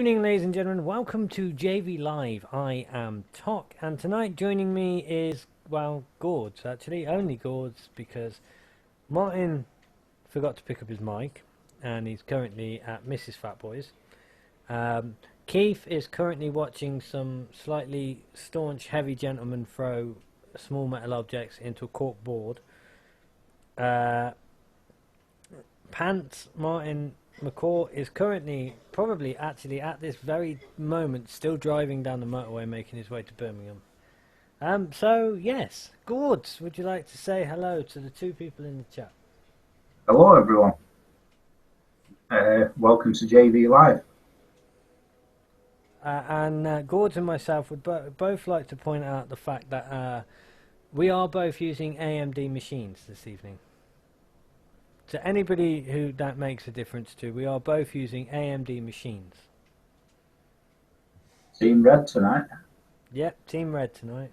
Good evening, ladies and gentlemen. Welcome to JV Live. I am Tok, and tonight joining me is, well, Gords. Actually, only Gords because Martin forgot to pick up his mic, and he's currently at Mrs. Fatboy's. Keith is currently watching some slightly staunch, heavy gentlemen throw small metal objects into a cork board. Pants Martin McCaw is currently, probably actually at this very moment, still driving down the motorway making his way to Birmingham. So yes, Gords, would you like to say hello to the two people in the chat? Hello, everyone. Welcome to JV Live. And Gords and myself would both like to point out the fact that we are both using AMD machines this evening. To anybody who that makes a difference to, we are both using AMD machines. Team Red tonight. Yep, Team Red tonight.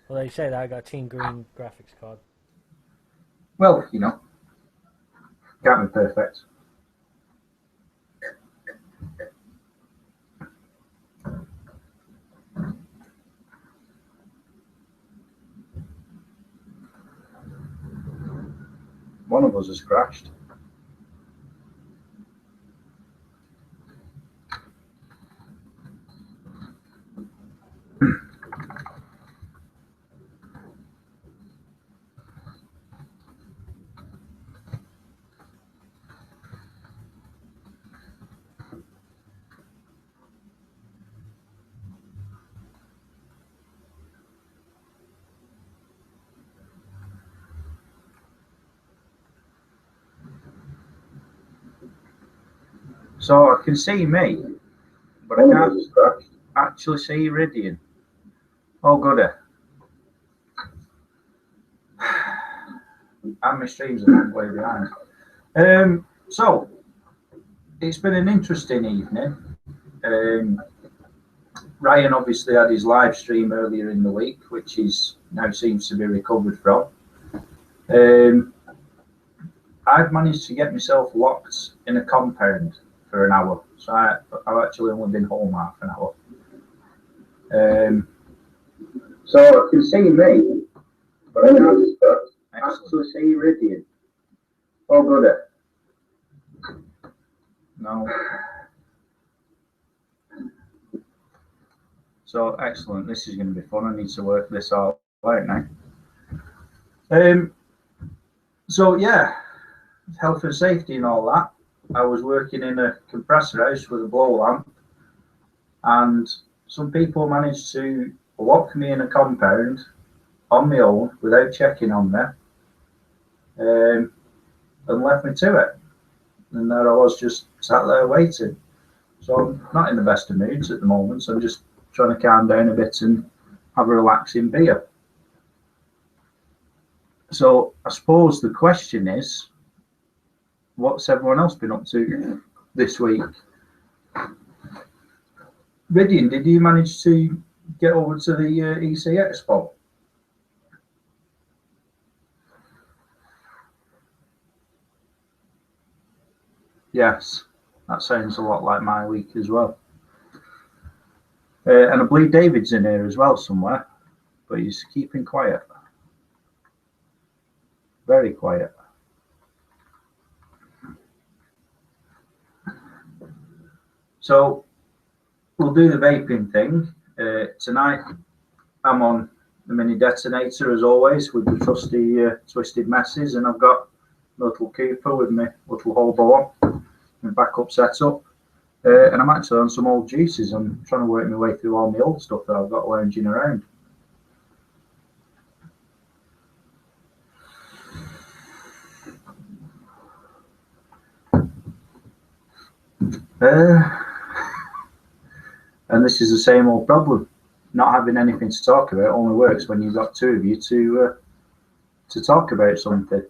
Although you say that, I got Team Green graphics card. Well, you know, can't be perfect. One of us has crashed. So I can see me, but I can't actually see Iridian. Oh, goody. And my stream's a long way behind. So, it's been an interesting evening. Ryan obviously had his live stream earlier in the week, which is now seems to be recovered from. I've managed to get myself locked in a compound for an hour, so I've actually only been home half an hour. So I can see me, but I can't actually see Iridian. Oh, goody. No. So excellent. This is going to be fun. I need to work this all out now. So yeah, health and safety and all that. I was working in a compressor house with a blow lamp, and some people managed to lock me in a compound on my own without checking on me, and left me to it. And there I was, just sat there waiting. So I'm not in the best of moods at the moment. So I'm just trying to calm down a bit and have a relaxing beer. So I suppose the question is, what's everyone else been up to this week? Ridian, did you manage to get over to the EC Expo? Yes, that sounds a lot like my week as well. And I believe David's in here as well somewhere, but he's keeping quiet. Very quiet. So we'll do the vaping thing. Tonight I'm on the mini detonator as always with the trusty twisted messes, and I've got my little Cooper with my little hobo on, my backup setup. And I'm actually on some old juices. I'm trying to work my way through all my old stuff that I've got lounging around. And this is the same old problem. Not having anything to talk about only works when you've got two of you to talk about something.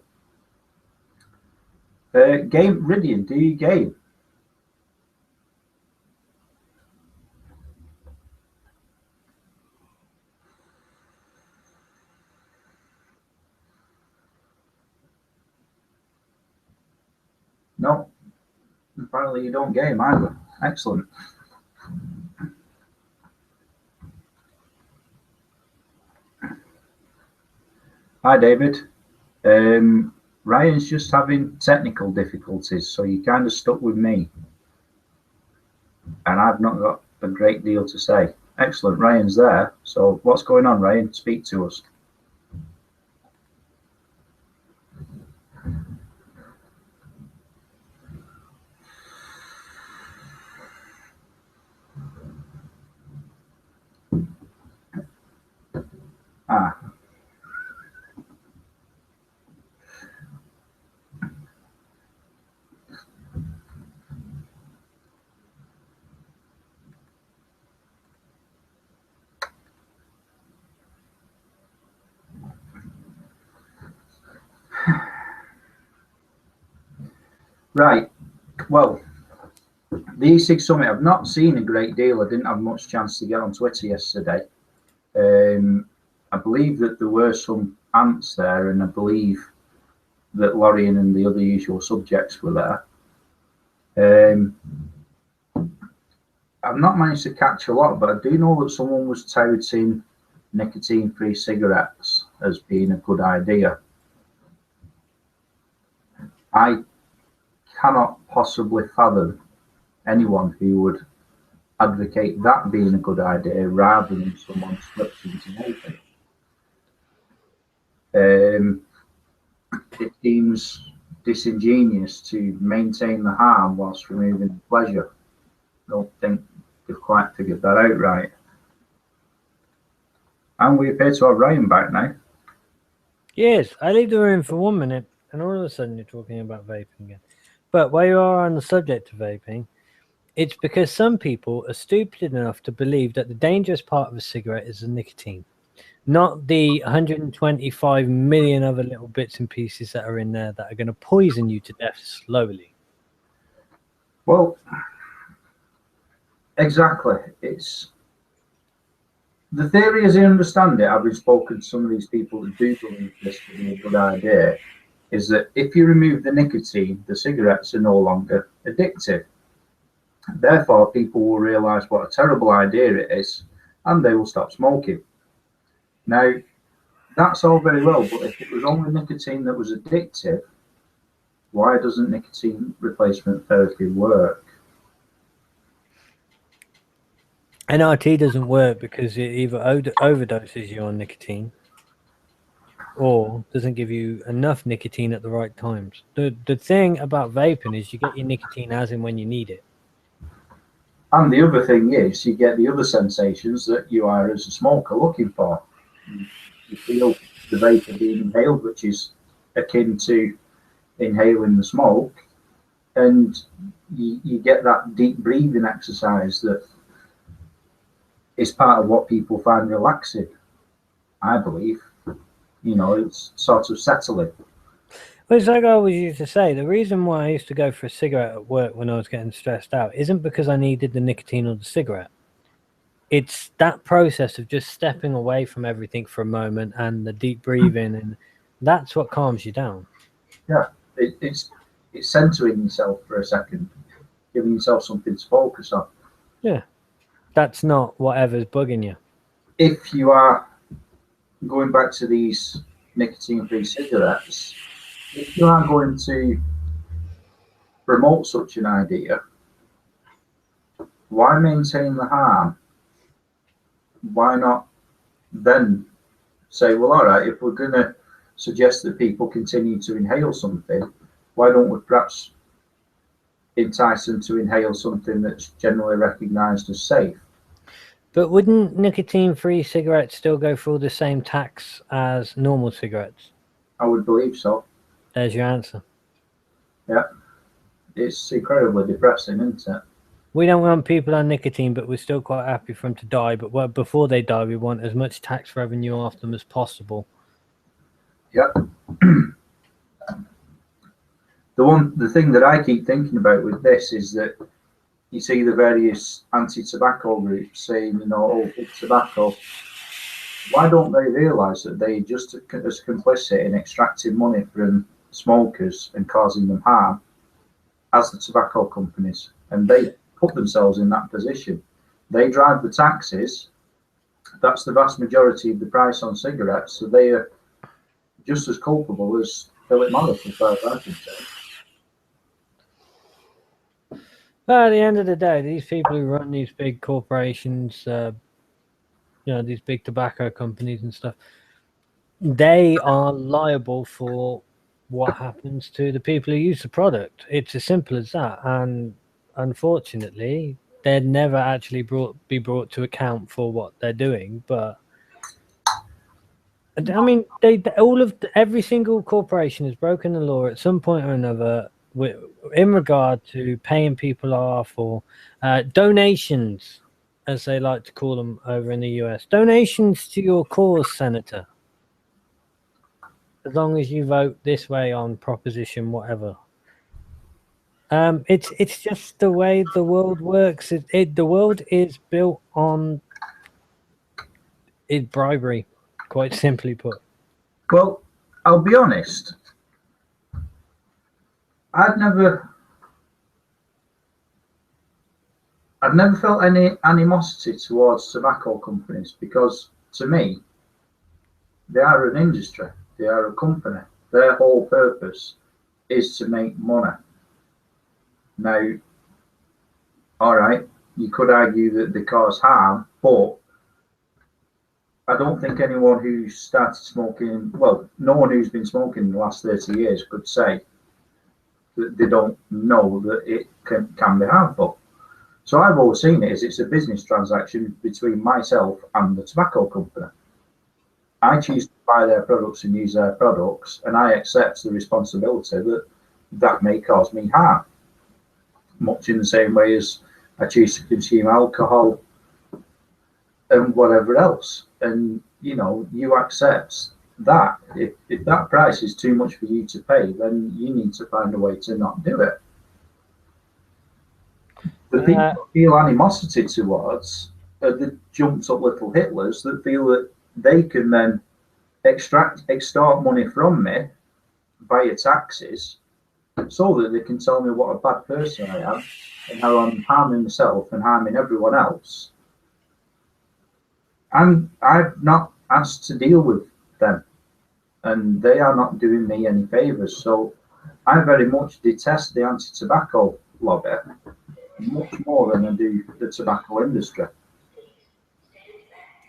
Game Ridian, do you game? No. Apparently you don't game either. Excellent. Hi, David. Ryan's just having technical difficulties, so you kind of stuck with me. And I've not got a great deal to say. Excellent, Ryan's there. So what's going on, Ryan? Speak to us. Ah. Right. Well, the e-cig summit, I've not seen a great deal. I didn't have much chance to get on Twitter yesterday. I believe that there were some ants there, and I believe that Lorien and the other usual subjects were there. I've not managed to catch a lot, but I do know that someone was touting nicotine-free cigarettes as being a good idea. I cannot possibly fathom anyone who would advocate that being a good idea rather than someone slipped into vaping. It seems disingenuous to maintain the harm whilst removing the pleasure. I don't think they've quite figured that out right. And we appear to have Ryan back now. Yes, I leave the room for 1 minute, and all of a sudden you're talking about vaping again. But while you are on the subject of vaping, it's because some people are stupid enough to believe that the dangerous part of a cigarette is the nicotine, not the 125 million other little bits and pieces that are in there that are going to poison you to death slowly. Well, exactly. It's the theory as I understand it, having spoken to some of these people that do believe this to be a good idea, is that if you remove the nicotine, the cigarettes are no longer addictive. Therefore, people will realise what a terrible idea it is, and they will stop smoking. Now, that's all very well, but if it was only nicotine that was addictive, why doesn't nicotine replacement therapy work? NRT doesn't work because it either overdoses you on nicotine or doesn't give you enough nicotine at the right times. The thing about vaping is you get your nicotine as and when you need it. And the other thing is you get the other sensations that you are as a smoker looking for. You feel the vapor being inhaled, which is akin to inhaling the smoke, and you get that deep breathing exercise that is part of what people find relaxing, I believe. You know, it's sort of settling. Well, it's like I always used to say, the reason why I used to go for a cigarette at work when I was getting stressed out isn't because I needed the nicotine or the cigarette. It's that process of just stepping away from everything for a moment and the deep breathing, and that's what calms you down. Yeah, it's centering yourself for a second, giving yourself something to focus on. Yeah, that's not whatever's bugging you. If you are going back to these nicotine-free cigarettes, if you are going to promote such an idea, why maintain the harm? Why not then say, well, all right, if we're going to suggest that people continue to inhale something, why don't we perhaps entice them to inhale something that's generally recognised as safe? But wouldn't nicotine-free cigarettes still go through the same tax as normal cigarettes? I would believe so. There's your answer. Yeah. It's incredibly depressing, isn't it? We don't want people on nicotine, but we're still quite happy for them to die. But before they die, we want as much tax revenue off them as possible. Yeah. The thing that I keep thinking about with this is that you see the various anti-tobacco groups saying, you know, oh, big tobacco. Why don't they realise that they just as complicit in extracting money from smokers and causing them harm as the tobacco companies? And they put themselves in that position. They drive the taxes. That's the vast majority of the price on cigarettes. So they are just as culpable as Philip Morris, as far as I can say. Well, at the end of the day, these people who run these big corporations, these big tobacco companies and stuff, they are liable for what happens to the people who use the product. It's as simple as that. And unfortunately, they're never actually be brought to account for what they're doing. But I mean, every single corporation has broken the law at some point or another in regard to paying people off or donations, as they like to call them over in the US. Donations to your cause, Senator. As long as you vote this way on proposition whatever. It's just the way the world works. The world is built on bribery, quite simply put. Well, I'll be honest. I've never felt any animosity towards tobacco companies because, to me, they are an industry. They are a company. Their whole purpose is to make money. Now, all right, you could argue that they cause harm, but I don't think anyone who started smoking, well, no one who's been smoking in the last 30 years could say that they don't know that it can be harmful. So I've always seen it as it's a business transaction between myself and the tobacco company. I choose to buy their products and use their products, and I accept the responsibility that that may cause me harm. Much in the same way as I choose to consume alcohol and whatever else. And, you accept that. If that price is too much for you to pay, then you need to find a way to not do it. The people that feel animosity towards are the jumped up little Hitlers that feel that they can then extort money from me via taxes so that they can tell me what a bad person I am and how I'm harming myself and harming everyone else. And I've not asked to deal with them, and they are not doing me any favours. So I very much detest the anti-tobacco lobby much more than I do the tobacco industry.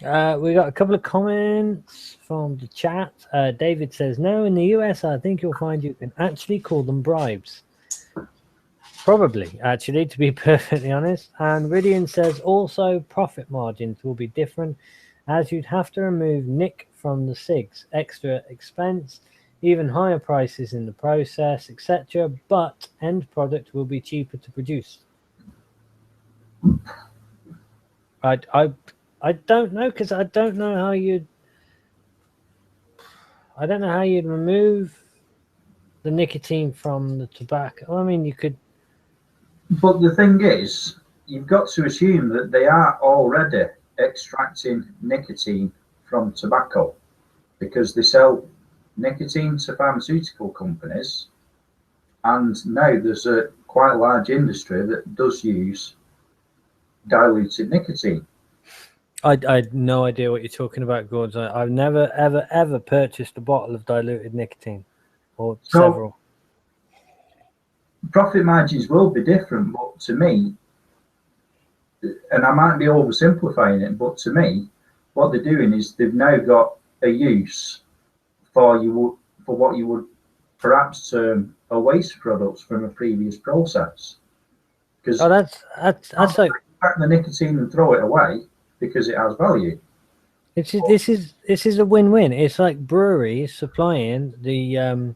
We got a couple of comments from the chat. David says, no, in the US, I think you'll find you can actually call them bribes. Probably, actually, to be perfectly honest. And Ridian says, also, profit margins will be different as you'd have to remove nick from the cigs, extra expense, even higher prices in the process, etc. But end product will be cheaper to produce. I don't know, because I don't know how you'd remove the nicotine from the tobacco. I mean, you could. But the thing is, you've got to assume that they are already extracting nicotine from tobacco because they sell nicotine to pharmaceutical companies, and now there's a quite large industry that does use diluted nicotine. I had no idea what you're talking about, Gordon. I've never, ever purchased a bottle of diluted nicotine, or several. Profit margins will be different, but to me, and I might be oversimplifying it, but to me, what they're doing is they've now got a use for what you would perhaps term a waste product from a previous process. Because that's like pack the nicotine and throw it away because it has value. This is a win-win. It's like breweries supplying the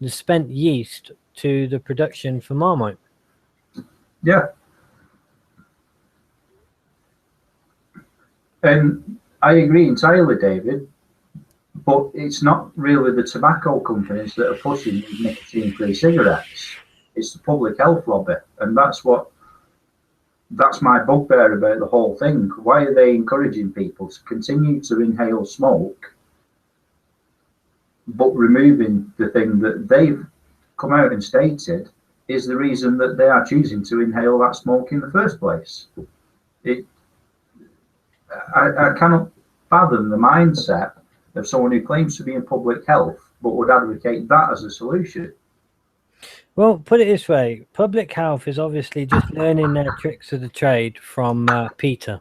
spent yeast to the production for Marmite. Yeah. And I agree entirely, David, but it's not really the tobacco companies that are pushing these nicotine-free cigarettes. It's the public health lobby, and that's my bugbear about the whole thing. Why are they encouraging people to continue to inhale smoke, but removing the thing that they've come out and stated is the reason that they are choosing to inhale that smoke in the first place. I cannot fathom the mindset of someone who claims to be in public health but would advocate that as a solution. Well, put it this way, public health is obviously just learning their tricks of the trade from PETA.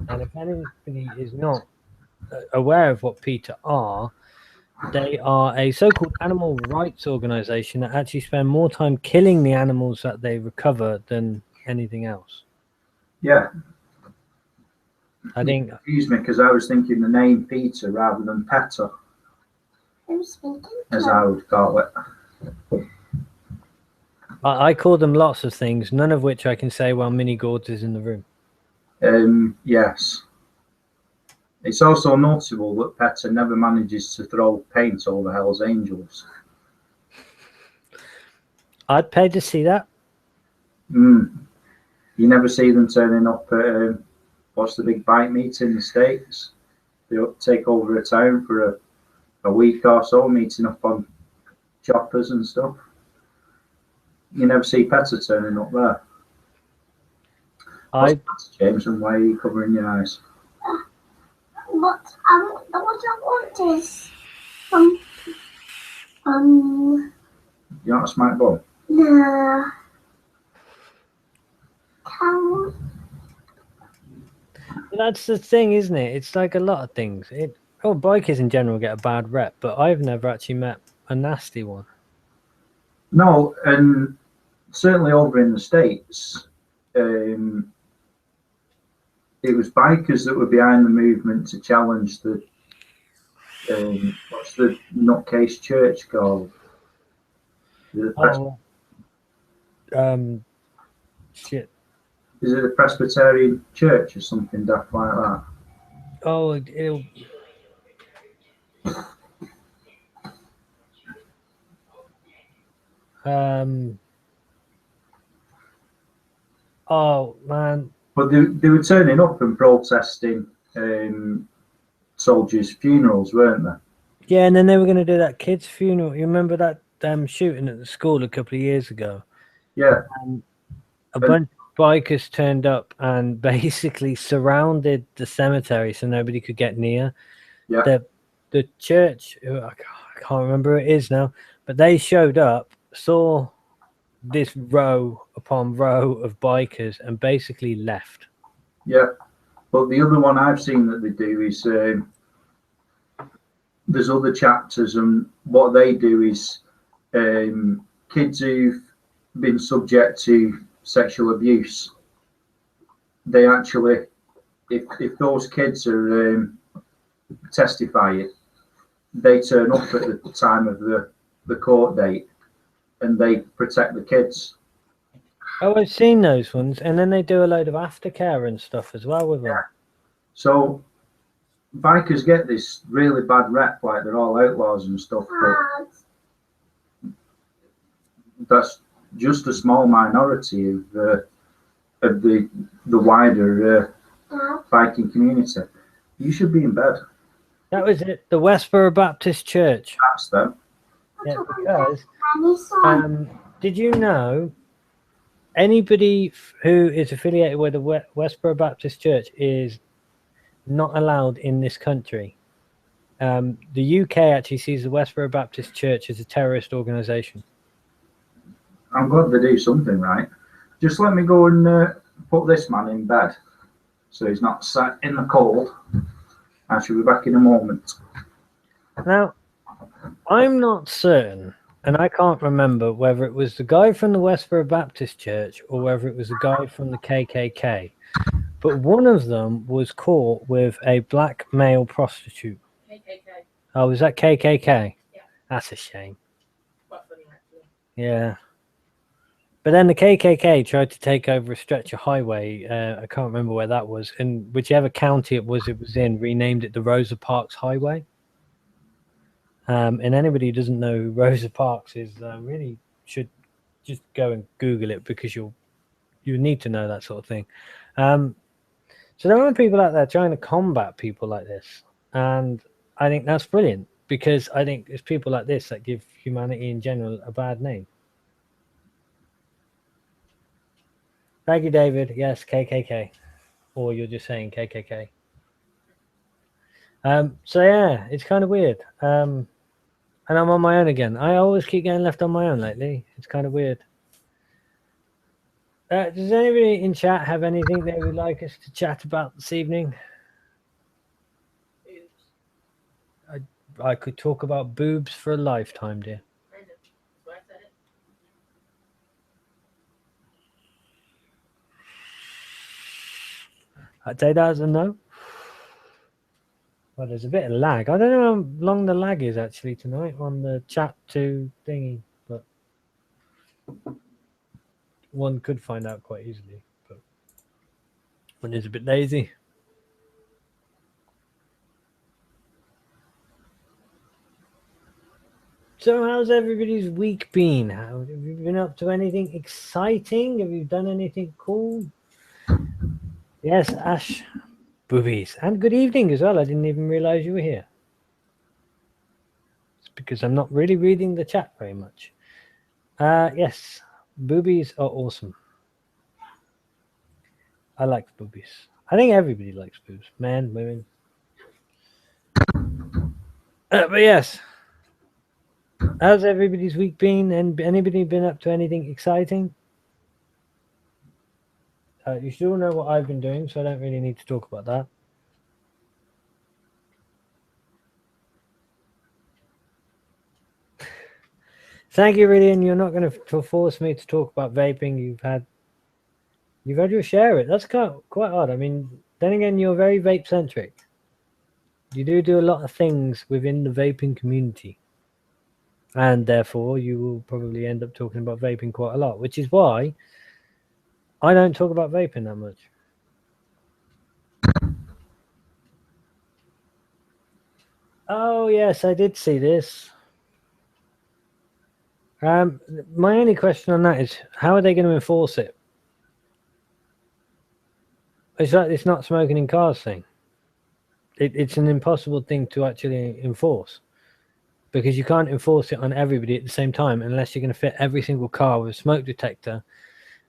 And if anybody is not aware of what PETA are, they are a so-called animal rights organization that actually spend more time killing the animals that they recover than anything else. Yeah. I think. Excuse me, because I was thinking the name PETA rather than PETA, as I would call it. I call them lots of things, none of which I can say while Mini Gords is in the room. Yes. It's also notable that PETA never manages to throw paint over Hell's Angels. I'd pay to see that. You never see them turning up at what's the big bike meet in the States? They'll take over a town for a week or so, meeting up on choppers and stuff. You never see PETA turning up there. Jameson, why are you covering your eyes? What I want is You're not a smart bum? the cow. That's the thing, isn't it? It's like a lot of things. Bikers in general get a bad rep, but I've never actually met a nasty one. No, and certainly over in the States, it was bikers that were behind the movement to challenge the what's the nutcase church called? Shit. Is it a Presbyterian church or something daft like that? Oh, oh man. But they were turning up and protesting soldiers' funerals, weren't they? Yeah, and then they were going to do that kid's funeral. You remember that shooting at the school a couple of years ago? Yeah. A bunch of bikers turned up and basically surrounded the cemetery so nobody could get near. Yeah. The church, I can't remember who it is now, but they showed up, saw this row upon row of bikers and basically left. Yeah. But the other one I've seen that they do is there's other chapters, and what they do is kids who've been subject to sexual abuse, they actually, if those kids are testifying, they turn up at the time of the court date and they protect the kids. Oh, I've seen those ones, and then they do a load of aftercare and stuff as well with them. Yeah. So bikers get this really bad rep, like they're all outlaws and stuff, but that's just a small minority of the wider biking community. You should be in bed. That was it. The Westboro Baptist Church. That's them. Yeah, because did you know anybody who is affiliated with the Westboro Baptist Church is not allowed in this country? The UK actually sees the Westboro Baptist Church as a terrorist organization. I'm glad they do something right. Just let me go and put this man in bed so he's not sat in the cold. I shall be back in a moment. Now, I'm not certain, and I can't remember whether it was the guy from the Westboro Baptist Church or whether it was the guy from the KKK, but one of them was caught with a black male prostitute. KKK. Oh, was that KKK? Yeah. That's a shame. Quite funny, actually. Yeah. But then the KKK tried to take over a stretch of highway. I can't remember where that was. And whichever county it was in, renamed it the Rosa Parks Highway. And anybody who doesn't know who Rosa Parks is really should just go and Google it, because you need to know that sort of thing. So there are people out there trying to combat people like this. And I think that's brilliant, because I think it's people like this that give humanity in general a bad name. Thank you, David. Yes, KKK. Or you're just saying KKK. So yeah, it's kind of weird. And I'm on my own again. I always keep getting left on my own lately. It's kind of weird. Does anybody in chat have anything they would like us to chat about this evening? Oops. I could talk about boobs for a lifetime, dear. I know. That's why I said it. I'd say that as a no. Well, there's a bit of lag. I don't know how long the lag is actually tonight on the chat to thingy, but one could find out quite easily. But one is a bit lazy. So, how's everybody's week been? Have you been up to anything exciting? Have you done anything cool? Yes, Ash, boobies, and good evening as well. I didn't even realize you were here. It's because I'm not really reading the chat very much. Yes, boobies are awesome. I like boobies. I think everybody likes boobs, men, women. But yes, how's everybody's week been? And anybody been up to anything exciting? You should all know what I've been doing, so I don't really need to talk about that. Thank you, Rillian. You're not going to force me to talk about vaping. You've had your share of it. That's quite odd. I mean, then again, you're very vape centric. You do a lot of things within the vaping community, and therefore you will probably end up talking about vaping quite a lot, which is why I don't talk about vaping that much. Oh yes, I did see this. My only question on that is, how are they going to enforce it? It's like this not smoking in cars thing. It's an impossible thing to actually enforce, because you can't enforce it on everybody at the same time unless you're going to fit every single car with a smoke detector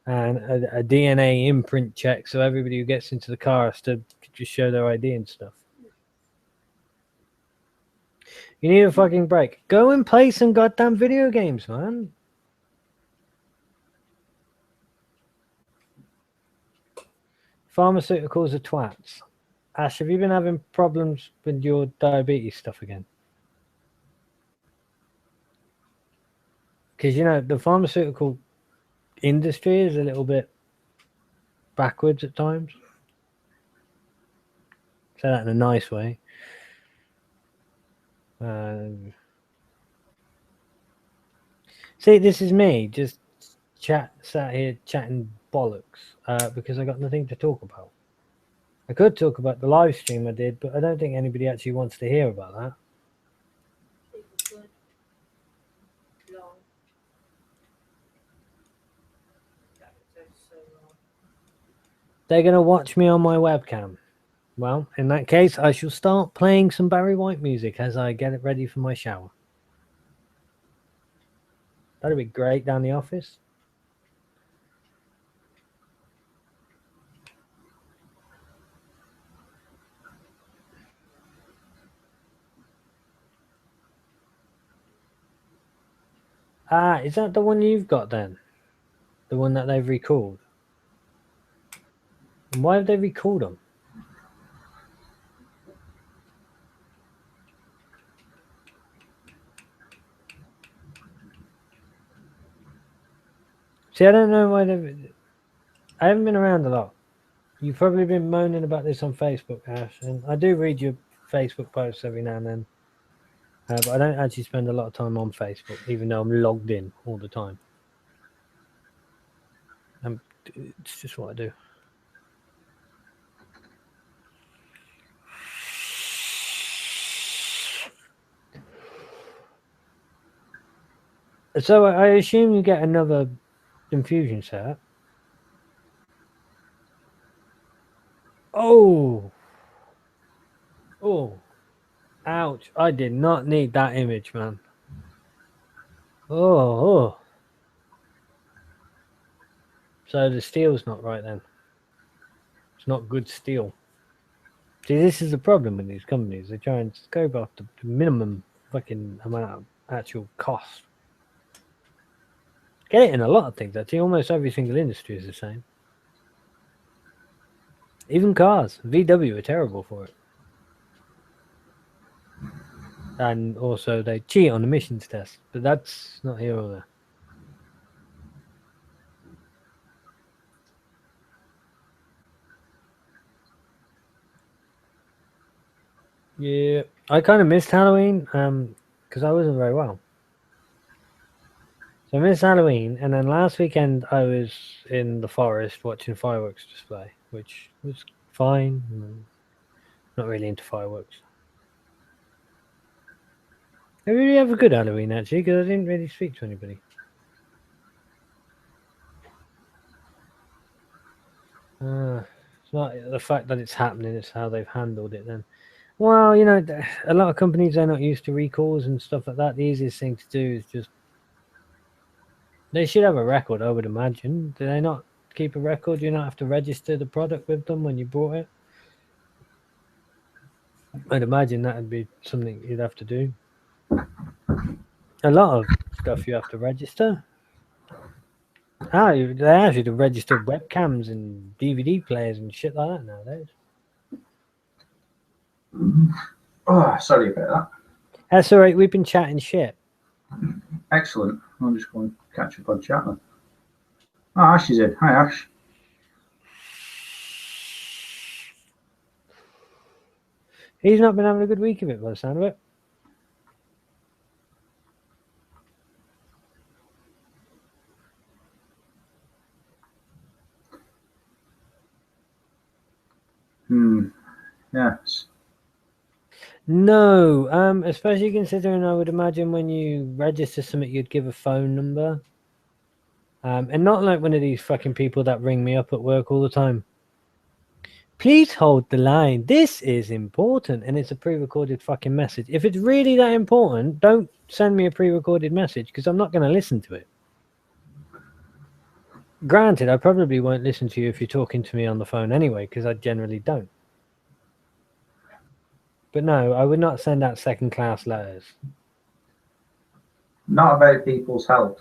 and a DNA imprint check, so everybody who gets into the car has to just show their ID and stuff. You need a fucking break. Go and play some goddamn video games, man. Pharmaceuticals are twats. Ash, have you been having problems with your diabetes stuff again? Because, you know, the pharmaceutical industry is a little bit backwards at times. Say that in a nice way. See, this is me just sat here chatting bollocks because I got nothing to talk about. I could talk about the live stream I did, but I don't think anybody actually wants to hear about that. It was good. Long. That was so long. They're going to watch me on my webcam. Well, in that case, I shall start playing some Barry White music as I get it ready for my shower. That'd be great down the office. Ah, is that the one you've got then? The one that they've recalled? And why have they recalled them? See, I don't know why they've... I haven't been around a lot. You've probably been moaning about this on Facebook, Ash, and I do read your Facebook posts every now and then. But I don't actually spend a lot of time on Facebook, even though I'm logged in all the time. It's just what I do. So I assume you get another infusion set. Oh! Oh! Ouch! I did not need that image, man. Oh! So the steel's not right then. It's not good steel. See, this is the problem with these companies. They try and scope off the minimum fucking amount of actual cost. Get it in a lot of things, actually. Almost every single industry is the same. Even cars. VW are terrible for it. And also they cheat on emissions tests. But that's not here or there. Yeah, I kind of missed Halloween because I wasn't very well. So I missed Halloween, and then last weekend I was in the forest watching fireworks display, which was fine. Not really into fireworks. I really have a good Halloween actually, because I didn't really speak to anybody. It's not the fact that it's happening; it's how they've handled it. Then, well, you know, a lot of companies are not used to recalls and stuff like that. The easiest thing to do is just they should have a record, I would imagine. Do they not keep a record? Do you not have to register the product with them when you bought it? I'd imagine that would be something you'd have to do. A lot of stuff you have to register. They ask you to register webcams and DVD players and shit like that nowadays. Oh, sorry about that. That's all right. We've been chatting shit. Excellent. I'll just go and catch up on chat then. Oh, Ash is in. Hi, Ash. He's not been having a good week of it by the sound of it. Yes. No, especially considering I would imagine when you register something, you'd give a phone number. And not like one of these fucking people that ring me up at work all the time. Please hold the line. This is important. And it's a pre-recorded fucking message. If it's really that important, don't send me a pre-recorded message because I'm not going to listen to it. Granted, I probably won't listen to you if you're talking to me on the phone anyway, because I generally don't. But no, I would not send out second-class letters. Not about people's health.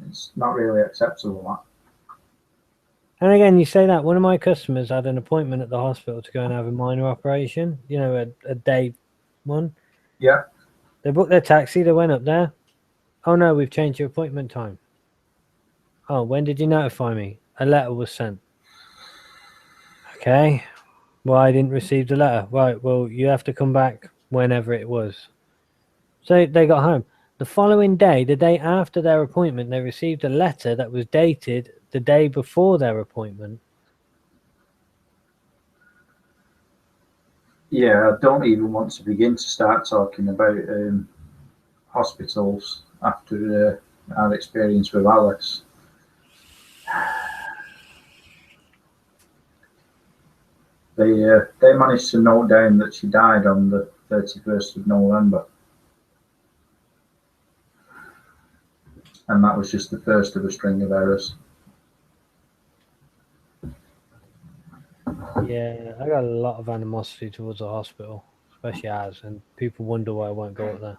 It's not really acceptable, that. And again, you say that one of my customers had an appointment at the hospital to go and have a minor operation, you know, a day one. Yeah. They booked their taxi, they went up there. Oh no, we've changed your appointment time. Oh, when did you notify me? A letter was sent. Okay. Well, I didn't receive the letter. Right, well, you have to come back whenever it was. So they got home. The following day, the day after their appointment, they received a letter that was dated the day before their appointment. Yeah, I don't even want to begin to start talking about hospitals after our experience with Alice. They managed to note down that she died on the 31st of November. And that was just the first of a string of errors. Yeah, I got a lot of animosity towards the hospital, especially ours, and people wonder why I won't go up there.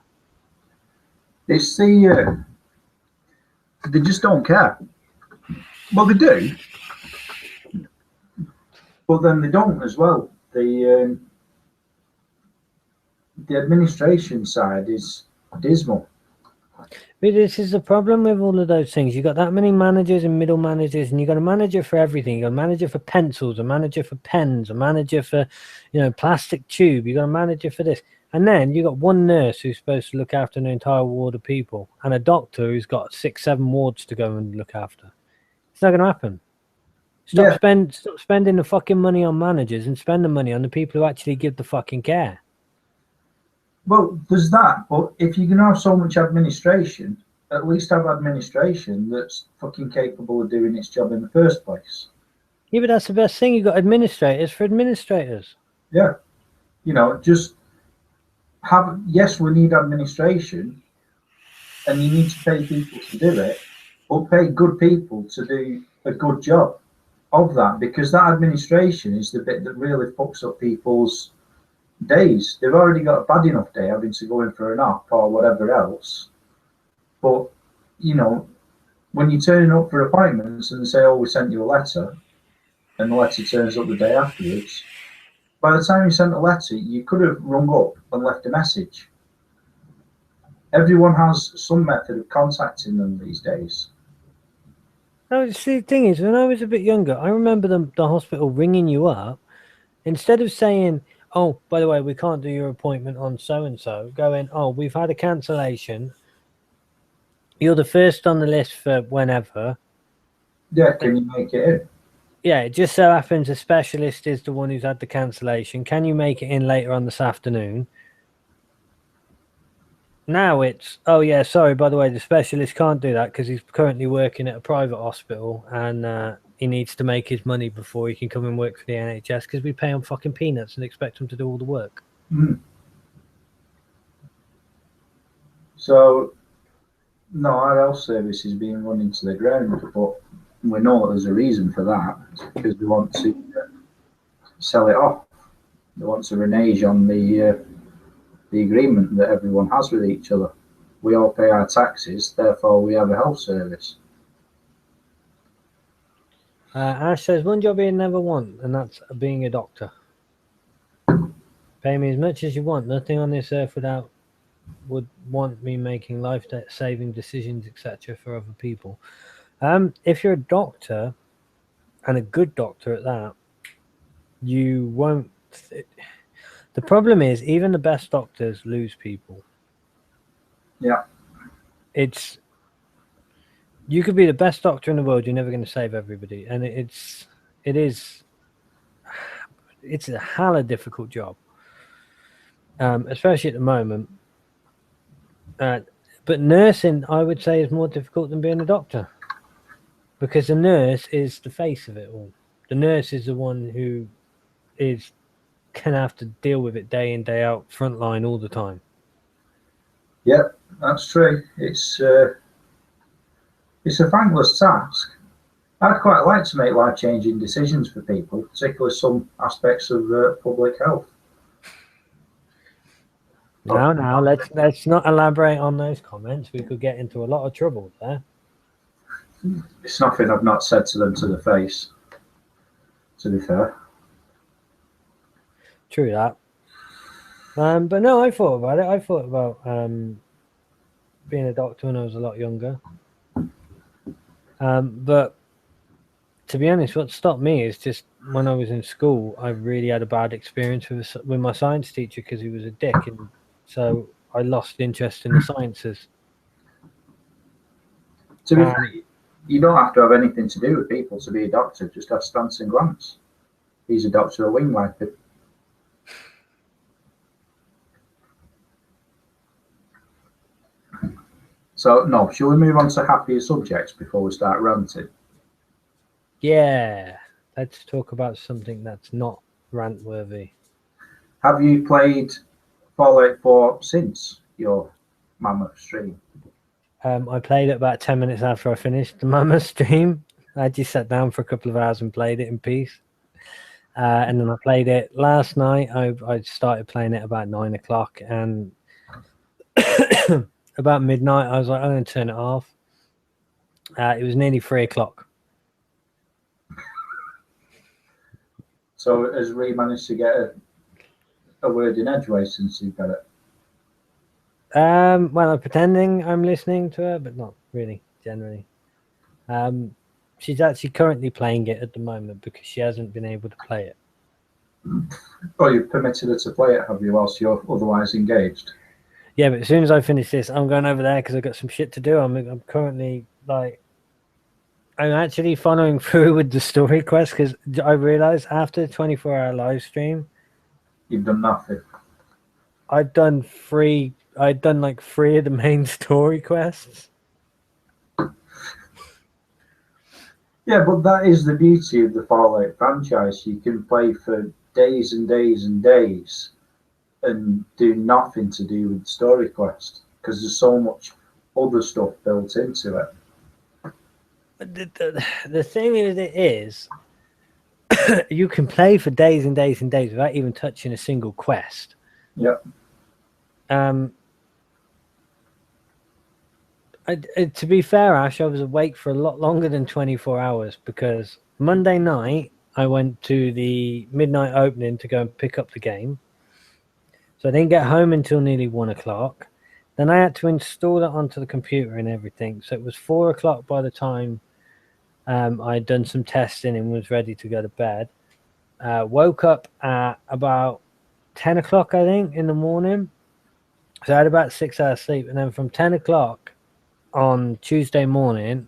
It's they just don't care. Well, they do, but then they don't as well. The administration side is dismal. But this is the problem with all of those things. You've got that many managers and middle managers, and you've got a manager for everything. You've got a manager for pencils, a manager for pens, a manager for, you know, plastic tube. You've got a manager for this. And then you've got one nurse who's supposed to look after an entire ward of people, and a doctor who's got 6-7 wards to go and look after. It's not going to happen. Stop spending the fucking money on managers and spend the money on the people who actually give the fucking care. Well, there's that, but if you're going to have so much administration, at least have administration that's fucking capable of doing its job in the first place. Yeah, but that's the best thing. You've got administrators for administrators. Yeah. You know, just have, yes, we need administration, and you need to pay people to do it, but pay good people to do a good job of that, because that administration is the bit that really fucks up people's days. They've already got a bad enough day having to go in for a nap or whatever else. But, you know, when you're turning up for appointments and say, oh, we sent you a letter, and the letter turns up the day afterwards, by the time you sent a letter, you could have rung up and left a message. Everyone has some method of contacting them these days. No, see, the thing is, when I was a bit younger, I remember the hospital ringing you up, instead of saying, oh, by the way, we can't do your appointment on so-and-so, going, oh, we've had a cancellation. You're the first on the list for whenever. Yeah, can you make it in? Yeah, it just so happens a specialist is the one who's had the cancellation. Can you make it in later on this afternoon? Now it's, oh yeah, sorry, by the way, the specialist can't do that because he's currently working at a private hospital and he needs to make his money before he can come and work for the NHS because we pay him fucking peanuts and expect him to do all the work. Mm. So, no, our health service is being run into the ground, but we know that there's a reason for that. It's because they want to sell it off. They want to renege on the agreement that everyone has with each other. We all pay our taxes, therefore we have a health service. Ash says, one job you never want, and that's being a doctor. Pay me as much as you want. Nothing on this earth would want me making life-saving decisions, etc., for other people. If you're a doctor, and a good doctor at that, you won't... The problem is, even the best doctors lose people. Yeah. You could be the best doctor in the world, you're never going to save everybody. And it's a hella difficult job. Especially at the moment. But nursing, I would say, is more difficult than being a doctor. Because the nurse is the face of it all. The nurse is the one who can have to deal with it day in, day out, frontline all the time. Yep, that's true. It's a thankless task. I'd quite like to make life-changing decisions for people, particularly some aspects of public health. Now, let's not elaborate on those comments. We could get into a lot of trouble there. It's nothing I've not said to them to the face, to be fair. True that. But no, I thought about it. I thought about being a doctor when I was a lot younger. But to be honest, what stopped me is just when I was in school, I really had a bad experience with my science teacher because he was a dick, and so I lost interest in the sciences. To be fair, you don't have to have anything to do with people to be a doctor. Just have stance and glance. He's a doctor of wing wiping. So, no, shall we move on to happier subjects before we start ranting? Yeah, let's talk about something that's not rant-worthy. Have you played Fallout 4 since your mammoth stream? I played it about 10 minutes after I finished the Mammoth stream. I just sat down for a couple of hours and played it in peace. And then I played it last night. I started playing it about 9 o'clock, and about midnight, I was like, I'm going to turn it off. It was nearly 3 o'clock. So has Ree managed to get a word in edgeways since you've got it? Well, I'm pretending I'm listening to her, but not really, generally. She's actually currently playing it at the moment because she hasn't been able to play it. Oh, you've permitted her to play it, have you, whilst you're otherwise engaged? Yeah, but as soon as I finish this, I'm going over there because I've got some shit to do. I'm currently, like, I'm actually following through with the story quest because I realised after the 24-hour live stream, You've done nothing. I'd done like 3 of the main story quests. Yeah, but that is the beauty of the Fallout franchise. You can play for days and days and days and do nothing to do with the story quest because there's so much other stuff built into it. The thing is, it is you can play for days and days and days without even touching a single quest. Yep. To be fair, Ash, I was awake for a lot longer than 24 hours because Monday night I went to the midnight opening to go and pick up the game. So I didn't get home until nearly 1 o'clock. Then I had to install it onto the computer and everything. So it was 4 o'clock by the time I'd done some testing and was ready to go to bed. Woke up at about 10 o'clock, I think, in the morning. So I had about 6 hours sleep. And then from 10 o'clock on Tuesday morning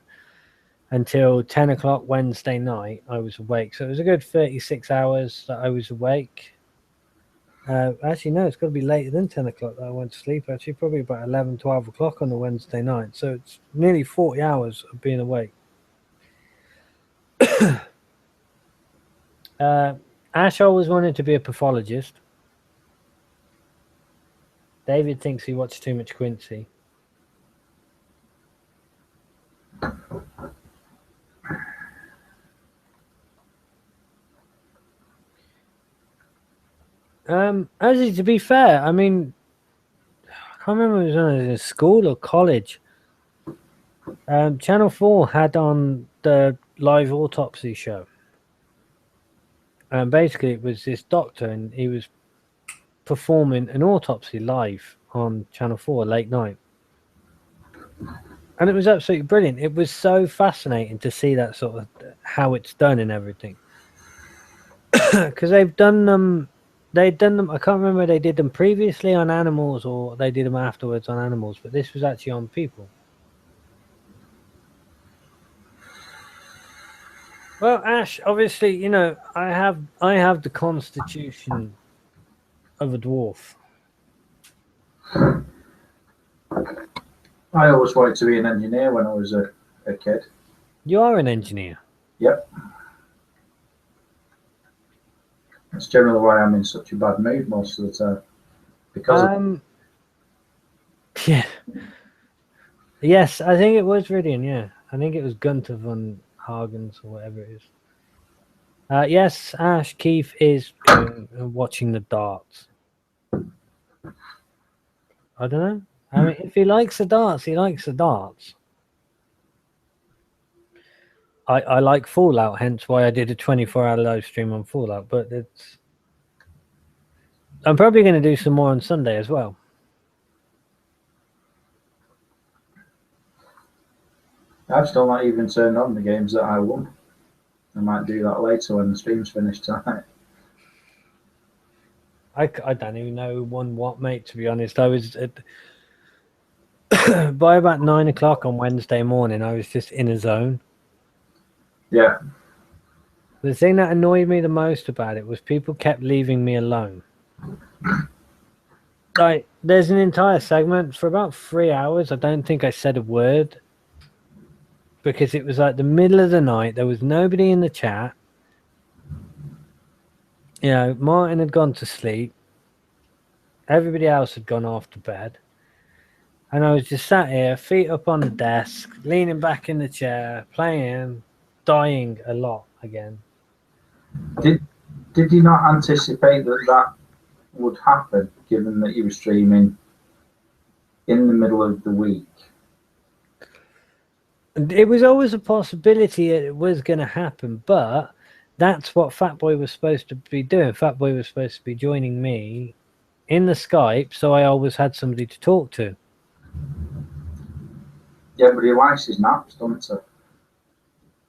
until 10 o'clock Wednesday night, I was awake. So it was a good 36 hours that I was awake. Actually, no, it's got to be later than 10 o'clock that I went to sleep. Actually, probably about 11, 12 o'clock on the Wednesday night. So it's nearly 40 hours of being awake. Ash always wanted to be a pathologist. David thinks he watched too much Quincy. Actually, to be fair, I mean, I can't remember if it was in school or college. Channel 4 had on the live autopsy show. And basically, it was this doctor, and he was performing an autopsy live on Channel 4 late night. And it was absolutely brilliant. It was so fascinating to see that sort of how it's done and everything. Because they've done them. They'd done them. I can't remember if they did them previously on animals or they did them afterwards on animals, but this was actually on people. Well, Ash, obviously, you know, I have the constitution of a dwarf. I always wanted to be an engineer when I was a kid. You are an engineer. Yep. That's generally why I'm in such a bad mood most of the time. Because yeah. Yes, I think it was Ridian, yeah. I think it was Gunther von Hagens or whatever it is. Yes, Ash, Keith is watching the darts. I don't know. I mean, if he likes the darts, he likes the darts. I like Fallout, hence why I did a 24-hour live stream on Fallout, but I'm probably going to do some more on Sunday as well. I've still not even turned on the games that I won. I might do that later when the stream's finished tonight. I don't even know who won what, mate, to be honest. I was by about 9 o'clock on Wednesday morning, I was just in a zone. Yeah. The thing that annoyed me the most about it was people kept leaving me alone. Like, there's an entire segment for about 3 hours. I don't think I said a word because it was like the middle of the night. There was nobody in the chat. You know, Martin had gone to sleep. Everybody else had gone off to bed. And I was just sat here, feet up on the desk, leaning back in the chair, playing, dying a lot again. Did you not anticipate that would happen, given that you were streaming in the middle of the week? It was always a possibility it was going to happen, but that's what Fatboy was supposed to be doing. Fatboy was supposed to be joining me in the Skype, so I always had somebody to talk to. Yeah, but he likes his naps, doesn't he?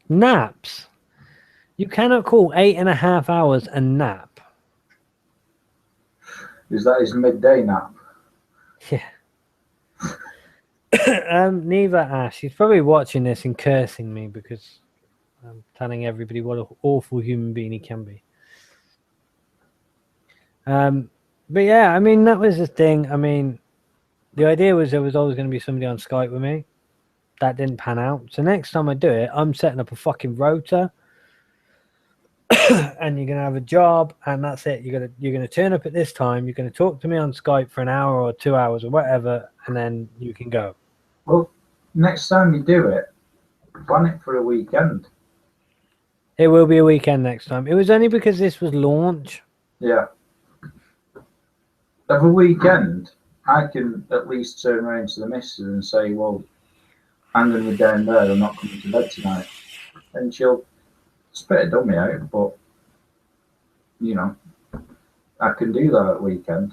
Naps? You cannot call 8.5 hours a nap. Is that his midday nap? Yeah. Neither Ash. He's probably watching this and cursing me because I'm telling everybody what an awful human being he can be. But yeah, I mean, that was the thing. I mean, the idea was there was always going to be somebody on Skype with me. That didn't pan out. So next time I do it, I'm setting up a fucking rota. And you're gonna have a job, and that's it. You're gonna turn up at this time. You're gonna talk to me on Skype for an hour or 2 hours or whatever, and then you can go. Well, next time you do it, Plan it for a weekend. It will be a weekend next time. It was only because this was launch. Yeah. Of a weekend, I can at least turn around to the missus and say, well, I'm going to be down there. I'm not coming to bed tonight. And she'll spit a dummy out, but, you know, I can do that at weekend.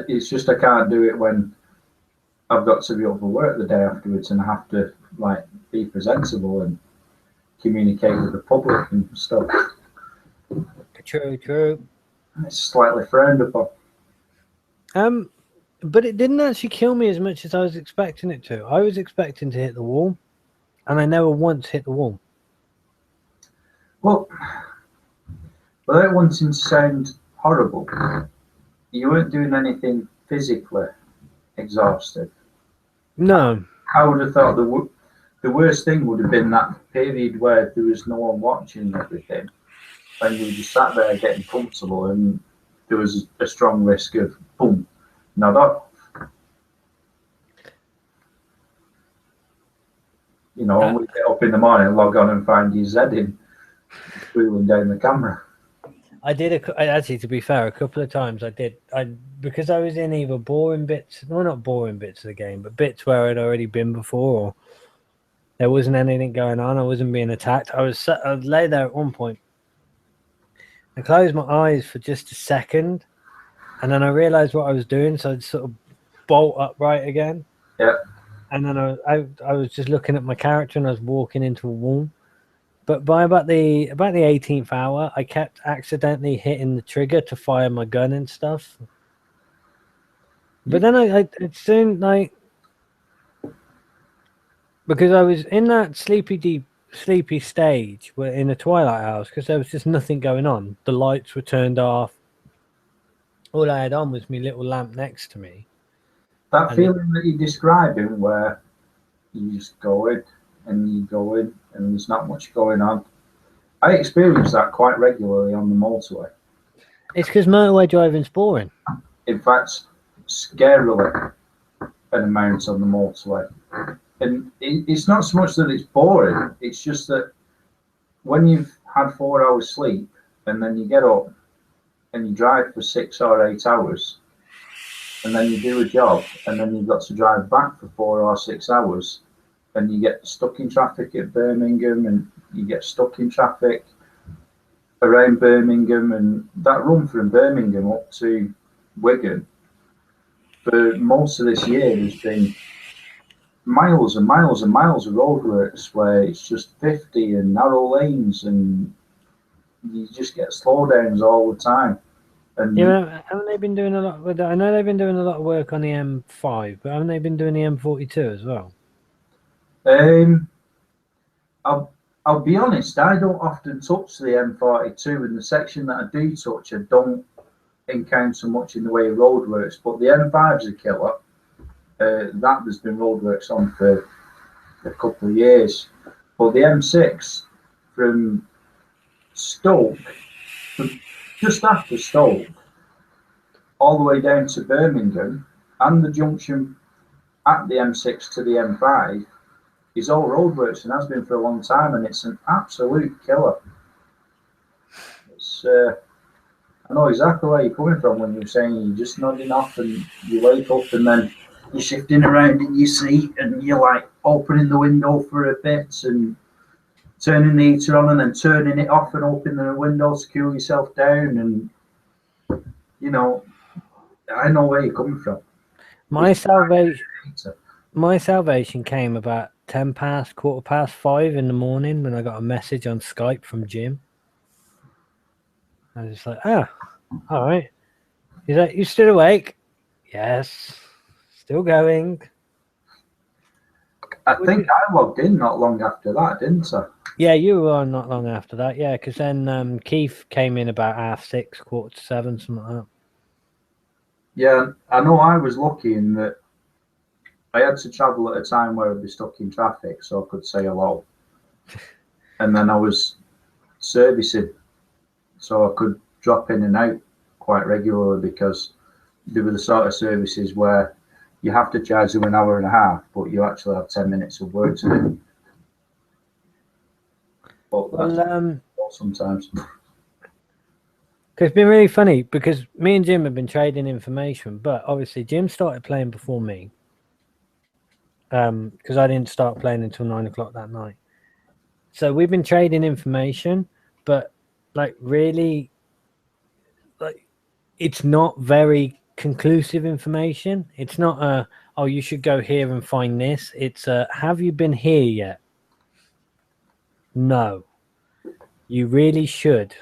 It's just I can't do it when I've got to be up for work the day afterwards and I have to, like, be presentable and communicate with the public and stuff. True. It's slightly frowned upon. But it didn't actually kill me as much as I was expecting it to. I was expecting to hit the wall, and I never once hit the wall. Well, without wanting to sound horrible, you weren't doing anything physically exhaustive. No. I would have thought the worst thing would have been that period where there was no one watching everything, and you were just sat there getting comfortable, and there was a strong risk of boom, nod off. You know, and we get up in the morning, log on, and find you Zedding, wheeling down the camera. I did actually, to be fair, a couple of times because I was in either boring bits, well, not boring bits of the game, but bits where I'd already been before, or there wasn't anything going on. I wasn't being attacked. I'd lay there at one point. I closed my eyes for just a second, and then I realized what I was doing, so I'd sort of bolt upright again. Yeah. And then I was just looking at my character, and I was walking into a wall. But by about the 18th hour, I kept accidentally hitting the trigger to fire my gun and stuff. But then I soon, like, because I was in that sleepy stage where in the Twilight House, because there was just nothing going on. The lights were turned off. All I had on was my little lamp next to me. That feeling that you're describing, where you just go in and you go in and there's not much going on. I experience that quite regularly on the motorway. It's because motorway driving's boring. In fact, scarily an amount on the motorway. And it's not so much that it's boring, it's just that when you've had 4 hours sleep and then you get up and you drive for 6 or 8 hours and then you do a job and then you've got to drive back for 4 or 6 hours and you get stuck in traffic at Birmingham and you get stuck in traffic around Birmingham, and that run from Birmingham up to Wigan for most of this year has been miles and miles and miles of roadworks where it's just 50 and narrow lanes and you just get slowdowns all the time. And yeah, haven't they been doing a lot with that? I know they've been doing a lot of work on the M5, but haven't they been doing the M42 as well? I'll be honest, I don't often touch the M42, and the section that I do touch, I don't encounter much in the way of roadworks, but the M5's a killer. That there's been roadworks on for a couple of years. But the M6 from Stoke, just after Stoke, all the way down to Birmingham, and the junction at the M6 to the M5 is all roadworks and has been for a long time, and it's an absolute killer. It's I know exactly where you're coming from when you're saying you're just nodding off and you wake up and then you're shifting around in your seat and you're like opening the window for a bit and turning the heater on and then turning it off and opening the window to cool yourself down, and you know, I know where you're coming from. My salvation came about 10 past, 5:15 in the morning when I got a message on Skype from Jim. I was just like, all right. He's like, you still awake? Yes. Still going. I think I logged in not long after that, didn't I? Yeah, you were on not long after that. Yeah, because then Keith came in about 6:30, 7:15, something like that. Yeah, I know I was lucky in that I had to travel at a time where I'd be stuck in traffic so I could say hello. And then I was servicing, so I could drop in and out quite regularly because they were the sort of services where you have to charge them an hour and a half, but you actually have 10 minutes of work to do. But that's sometimes. Cause it's been really funny because me and Jim have been trading information, but obviously Jim started playing before me. Because I didn't start playing until 9 o'clock that night. So we've been trading information, but like really, like it's not very conclusive information. It's not oh, you should go here and find this. It's have you been here yet? No. You really should.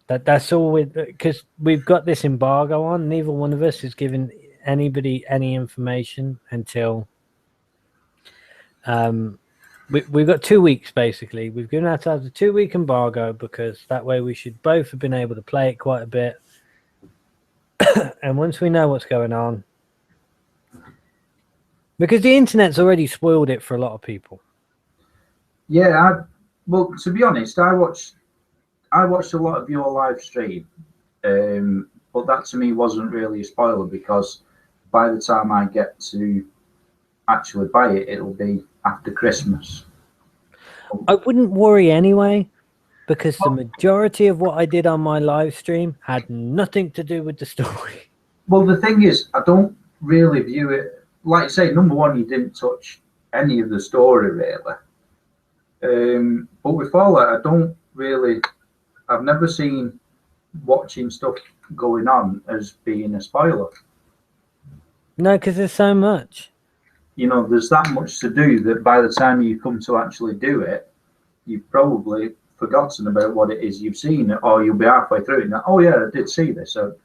That's all because we've got this embargo on. Neither one of us is giving anybody any information until we've got 2 weeks basically. We've given ourselves a 2-week embargo because that way we should both have been able to play it quite a bit. And once we know what's going on, because the internet's already spoiled it for a lot of people. Yeah, well, to be honest, I watched a lot of your live stream, but that to me wasn't really a spoiler because by the time I get to actually buy it, it'll be after Christmas. I wouldn't worry anyway, because the majority of what I did on my live stream had nothing to do with the story. Well, the thing is, I don't really view it, like I say, number one, you didn't touch any of the story really. But with Fallout, I've never seen watching stuff going on as being a spoiler. No, because there's so much. You know, there's that much to do that by the time you come to actually do it, you've probably forgotten about what it is you've seen, or you'll be halfway through it and, oh yeah, I did see this, or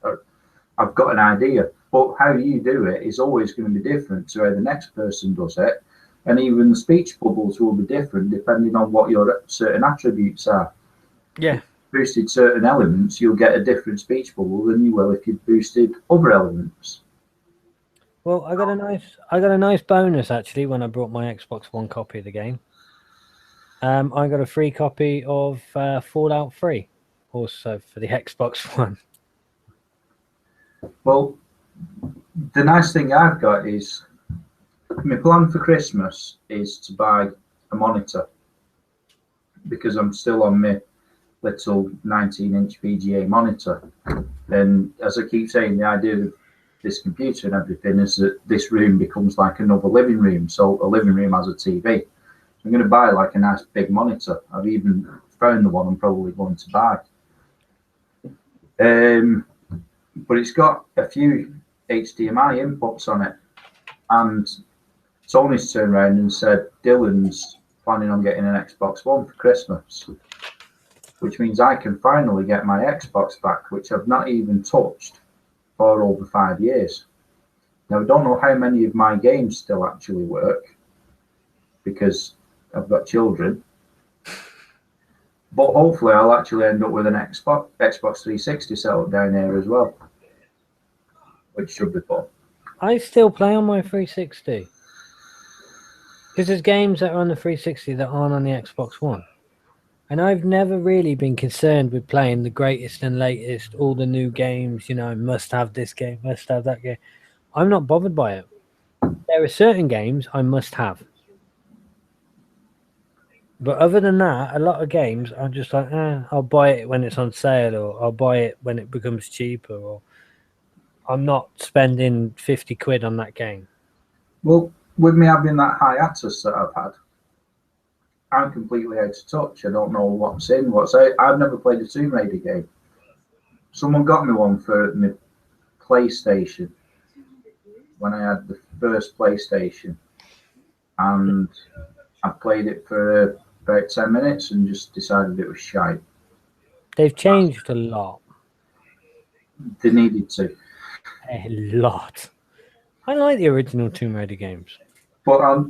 I've got an idea. But how you do it is always going to be different to how the next person does it. And even the speech bubbles will be different depending on what your certain attributes are. Yeah. If you've boosted certain elements, you'll get a different speech bubble than you will if you've boosted other elements. Well, I got a nice bonus actually when I brought my Xbox One copy of the game. I got a free copy of Fallout 3, also for the Xbox One. Well, the nice thing I've got is my plan for Christmas is to buy a monitor because I'm still on my little 19-inch VGA monitor. And as I keep saying, the idea of this computer and everything is that this room becomes like another living room. So a living room has a TV. I'm going to buy like a nice big monitor. I've even found the one I'm probably going to buy. But it's got a few HDMI inputs on it. And Tony's turned around and said, Dylan's planning on getting an Xbox One for Christmas, which means I can finally get my Xbox back, which I've not even touched for over 5 years. Now, I don't know how many of my games still actually work because I've got children, but hopefully I'll actually end up with an Xbox 360 set up down here as well, which should be fun. I still play on my 360 because there's games that are on the 360 that aren't on the Xbox One. And I've never really been concerned with playing the greatest and latest, all the new games, you know, must have this game, must have that game. I'm not bothered by it. There are certain games I must have. But other than that, a lot of games, I'm just like, I'll buy it when it's on sale, or I'll buy it when it becomes cheaper, or I'm not spending 50 quid on that game. Well, with me having that hiatus that I've had, I'm completely out of touch. I don't know what's in, what's out. I've never played a Tomb Raider game. Someone got me one for my PlayStation when I had the first PlayStation, and I played it for about 10 minutes and just decided it was shite. They've changed a lot. They needed to. A lot. I like the original Tomb Raider games. But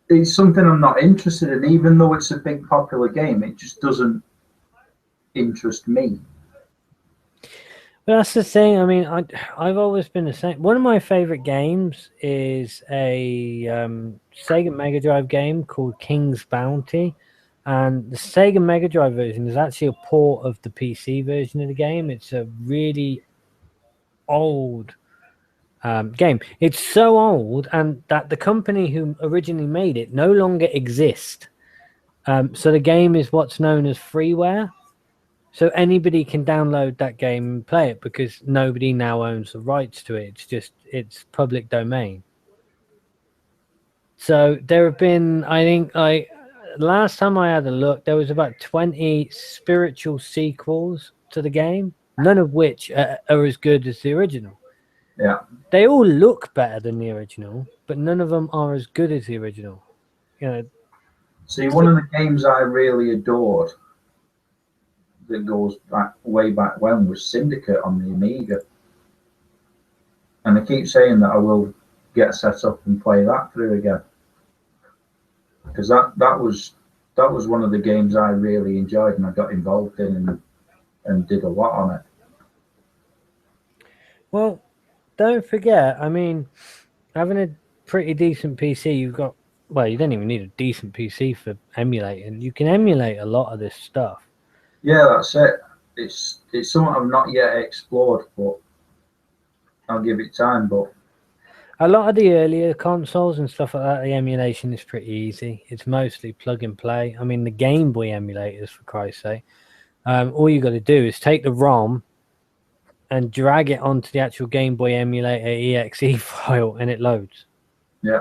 it's something I'm not interested in, even though it's a big popular game. It just doesn't interest me. But that's the thing. I mean, I've always been the same. One of my favorite games is a Sega Mega Drive game called King's Bounty. And the Sega Mega Drive version is actually a port of the PC version of the game. It's a really old game. It's so old, and that the company who originally made it no longer exists. So the game is what's known as freeware. So anybody can download that game and play it because nobody now owns the rights to it. It's public domain. So there have been, I think, last time I had a look, there was about 20 spiritual sequels to the game, none of which are as good as the original. Yeah. They all look better than the original, but none of them are as good as the original. You know. See, one of the games I really adored that goes back way back when was Syndicate on the Amiga. And I keep saying that I will get set up and play that through again. Because that was one of the games I really enjoyed and I got involved in and did a lot on it. Well, don't forget, I mean, having a pretty decent PC, you don't even need a decent PC for emulating. You can emulate a lot of this stuff. Yeah, that's it. It's something I've not yet explored, but I'll give it time. But a lot of the earlier consoles and stuff like that, the emulation is pretty easy. It's mostly plug and play. I mean, the Game Boy emulators, for Christ's sake. All you got to do is take the ROM and drag it onto the actual Game Boy emulator exe file, and it loads. Yeah.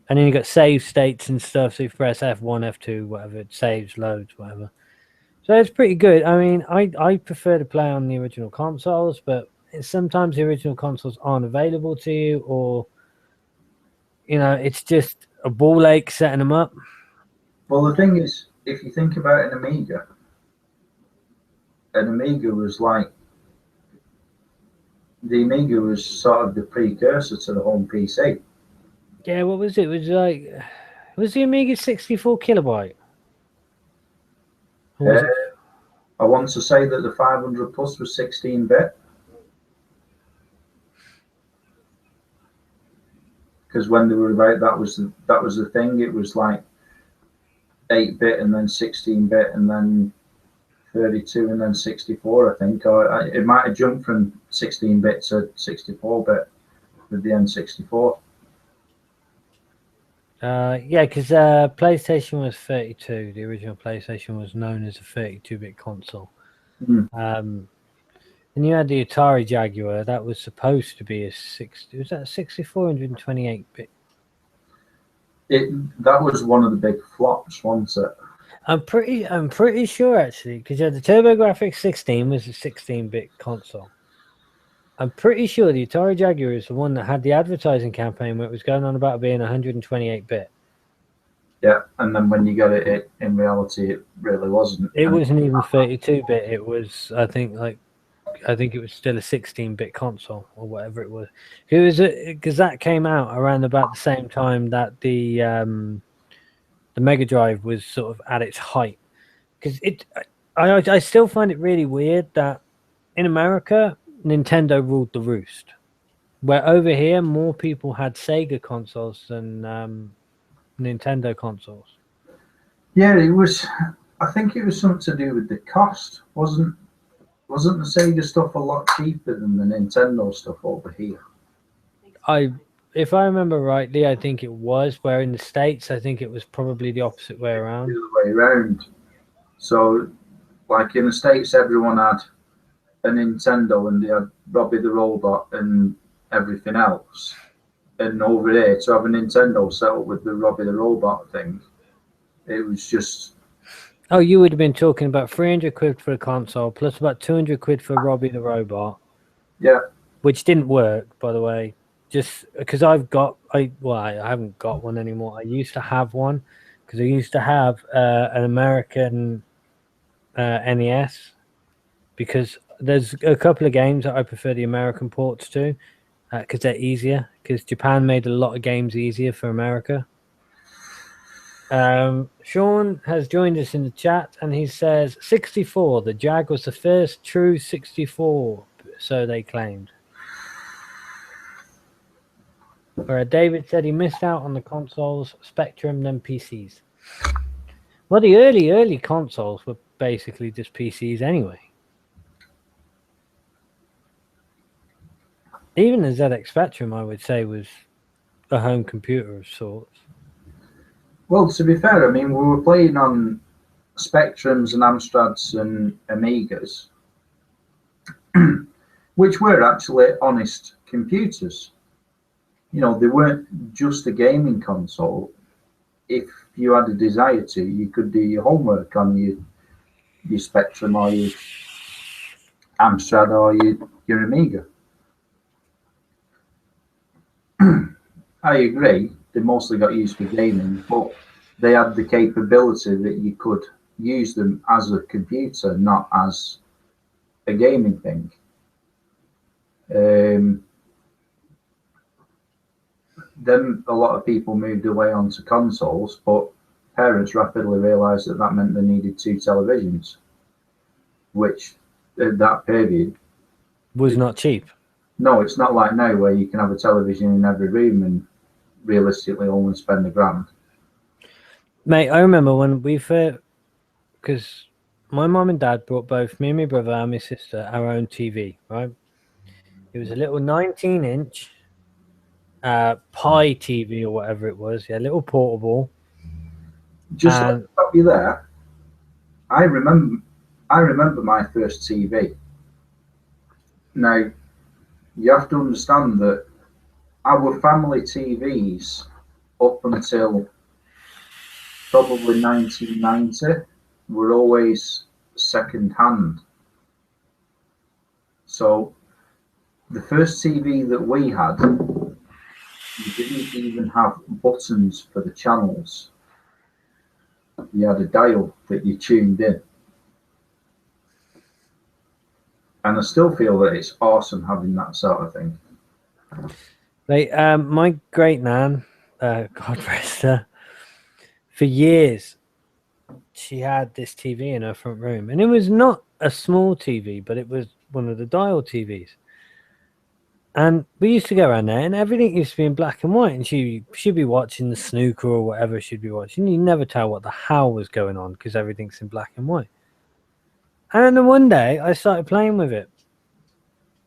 And then you got save states and stuff. So you press F1, F2, whatever, it saves, loads, whatever. So it's pretty good. I mean, I prefer to play on the original consoles, but sometimes the original consoles aren't available to you, or it's just a ball ache setting them up. Well, the thing is, if you think about an Amiga was like the Amiga was sort of the precursor to the home PC. Yeah, what was it? Was the Amiga 64 kilobyte? I want to say that the 500 plus was 16-bit. Because when they were about, that was the thing. It was like 8-bit and then 16-bit and then 32 and then 64, I think. Or it might have jumped from 16-bit to 64-bit with the N64. Yeah, because PlayStation was 32. The original PlayStation was known as a 32-bit console. And you had the Atari Jaguar. That was supposed to be was that a 6428-bit? That was one of the big flops, wasn't it? I'm pretty sure actually, because the TurboGrafx 16 was a 16-bit console. I'm pretty sure the Atari Jaguar is the one that had the advertising campaign where it was going on about being 128-bit. Yeah, and then when you got it, in reality, it really wasn't. It wasn't even 32-bit. It was, I think it was still a 16-bit console or whatever it was. It was because that came out around about the same time that the Mega Drive was sort of at its height. Because I still find it really weird that in America, Nintendo ruled the roost, where over here more people had Sega consoles than Nintendo consoles. Yeah, it was. I think it was something to do with the cost. Wasn't the Sega stuff a lot cheaper than the Nintendo stuff over here? If I remember rightly, I think it was. Where in the States, I think it was probably the opposite way around. The other way around. So, like in the States, everyone had a Nintendo and they had Robbie the Robot and everything else. And over there, to have a Nintendo set up with the Robbie the Robot thing, it was just... Oh, you would have been talking about 300 quid for a console, plus about 200 quid for Robbie the Robot. Yeah. Which didn't work, by the way. Just because I haven't got one anymore. I used to have one, because I used to have an American NES, because there's a couple of games that I prefer the American ports to, because they're easier, because Japan made a lot of games easier for America. Sean has joined us in the chat, and he says 64. The Jag was the first true 64, so they claimed. Where David said he missed out on the consoles, Spectrum, then PCs. Well, the early consoles were basically just PCs anyway. Even the ZX Spectrum, I would say, was a home computer of sorts. Well, to be fair, I mean, we were playing on Spectrums and Amstrads and Amigas, which were actually honest computers. You know, they weren't just a gaming console. If you had a desire to, you could do your homework on your Spectrum or your Amstrad or your Amiga. I agree, they mostly got used for gaming, but they had the capability that you could use them as a computer, not as a gaming thing. Then a lot of people moved away onto consoles, but parents rapidly realised that meant they needed 2 televisions, which at that period Was not cheap. No, it's not like now where you can have a television in every room and realistically only spend £1,000. Mate, I remember when we first, because my mum and dad brought both me and my brother and my sister our own TV, right? It was a little 19-inch Pi TV or whatever it was, yeah, little portable. Just to stop you there, I remember my first TV. Now, you have to understand that our family TVs up until probably 1990 were always second hand. So the first TV that we had, you didn't even have buttons for the channels. You had a dial that you tuned in. And I still feel that it's awesome having that sort of thing. Like, my great nan, God rest her, for years, she had this TV in her front room. And it was not a small TV, but it was one of the dial TVs. And we used to go around there, and everything used to be in black and white. And she'd be watching the snooker or whatever she'd be watching. You never tell what the hell was going on because everything's in black and white. And then one day, I started playing with it.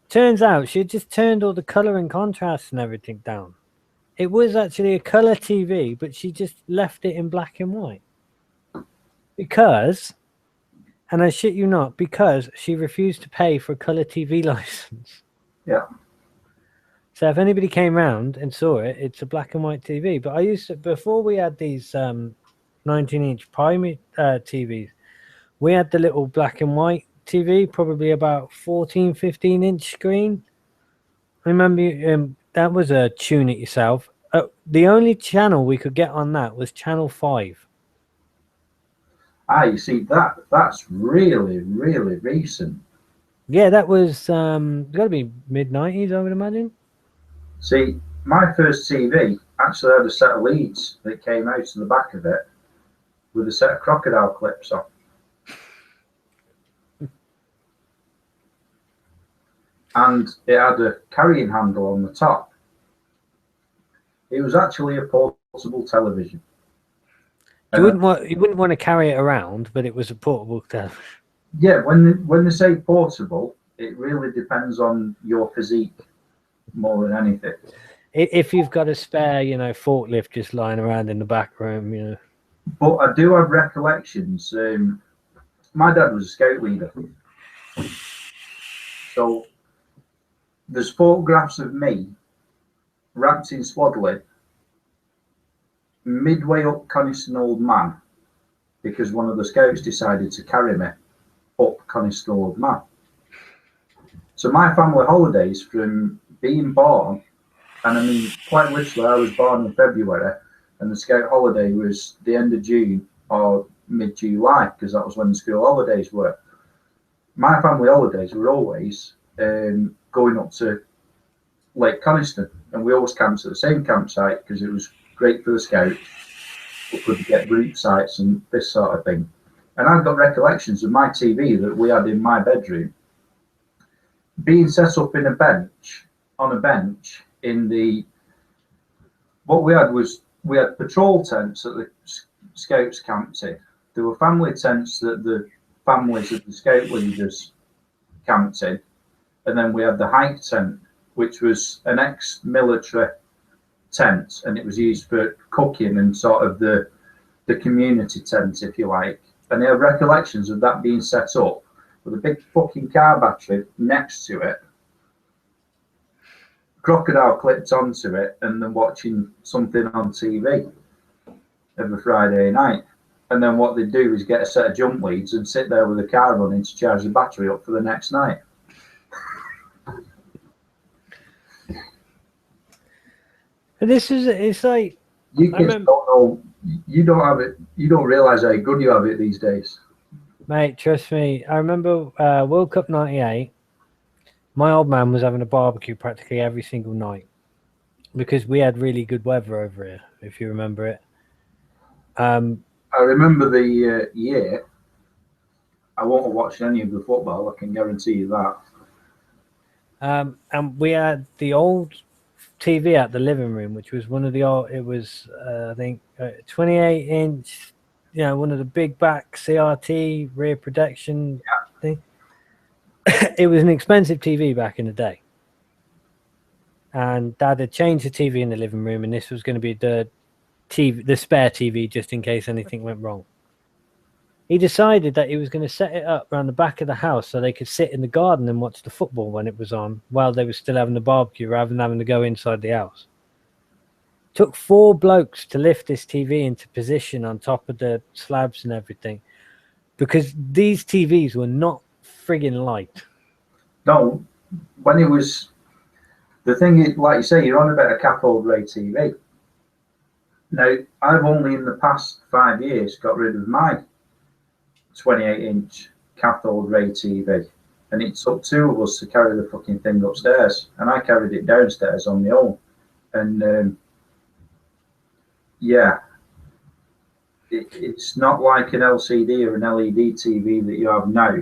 Turns out she had just turned all the colour and contrast and everything down. It was actually a colour TV, but she just left it in black and white. Because, and I shit you not, because she refused to pay for a colour TV license. Yeah. So if anybody came round and saw it, it's a black and white TV. But I used to, before we had these 19-inch Pi TVs, we had the little black and white TV, probably about 14, 15-inch screen. I remember that was a tune it yourself. The only channel we could get on that was Channel 5. Ah, you see, that's really, really recent. Yeah, that was got to be mid-90s, I would imagine. See, my first TV actually had a set of leads that came out of the back of it with a set of crocodile clips on. And it had a carrying handle on the top. It was actually a portable television. You wouldn't want to carry it around, but it was a portable television. Yeah, when they say portable, it really depends on your physique more than anything. If you've got a spare, forklift just lying around in the back room, But I do have recollections. My dad was a scout leader. So there's photographs of me wrapped in swaddling midway up Coniston Old Man because one of the scouts decided to carry me up Coniston Old Man. So my family holidays from being born, and I mean quite literally I was born in February and the scout holiday was the end of June or mid-July because that was when the school holidays were. My family holidays were always going up to Lake Coniston, and we always camped at the same campsite because it was great for the scouts. We could get group sites and this sort of thing. And I've got recollections of my TV that we had in my bedroom being set up on a bench in the, what we had was, we had patrol tents that the scouts camped in. There were family tents that the families of the scout leaders camped in. And then we had the hike tent which was an ex-military tent, and it was used for cooking and sort of the community tent, if you like. And they have recollections of that being set up with a big fucking car battery next to it, crocodile clipped onto it, and then watching something on TV every Friday night. And then what they do is get a set of jump leads and sit there with the car running to charge the battery up for the next night. This is, it's like, You kids don't know, you don't have it, you don't realise how good you have it these days. mate, trust me. I remember World Cup '98. My old man was having a barbecue practically every single night because we had really good weather over here, if you remember it. I remember the year. I won't have watched any of the football, I can guarantee you that. And we had the old TV at the living room, which was one of the old, it was, I think, 28-inch, you know, one of the big back CRT rear protection thing. It was an expensive TV back in the day. And Dad had changed the TV in the living room, and this was going to be the TV, the spare TV, just in case anything went wrong. He decided that he was going to set it up around the back of the house so they could sit in the garden and watch the football when it was on, while they were still having the barbecue, rather than having to go inside the house. Took 4 blokes to lift this TV into position on top of the slabs and everything, because these TVs were not friggin' light. No, when it was, the thing is, like you say, you're on about a cathode ray TV. Now, I've only in the past 5 years got rid of my 28-inch cathode ray TV, and it took 2 of us to carry the fucking thing upstairs, and I carried it downstairs on my own. And yeah, it's not like an LCD or an LED TV that you have now.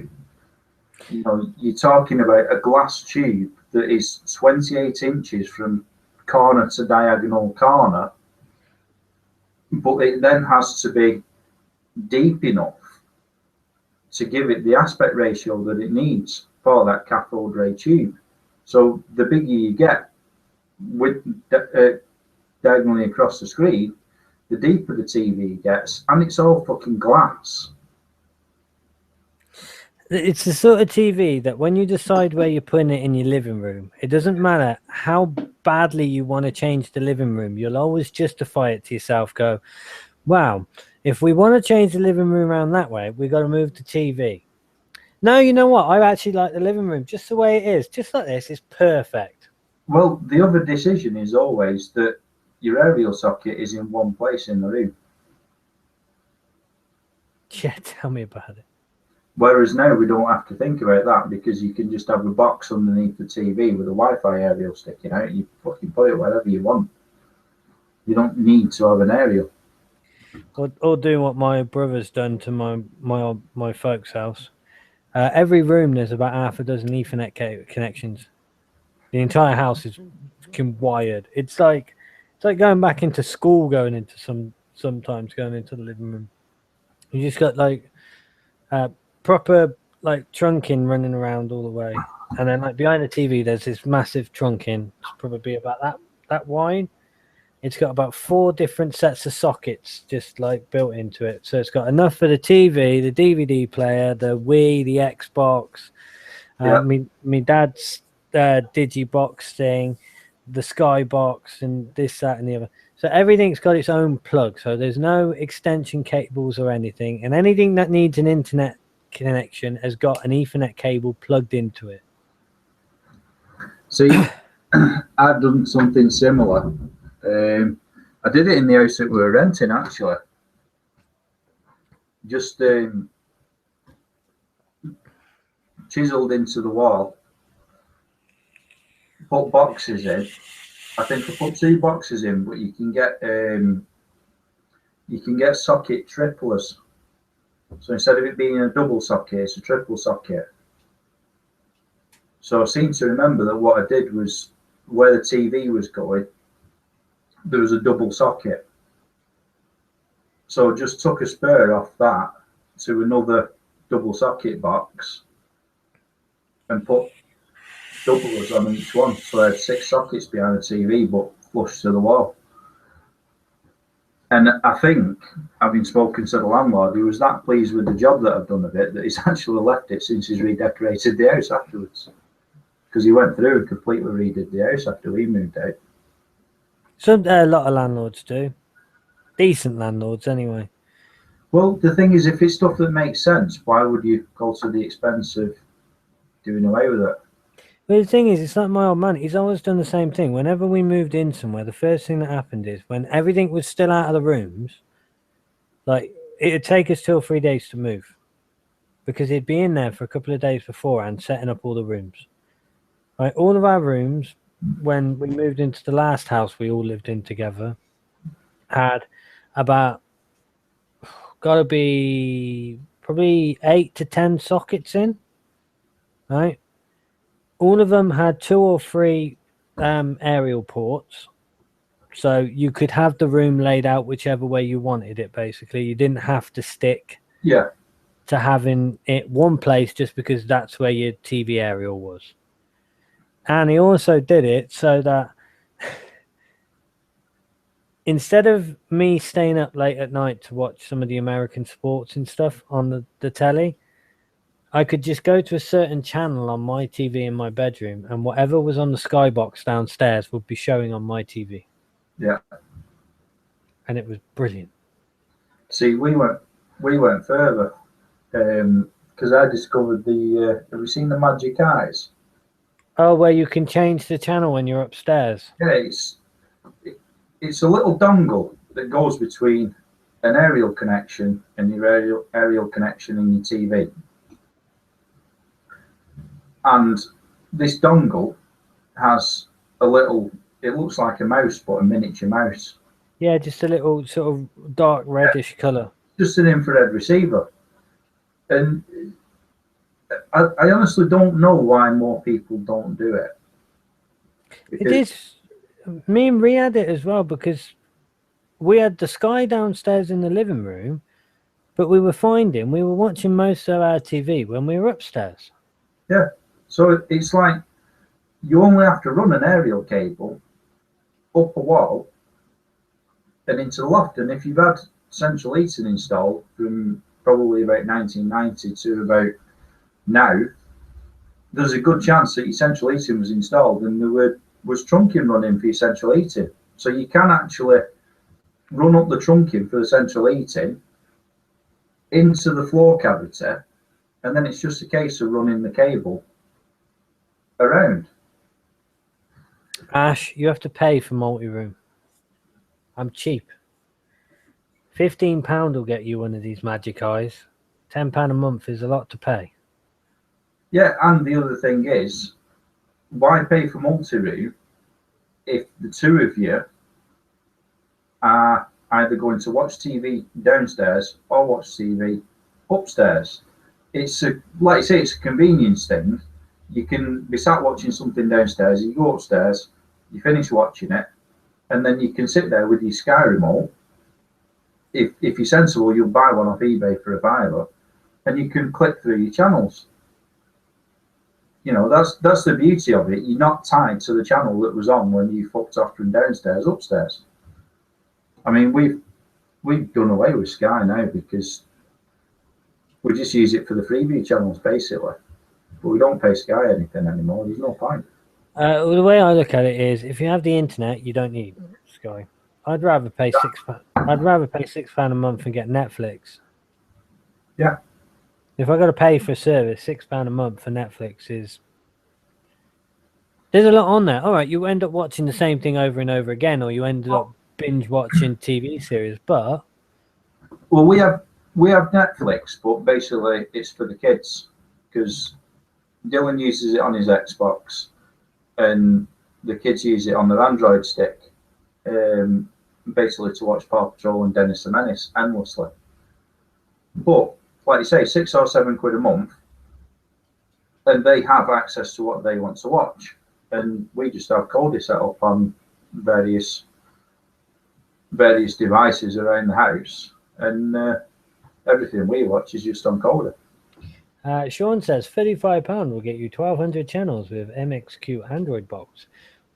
You know, you're talking about a glass tube that is 28 inches from corner to diagonal corner, but it then has to be deep enough to give it the aspect ratio that it needs for that cathode ray tube. So the bigger you get with diagonally across the screen, the deeper the TV gets, and it's all fucking glass. It's the sort of TV that when you decide where you're putting it in your living room, it doesn't matter how badly you want to change the living room, you'll always justify it to yourself. Go, wow, if we want to change the living room around that way, we've got to move the TV. No, you know what? I actually like the living room just the way it is. Just like this, it's perfect. Well, the other decision is always that your aerial socket is in one place in the room. Yeah, tell me about it. Whereas now we don't have to think about that, because you can just have a box underneath the TV with a Wi-Fi aerial sticking out. You fucking put it wherever you want. You don't need to have an aerial. Or do what my brother's done to my folks' house. Every room there's about half a dozen Ethernet connections. The entire house is wired. It's like going back into school, sometimes going into the living room. You just got like proper like trunking running around all the way, and then like behind the TV there's this massive trunking. It's probably about that wide. It's got about 4 different sets of sockets just like built into it. So it's got enough for the TV, the DVD player, the Wii, the Xbox, me dad's Digibox thing, the Skybox, and this, that, and the other. So everything's got its own plug. So there's no extension cables or anything. And anything that needs an internet connection has got an Ethernet cable plugged into it. See, I've done something similar. I did it in the house that we were renting, actually. Just chiseled into the wall, put boxes in. I think I put 2 boxes in, but you can get socket triplers. So instead of it being a double socket, it's a triple socket. So I seem to remember that what I did was, where the TV was going, there was a double socket. So I just took a spur off that to another double socket box and put doublers on each one. So I had 6 sockets behind the TV, but flush to the wall. And I think, having spoken to the landlord, he was that pleased with the job that I've done of it that he's actually left it since he's redecorated the house afterwards. Because he went through and completely redid the house after we moved out. Some a lot of landlords do. Decent landlords, anyway. Well, the thing is, if it's stuff that makes sense, why would you go to the expense of doing away with it? But the thing is, it's like my old man. He's always done the same thing. Whenever we moved in somewhere, the first thing that happened is when everything was still out of the rooms, like it'd take us 2 or 3 days to move because he'd be in there for a couple of days beforehand setting up all the rooms. Right, all of our rooms, when we moved into the last house we all lived in together, had about gotta be probably 8 to 10 sockets in. Right, all of them had 2 or 3 aerial ports, so you could have the room laid out whichever way you wanted it. Basically, you didn't have to stick to having it one place just because that's where your TV aerial was. And he also did it so that instead of me staying up late at night to watch some of the American sports and stuff on the telly, I could just go to a certain channel on my TV in my bedroom, and whatever was on the skybox downstairs would be showing on my TV. Yeah. And it was brilliant. See, we went further because I discovered the. Have you seen the Magic Eyes? Oh, where you can change the channel when you're upstairs. Yeah, it's a little dongle that goes between an aerial connection and your aerial connection in your TV. And this dongle has a little, it looks like a mouse, but a miniature mouse. Yeah, just a little sort of dark reddish colour. Just an infrared receiver. And I honestly don't know why more people don't do it. It is. Me and Ree had it as well because we had the Sky downstairs in the living room, but we were watching most of our TV when we were upstairs. Yeah. So it's like you only have to run an aerial cable up a wall and into the loft. And if you've had central heating installed from probably about 1990 to about now, there's a good chance that your central heating was installed and there was trunking running for your central heating. So you can actually run up the trunking for the central heating into the floor cavity, and then it's just a case of running the cable around. Ash, you have to pay for multi-room. I'm cheap. £15 will get you one of these Magic Eyes. £10 a month is a lot to pay. Yeah, and the other thing is, why pay for multi-room if the two of you are either going to watch TV downstairs or watch TV upstairs? It's like I say, it's a convenience thing. You can be sat watching something downstairs, you go upstairs, you finish watching it, and then you can sit there with your Sky remote. If you're sensible, you'll buy one off eBay for $5, and you can click through your channels. You know, that's the beauty of it. You're not tied to the channel that was on when you fucked off from downstairs upstairs. I mean, we've done away with Sky now because we just use it for the freebie channels basically, but we don't pay Sky anything anymore. There's no point. The way I look at it is, if you have the internet, you don't need Sky. I'd rather pay £6. I'd rather pay £6 a month and get Netflix. Yeah. If I got to pay for a service, £6 a month for Netflix is. There's a lot on there. All right, you end up watching the same thing over and over again, or you end up binge watching TV series. But well, we have Netflix, but basically it's for the kids because Dylan uses it on his Xbox, and the kids use it on their Android stick, basically to watch Paw Patrol and Dennis the Menace endlessly. But like you say, £6 or £7 a month, and they have access to what they want to watch. And we just have Kodi set up on various devices around the house, and everything we watch is just on Kodi. Sean says £35 will get you 1,200 channels with MXQ Android box.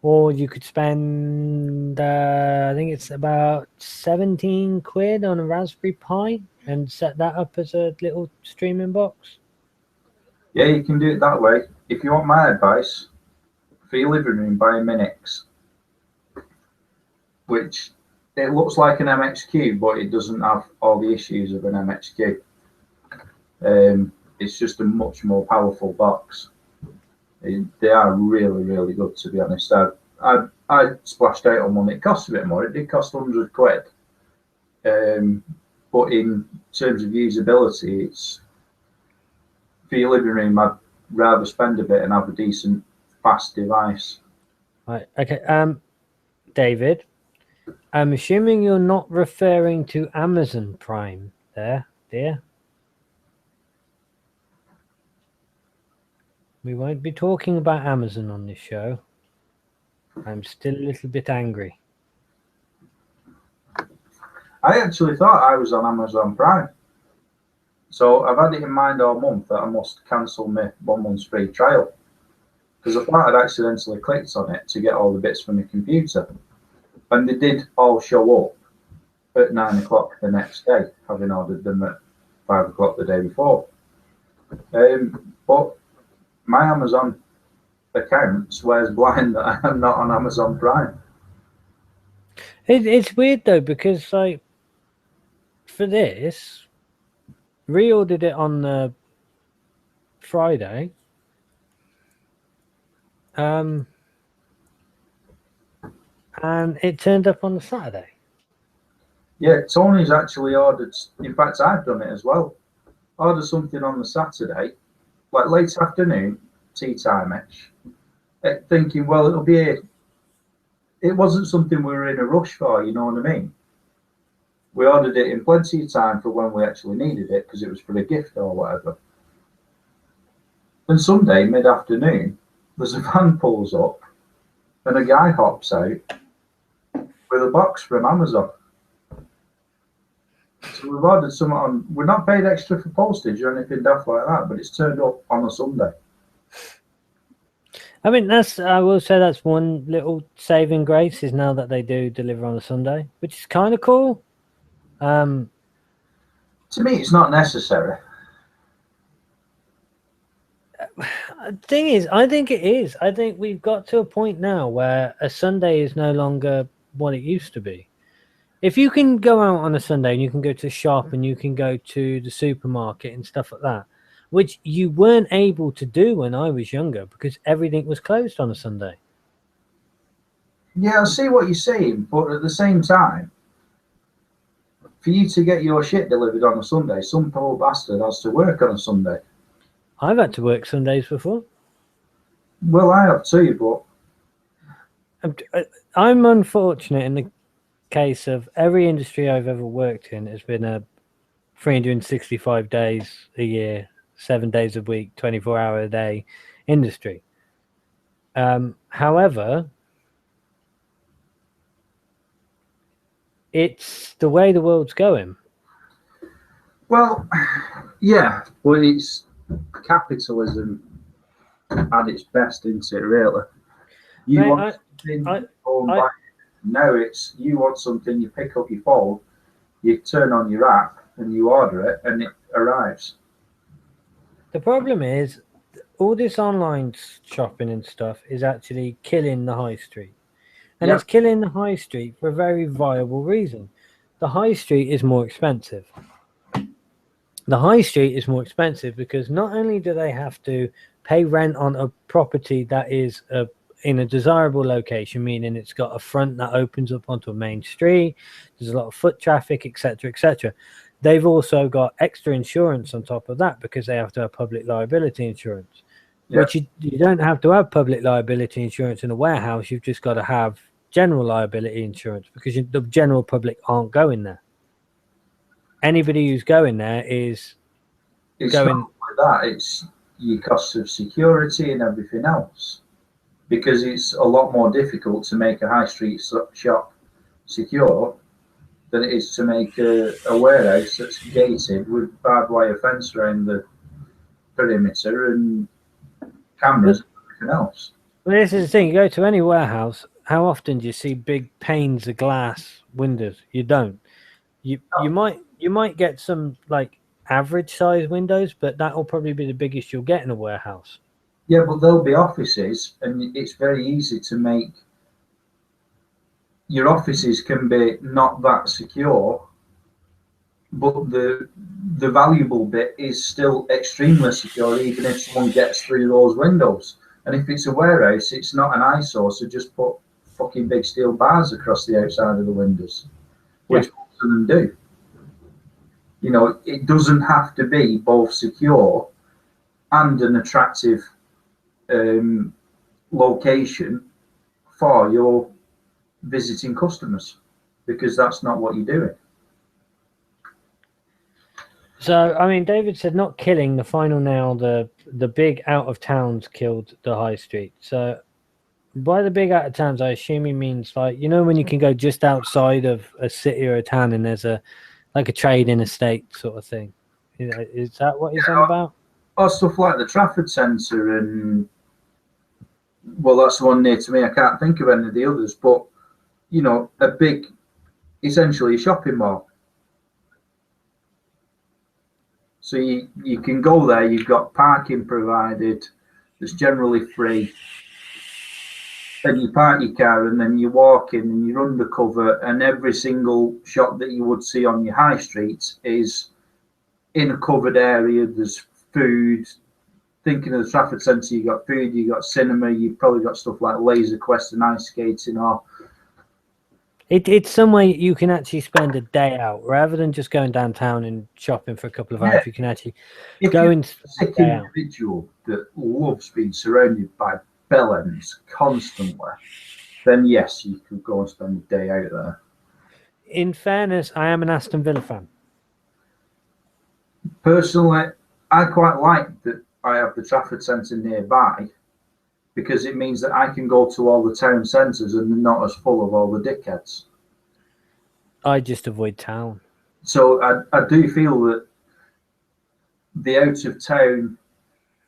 Or you could spend, I think it's about 17 quid on a Raspberry Pi and set that up as a little streaming box. Yeah, you can do it that way. If you want my advice, for your living room, buy a Minix, which it looks like an MXQ, but it doesn't have all the issues of an MXQ. It's just a much more powerful box. They are really, really good, to be honest. I splashed out on one. It cost a bit more. It did cost 100 quid. But in terms of usability, it's for your living room. I'd rather spend a bit and have a decent, fast device. Right. Okay. David, I'm assuming you're not referring to Amazon Prime there, dear. We won't be talking about Amazon on this show. I'm still a little bit angry. I actually thought I was on Amazon Prime. So I've had it in mind all month that I must cancel my 1 month's free trial. Because I thought I'd accidentally clicked on it to get all the bits from the computer. And they did all show up at 9 o'clock the next day, having ordered them at 5 o'clock the day before. But my Amazon account swears blind that I am not on Amazon Prime. It's weird though, because like for this, reordered it on the Friday. And it turned up on the Saturday. Yeah, Tony's actually ordered. In fact, I've done it as well. Ordered something on the Saturday, like late afternoon, tea time-ish, thinking, well, it'll be here. It wasn't something we were in a rush for, you know what I mean? We ordered it in plenty of time for when we actually needed it, because it was for a gift or whatever. And Sunday, mid-afternoon, there's a van pulls up, and a guy hops out with a box from Amazon. So we've ordered something on. We're not paid extra for postage or anything daft like that, but it's turned up on a Sunday. I mean, I will say that's one little saving grace is now that they do deliver on a Sunday, which is kind of cool. To me, it's not necessary. The thing is, I think it is. I think we've got to a point now where a Sunday is no longer what it used to be. If you can go out on a Sunday and you can go to the shop and you can go to the supermarket and stuff like that, which you weren't able to do when I was younger because everything was closed on a Sunday. Yeah, I see what you're saying, but at the same time, for you to get your shit delivered on a Sunday, some poor bastard has to work on a Sunday. I've had to work Sundays before. Well, I have too, but I'm unfortunate in the case of every industry I've ever worked in has been a 365 days a year, 7 days a week, 24-hour a day industry. However, it's the way the world's going. Well, yeah, but it's capitalism at its best, isn't it, really? You want something, now it's you want something, you pick up your phone, you turn on your app, and you order it, and it arrives. The problem is, all this online shopping and stuff is actually killing the high street. And it's killing the high street for a very viable reason. The high street is more expensive. The high street is more expensive because not only do they have to pay rent on a property that is in a desirable location, meaning it's got a front that opens up onto a main street, there's a lot of foot traffic, etc., etc. They've also got extra insurance on top of that because they have to have public liability insurance, which you don't have to have public liability insurance in a warehouse. You've just got to have general liability insurance because the general public aren't going there. Anybody who's going there is going not like that. It's your costs of security and everything else, because it's a lot more difficult to make a high street shop secure than it is to make a warehouse that's gated with barbed wire fence around perimeter and cameras and everything else. Well, this is the thing. You go to any warehouse. How often do you see big panes of glass windows? You don't. You might get some like average size windows, but that will probably be the biggest you'll get in a warehouse. Yeah, but there'll be offices, and it's very easy to make. Your offices can be not that secure, but the valuable bit is still extremely secure, even if someone gets through those windows. And if it's a warehouse, it's not an eyesore, so just put fucking big steel bars across the outside of the windows, which most of them do. You know, it doesn't have to be both secure and an attractive location for your visiting customers, because that's not what you're doing. So, I mean, David said not killing the final nail. The big out of towns killed the high street. So, by the big out of towns, I assume he means like, you know, when you can go just outside of a city or a town and there's a trading estate sort of thing. You know, is that what he's on about? Or stuff like the Trafford Centre, and well, that's the one near to me. I can't think of any of the others, but you know, a big, essentially a shopping mall. So you can go there, you've got parking provided, that's generally free. Then you park your car and then you walk in and you're undercover, and every single shop that you would see on your high streets is in a covered area. There's food. Thinking of the Trafford Centre, you got food, you got cinema, you've probably got stuff like Laser Quest and ice skating. Or it's somewhere you can actually spend a day out rather than just going downtown and shopping for a couple of hours. You can actually go and a sick individual that loves being surrounded by bellends constantly, then yes, you could go and spend a day out there. In fairness, I am an Aston Villa fan. Personally, I quite like that I have the Trafford Centre nearby, because it means that I can go to all the town centres and they're not as full of all the dickheads. I just avoid town. So I do feel that the out of town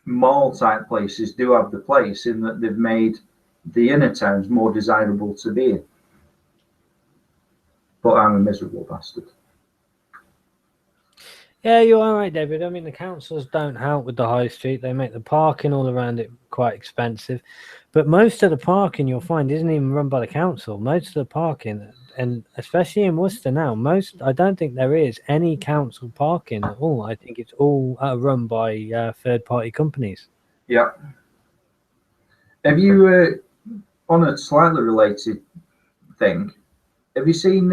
mall type places do have the place, in that they've made the inner towns more desirable to be in. But I'm a miserable bastard. Yeah, you're all right, David. I mean, the councils don't help with the high street. They make the parking all around it quite expensive. But most of the parking you'll find isn't even run by the council. Most of the parking, and especially in Worcester now, I don't think there is any council parking at all. I think it's all run by third-party companies. Yeah. Have you, on a slightly related thing, have you seen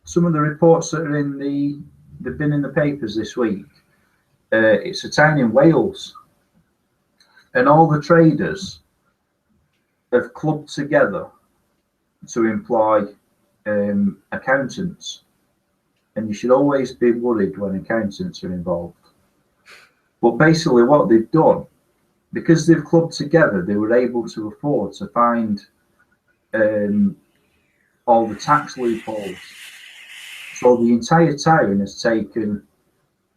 some of the reports that are they've been in the papers this week? It's a town in Wales, and all the traders have clubbed together to employ accountants, and you should always be worried when accountants are involved. But basically what they've done, because they've clubbed together, they were able to afford to find all the tax loopholes. So the entire town has taken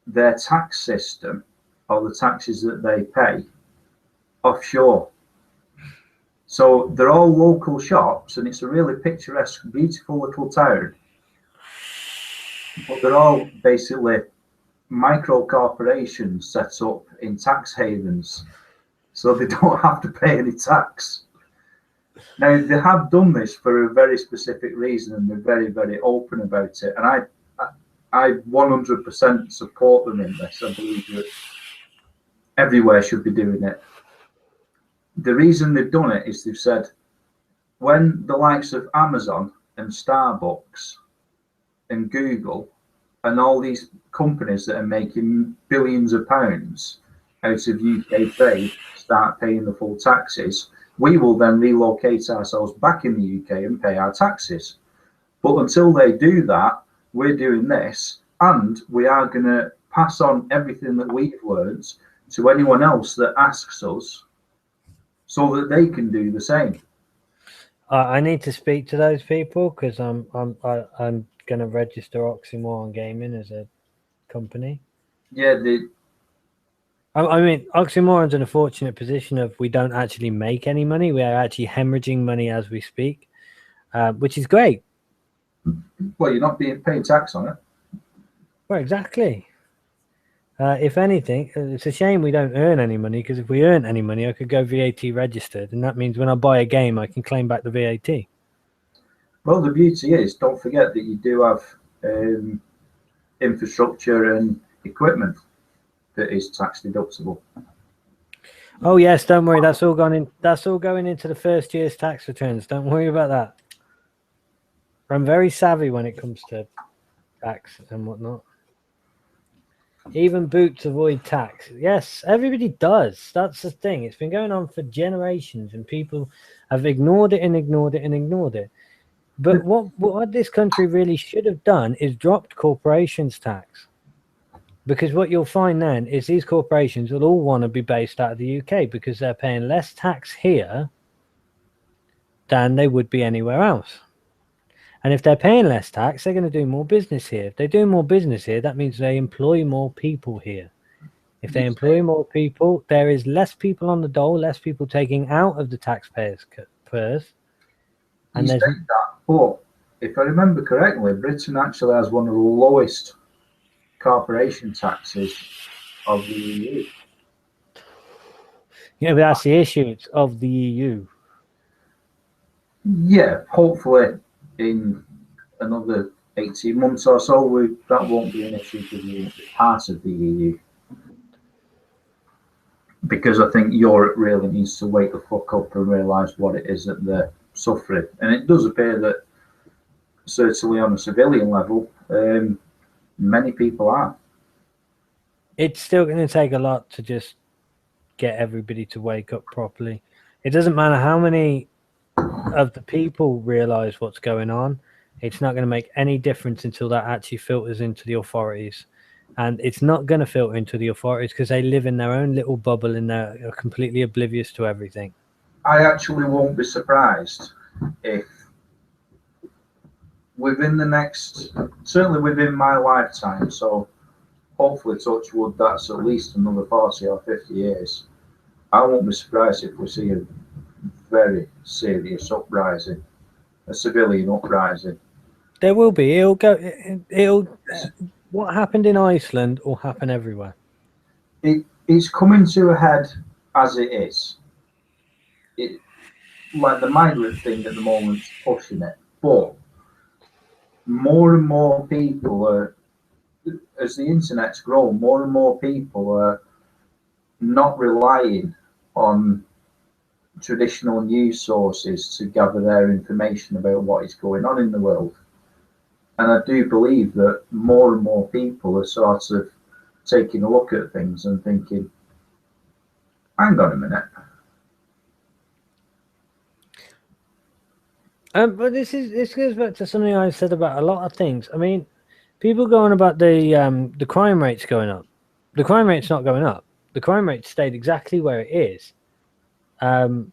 their tax system, or the taxes that they pay, offshore. So they're all local shops, and it's a really picturesque, beautiful little town. But they're all basically micro corporations set up in tax havens, so they don't have to pay any tax. Now, they have done this for a very specific reason, and they're very, very open about it. And I 100% support them in this. I believe that everywhere should be doing it. The reason they've done it is they've said, when the likes of Amazon and Starbucks and Google and all these companies that are making billions of pounds out of UK trade start paying the full taxes, we will then relocate ourselves back in the UK and pay our taxes. But until they do that, we're doing this, and we are going to pass on everything that we've learned to anyone else that asks us, so that they can do the same. I need to speak to those people, because I'm going to register Oxymoron Gaming as a company. Yeah, I mean, Oxymoron's in a fortunate position of we don't actually make any money. We are actually hemorrhaging money as we speak, which is great. Well, you're not paying tax on it. Well, exactly. If anything, it's a shame we don't earn any money, because if we earn any money, I could go VAT registered, and that means when I buy a game, I can claim back the VAT. Well, the beauty is, don't forget that you do have infrastructure and equipment that is tax deductible. Oh yes, don't worry. That's all gone in. That's all going into the first year's tax returns. Don't worry about that. I'm very savvy when it comes to tax and whatnot. Even boots avoid tax. Yes, everybody does. That's the thing. It's been going on for generations, and people have ignored it and ignored it and ignored it. But what this country really should have done is dropped corporations tax. Because what you'll find then is these corporations will all want to be based out of the UK, because they're paying less tax here than they would be anywhere else. And if they're paying less tax, they're going to do more business here. If they do more business here, that means they employ more people here. If they employ more people, there is less people on the dole, less people taking out of the taxpayers' purse. And You there's say that, but if I remember correctly, Britain actually has one of the lowest corporation taxes of the EU. yeah, but that's the issue. It's of the EU. Yeah, hopefully in another 18 months or so, that won't be an issue because we won't be part of the EU. Because I think Europe really needs to wake the fuck up and realise what it is that they're suffering. And it does appear that, certainly on a civilian level, many people are. It's still going to take a lot to just get everybody to wake up properly. It doesn't matter how many of the people realize what's going on. It's not going to make any difference until that actually filters into the authorities. And it's not going to filter into the authorities because they live in their own little bubble and they're completely oblivious to everything. I actually won't be surprised if within the next, certainly within my lifetime, so hopefully, touch wood, that's at least another 40 or 50 years, I won't be surprised if we see a very serious uprising, a civilian uprising. There will be. It'll what happened in Iceland will happen everywhere. It's coming to a head as it is. Like the migrant thing at the moment is pushing it, but more and more people are, as the internet's grown, more and more people are not relying on traditional news sources to gather their information about what is going on in the world. And I do believe that more and more people are sort of taking a look at things and thinking, hang on a minute. But this goes back to something I said about a lot of things. I mean, people going about the crime rates going up. The crime rate's not going up. The crime rate stayed exactly where it is. The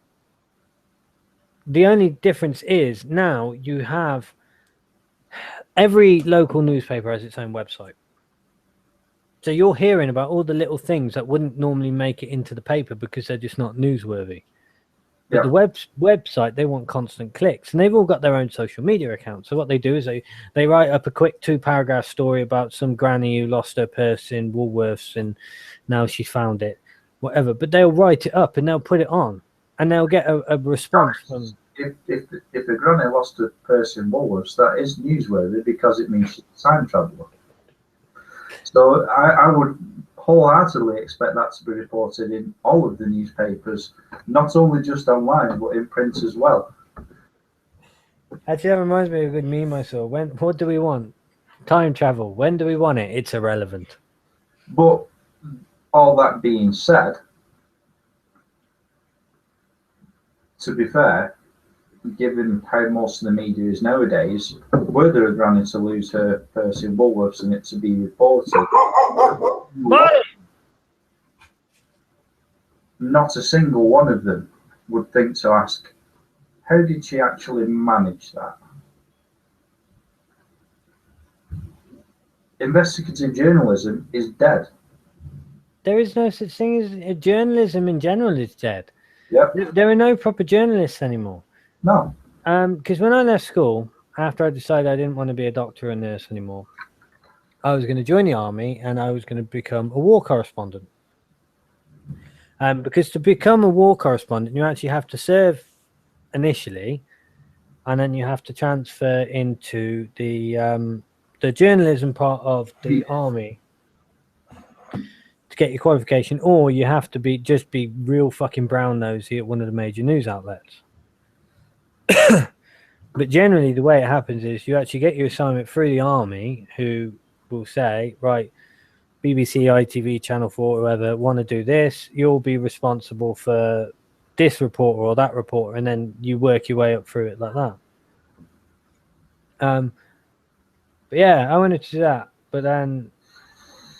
only difference is now you have every local newspaper has its own website. So you're hearing about all the little things that wouldn't normally make it into the paper because they're just not newsworthy. But Yeah. the website, they want constant clicks, and they've all got their own social media accounts. So what they do is they write up a quick 2-paragraph story about some granny who lost her purse in Woolworths and now she found it, whatever. But they'll write it up and they'll put it on, and they'll get a response from. If a granny lost her purse in Woolworths, that is newsworthy because it means she's a time traveller. So I would wholeheartedly expect that to be reported in all of the newspapers, not only just online, but in print as well. Actually, that reminds me of a good meme I saw. What do we want? Time travel. When do we want it? It's irrelevant. But all that being said, to be fair, given how most of the media is nowadays, were there a granny to lose her purse in Woolworths and it to be reported, not a single one of them would think to ask, how did she actually manage that? Investigative journalism is dead. there is no such thing as journalism in general is dead. Yep. There are no proper journalists anymore. No. Because when I left school, after I decided I didn't want to be a doctor or nurse anymore, I was going to join the army and I was going to become a war correspondent. Because to become a war correspondent, you actually have to serve initially, and then you have to transfer into the journalism part of the army to get your qualification, or you have to be real fucking brown nosy at one of the major news outlets. But generally, the way it happens is you actually get your assignment through the army, who will say, right, BBC, ITV, Channel 4, whoever want to do this, you'll be responsible for this reporter or that reporter, and then you work your way up through it like that. But yeah, I wanted to do that, but then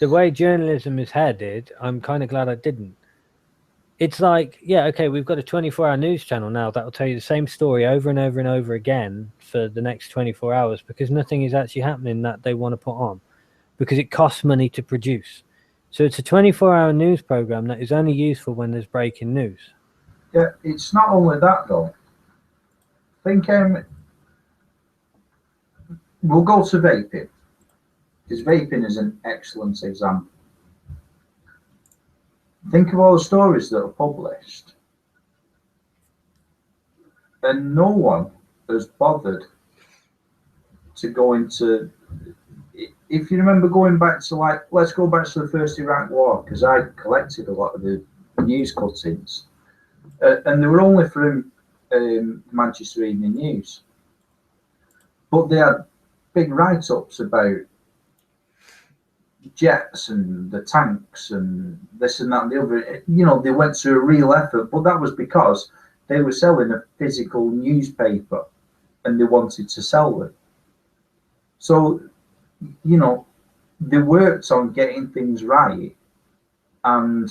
the way journalism is headed, I'm kind of glad I didn't. It's like, yeah, okay, we've got a 24-hour news channel now that will tell you the same story over and over and over again for the next 24 hours because nothing is actually happening that they want to put on because it costs money to produce. So it's a 24-hour news program that is only useful when there's breaking news. Yeah, it's not only that though. Think we'll go to vaping because vaping is an excellent example. Think of all the stories that are published, and no one has bothered to go into. If you remember going back to let's go back to the first Iraq War because I collected a lot of the news cuttings, and they were only from Manchester Evening News, but they had big write-ups about jets and the tanks and this and that and the other. You know, they went to a real effort, but that was because they were selling a physical newspaper and they wanted to sell them. So, you know, they worked on getting things right and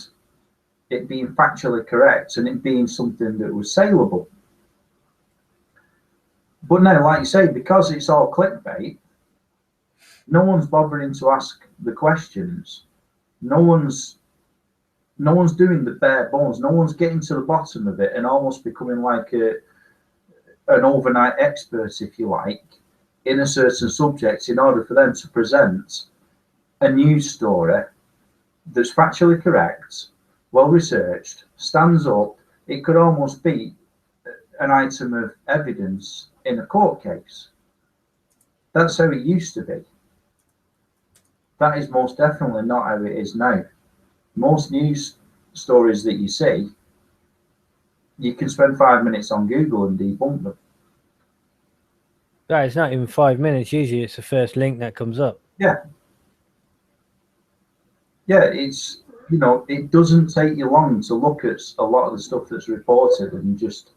it being factually correct and it being something that was saleable. But now, like you say, because it's all clickbait, no one's bothering to ask the questions. No one's doing the bare bones. No one's getting to the bottom of it and almost becoming like an overnight expert, if you like, in a certain subject in order for them to present a news story that's factually correct, well researched, stands up. It could almost be an item of evidence in a court case. That's how it used to be. That is most definitely not how it is now. Most news stories that you see, you can spend 5 minutes on Google and debunk them. Yeah, it's not even 5 minutes. Usually it's the first link that comes up. Yeah. Yeah, it's, you know, it doesn't take you long to look at a lot of the stuff that's reported and just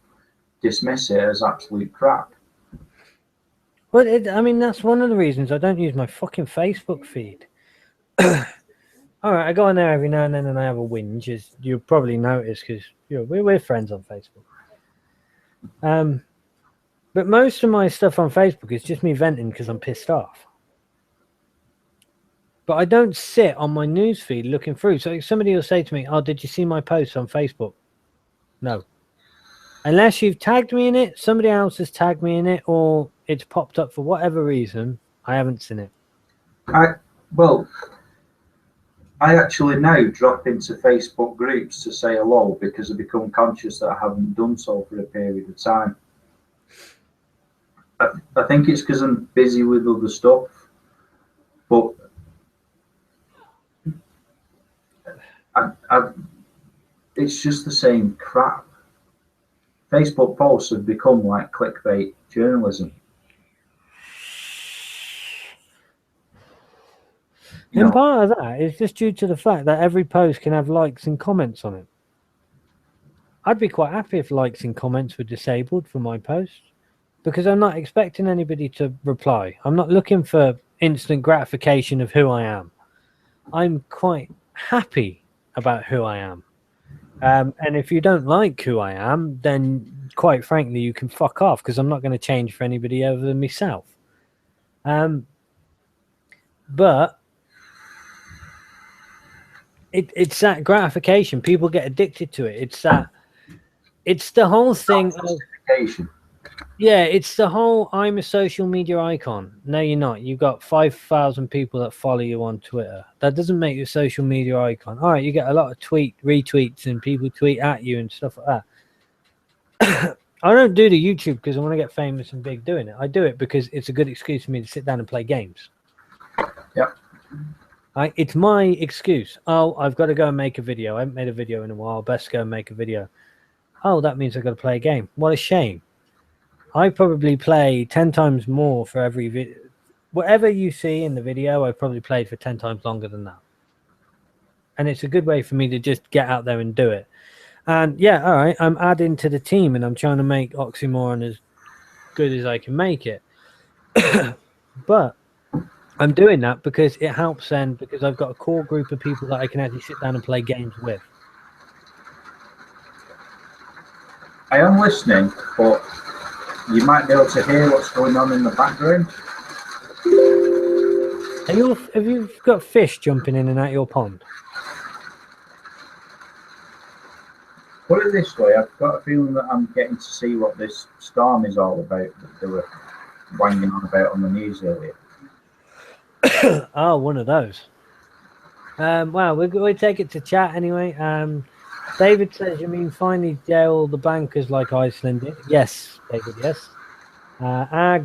dismiss it as absolute crap. Well, I mean, that's one of the reasons I don't use my fucking Facebook feed. All right, I go on there every now and then and I have a whinge, as you'll probably notice because we're friends on Facebook. But most of my stuff on Facebook is just me venting because I'm pissed off. But I don't sit on my news feed looking through. So somebody will say to me, "Oh, did you see my post on Facebook?" No. Unless you've tagged me in it, somebody else has tagged me in it, or it's popped up for whatever reason, I haven't seen it. I actually now drop into Facebook groups to say hello because I become conscious that I haven't done so for a period of time. I think it's because I'm busy with other stuff, but it's just the same crap. Facebook posts have become like clickbait journalism. And part of that is just due to the fact that every post can have likes and comments on it. I'd be quite happy if likes and comments were disabled for my posts because I'm not expecting anybody to reply. I'm not looking for instant gratification of who I am. I'm quite happy about who I am. And if you don't like who I am, then quite frankly, you can fuck off because I'm not going to change for anybody other than myself. But it's that gratification. People get addicted to it. It's the whole thing of, Justification. yeah, it's the whole I'm a social media icon. No, you're not. You've got 5,000 people that follow you on Twitter. That doesn't make you a social media icon. All right, you get a lot of retweets, and people tweet at you and stuff like that. I don't do the YouTube because I want to get famous and big doing it. I do it because it's a good excuse for me to sit down and play games. Yep. It's my excuse. Oh, I've got to go and make a video. I haven't made a video in a while. Best go and make a video. Oh, that means I've got to play a game. What a shame. I probably play 10 times more for every video. Whatever you see in the video, I probably played for 10 times longer than that. And it's a good way for me to just get out there and do it. And yeah, all right, I'm adding to the team and I'm trying to make Oxymoron as good as I can make it. But I'm doing that because it helps then, because I've got a core group of people that I can actually sit down and play games with. I am listening, but you might be able to hear what's going on in the background. Have you got fish jumping in and out your pond? Put it this way, I've got a feeling that I'm getting to see what this storm is all about that they were wanging on about on the news earlier. Oh, one of those. Well, we'll take it to chat anyway. David says, you mean finally jail the bankers like Iceland did? Yes, David, yes.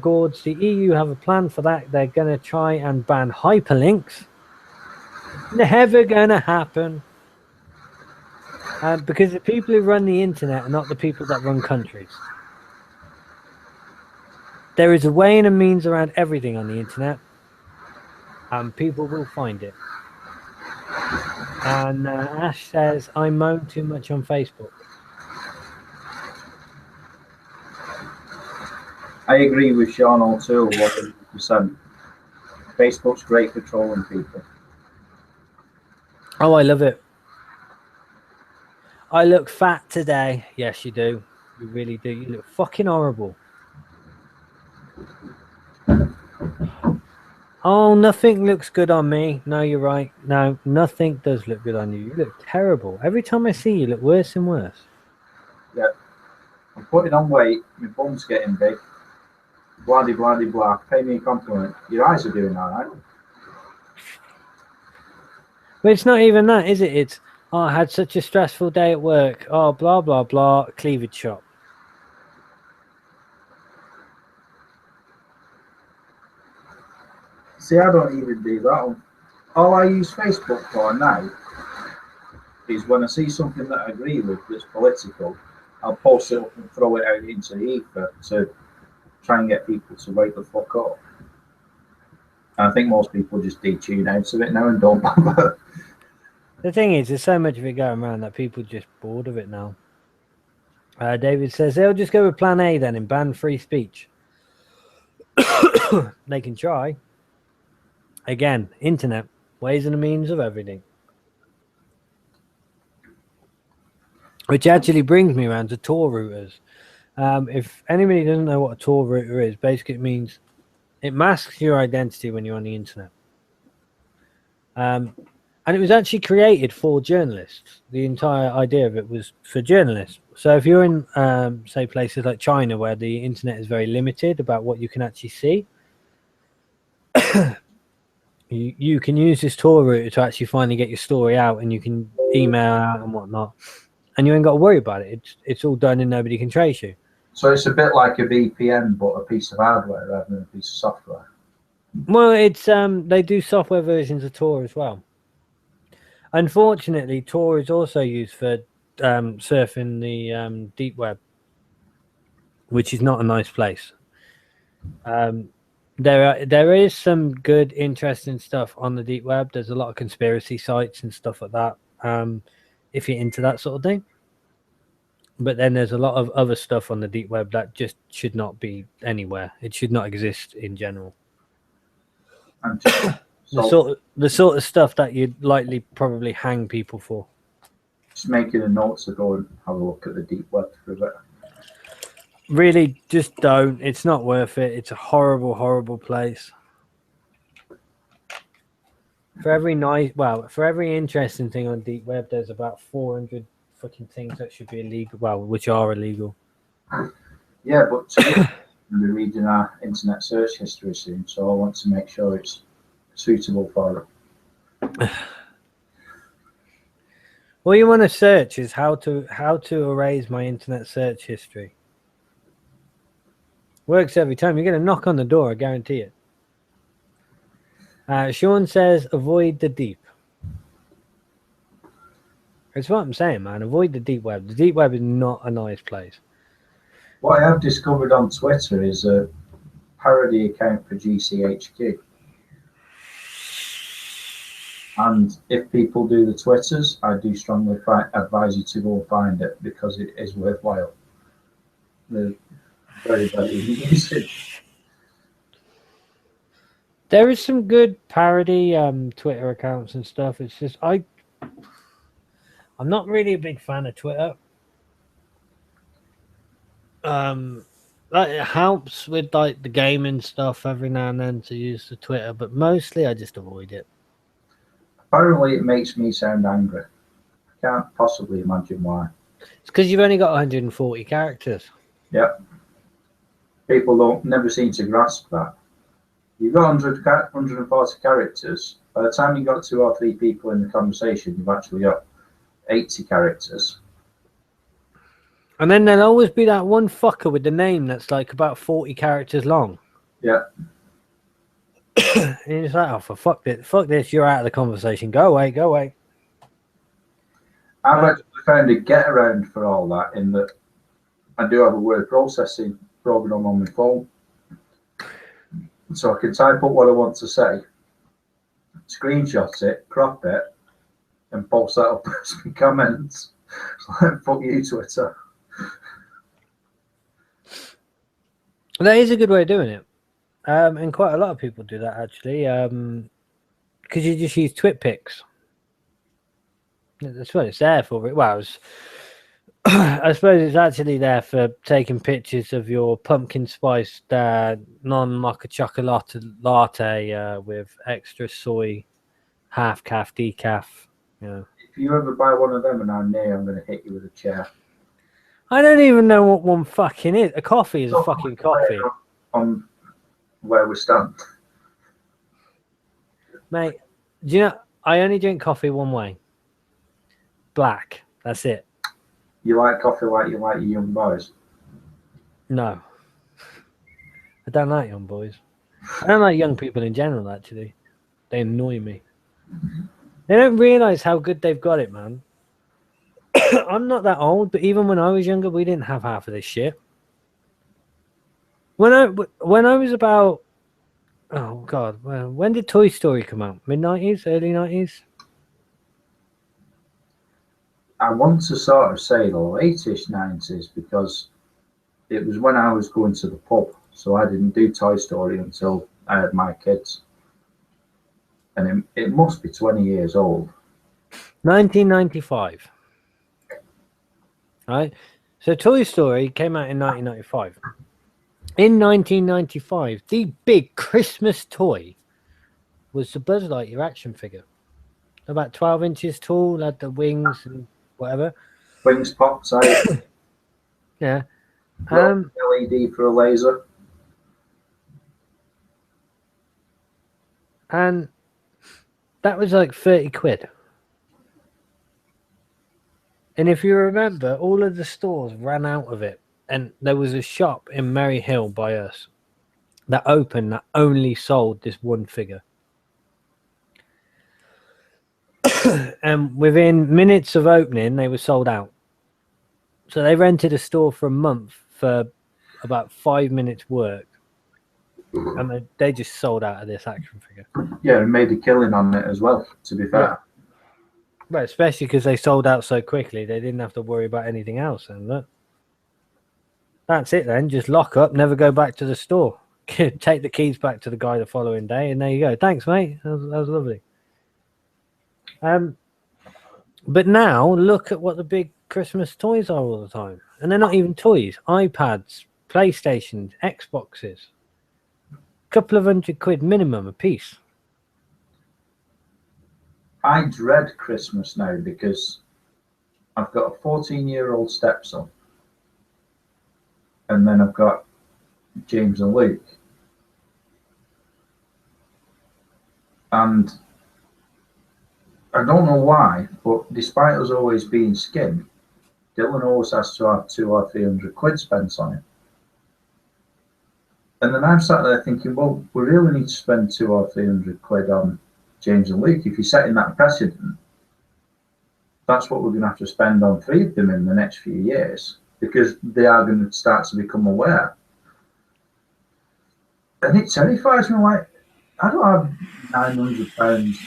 Gords, the EU have a plan for that. They're going to try and ban hyperlinks. Never going to happen. Because the people who run the internet are not the people that run countries. There is a way and a means around everything on the internet. And people will find it. And Ash says, I moan too much on Facebook. I agree with Sean O'Toole 100%. Facebook's great for trolling people. Oh, I love it. I look fat today. Yes, you do. You really do. You look fucking horrible. Oh, nothing looks good on me. No, you're right. No, nothing does look good on you. You look terrible. Every time I see you, you look worse and worse. Yeah. I'm putting on weight. My bum's getting big. Blah, blah, blah, blah. Pay me a compliment. Your eyes are doing all right. But it's not even that, is it? It's, oh, I had such a stressful day at work. Oh, blah, blah, blah. Cleavage shop. See, I don't even do that. All I use Facebook for now is when I see something that I agree with that's political, I'll post it up and throw it out into the ether to try and get people to wake the fuck up. And I think most people just detune out of it now and don't bother. The thing is, there's so much of it going around that people are just bored of it now. David says they'll just go with plan A then and ban free speech. They can try. Again, internet, ways and means of everything. Which actually brings me around to Tor routers. If anybody doesn't know what a Tor router is, basically it means it masks your identity when you're on the internet. And it was actually created for journalists. The entire idea of it was for journalists. So if you're in, say, places like China where the internet is very limited about what you can actually see, you can use this Tor router to actually finally get your story out, and you can email out and whatnot. And you ain't got to worry about it. It's all done and nobody can trace you. So it's a bit like a VPN, but a piece of hardware rather than a piece of software. Well, it's they do software versions of Tor as well. Unfortunately, Tor is also used for surfing the deep web, which is not a nice place. There is some good, interesting stuff on the deep web. There's a lot of conspiracy sites and stuff like that, if you're into that sort of thing. But then there's a lot of other stuff on the deep web that just should not be anywhere. It should not exist in general. And The sort of stuff that you'd likely probably hang people for. just making a note to go and have a look at the deep web for a bit. Really, just don't. It's not worth it. It's a horrible, horrible place. For every for every interesting thing on deep web, there's about 400 fucking things that should be illegal. Well, which are illegal. Yeah, but we'll be reading our internet search history soon, so I want to make sure it's suitable for it. All you want to search is how to erase my internet search history. Works every time. You're going to knock on the door, I guarantee it. Sean says, avoid the deep. That's what I'm saying, man. Avoid the deep web. The deep web is not a nice place. What I have discovered on Twitter is a parody account for GCHQ. And if people do the Twitters, I do strongly advise you to go and find it because it is worthwhile. They're very, very easy. There is some good parody Twitter accounts and stuff. It's just I'm not really a big fan of Twitter. Like it helps with like the gaming stuff every now and then to use the Twitter, but mostly I just avoid it. Apparently, it makes me sound angry. I can't possibly imagine why. It's because you've only got 140 characters. Yep. People never seem to grasp that. You've got 140 characters. By the time you've got 2 or 3 people in the conversation, you've actually got 80 characters. And then there'll always be that one fucker with the name that's like about 40 characters long. Yeah. And you're just like, oh, fuck this, you're out of the conversation. Go away, go away. I've actually found a get around for all that in that I do have a word processing program on my phone. So I can type up what I want to say, screenshot it, crop it, and post that up as my comments. So like, fuck you, Twitter. That is a good way of doing it. And quite a lot of people do that actually. Because you just use TwitPics. That's what it's there for. Well, I suppose it's actually there for taking pictures of your pumpkin spiced non-mocha chocolate latte with extra soy, half calf, decaf. You know. If you ever buy one of them and I'm near, I'm going to hit you with a chair. I don't even know what one fucking is. A coffee is a fucking coffee. On where we stand. Mate, do you know, I only drink coffee one way. Black. That's it. You like coffee like you like your young boys? No. I don't like young boys. I don't like young people in general, actually. They annoy me. They don't realise how good they've got it, man. I'm not that old, but even when I was younger, we didn't have half of this shit. When I was about, oh God, when did Toy Story come out? Mid-90s, early 90s? I want to sort of say the late-ish 90s because it was when I was going to the pub. So I didn't do Toy Story until I had my kids. And it must be 20 years old. 1995. Right? So Toy Story came out in 1995. In 1995, the big Christmas toy was the Buzz Lightyear action figure. About 12 inches tall, had the wings and whatever. Wings popped out. Yeah. LED for a laser. And that was like 30 quid. And if you remember, all of the stores ran out of it. And there was a shop in Merry Hill by us that opened that only sold this one figure. And within minutes of opening, they were sold out. So they rented a store for a month for about 5 minutes work. And they just sold out of this action figure. Yeah, and made a killing on it as well, to be fair. Yeah. Well, especially because they sold out so quickly, they didn't have to worry about anything else. And look, that's it then. Just lock up, never go back to the store. Take the keys back to the guy the following day, and there you go. Thanks, mate. That was lovely. But now look at what the big Christmas toys are all the time, and they're not even toys. iPads, PlayStations, Xboxes. Couple of £100 minimum a piece. I dread Christmas now because I've got a 14-year-old stepson, and then I've got James and Luke. And I don't know why, but despite us always being skint, Dylan always has to have 200 or 300 quid spent on it. And then I'm sat there thinking, well, we really need to spend 200 or 300 quid on James and Luke. If you're setting that precedent, that's what we're going to have to spend on 3 of them in the next few years, because they are going to start to become aware. And it terrifies me, like, I don't have £900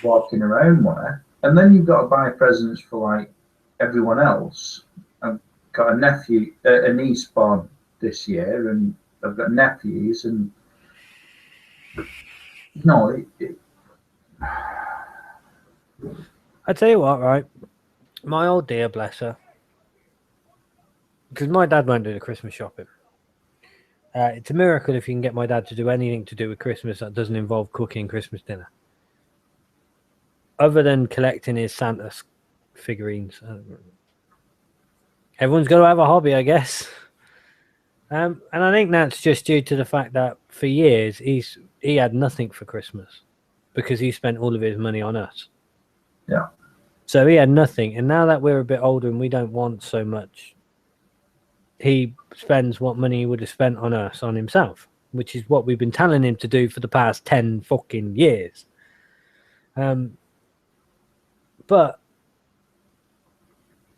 walking around where, and then you've got to buy presents for like everyone else. I've got a nephew, a niece born this year, and I've got nephews, and no, I tell you what, right? My old dear, bless her, because my dad won't do the Christmas shopping. It's a miracle if you can get my dad to do anything to do with Christmas that doesn't involve cooking Christmas dinner. Other than collecting his Santa figurines. Everyone's got to have a hobby, I guess. And I think that's just due to the fact that for years he had nothing for Christmas because he spent all of his money on us. Yeah. So he had nothing. And now that we're a bit older and we don't want so much, he spends what money he would have spent on us on himself, which is what we've been telling him to do for the past 10 fucking years. But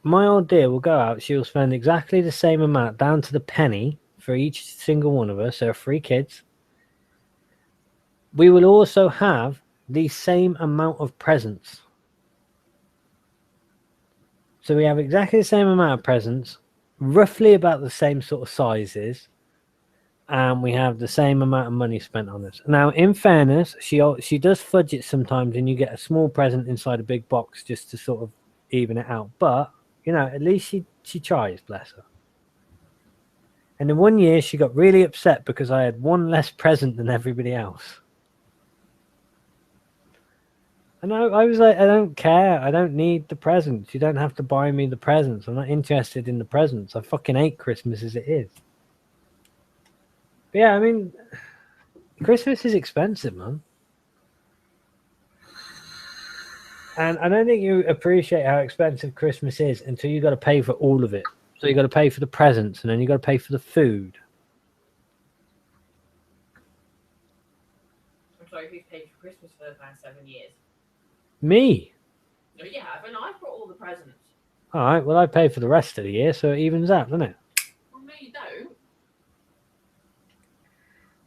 my old dear will go out, she'll spend exactly the same amount down to the penny for each single one of us. There are 3 kids. We will also have the same amount of presents. So we have exactly the same amount of presents, roughly about the same sort of sizes, and we have the same amount of money spent on this. Now, in fairness, she does fudge it sometimes, and you get a small present inside a big box just to sort of even it out. But you know, at least she tries, bless her. And in one year, she got really upset because I had one less present than everybody else. And I was like, I don't care. I don't need the presents. You don't have to buy me the presents. I'm not interested in the presents. I fucking hate Christmas as it is. But yeah, I mean, Christmas is expensive, man. And I don't think you appreciate how expensive Christmas is until you got to pay for all of it. So you got to pay for the presents, and then you got to pay for the food. I'm sorry, who's paid for Christmas for the past 7 years? Me. No, you haven't. I brought all the presents. All right, well, I pay for the rest of the year, so it evens out, doesn't it? Well, no, you don't.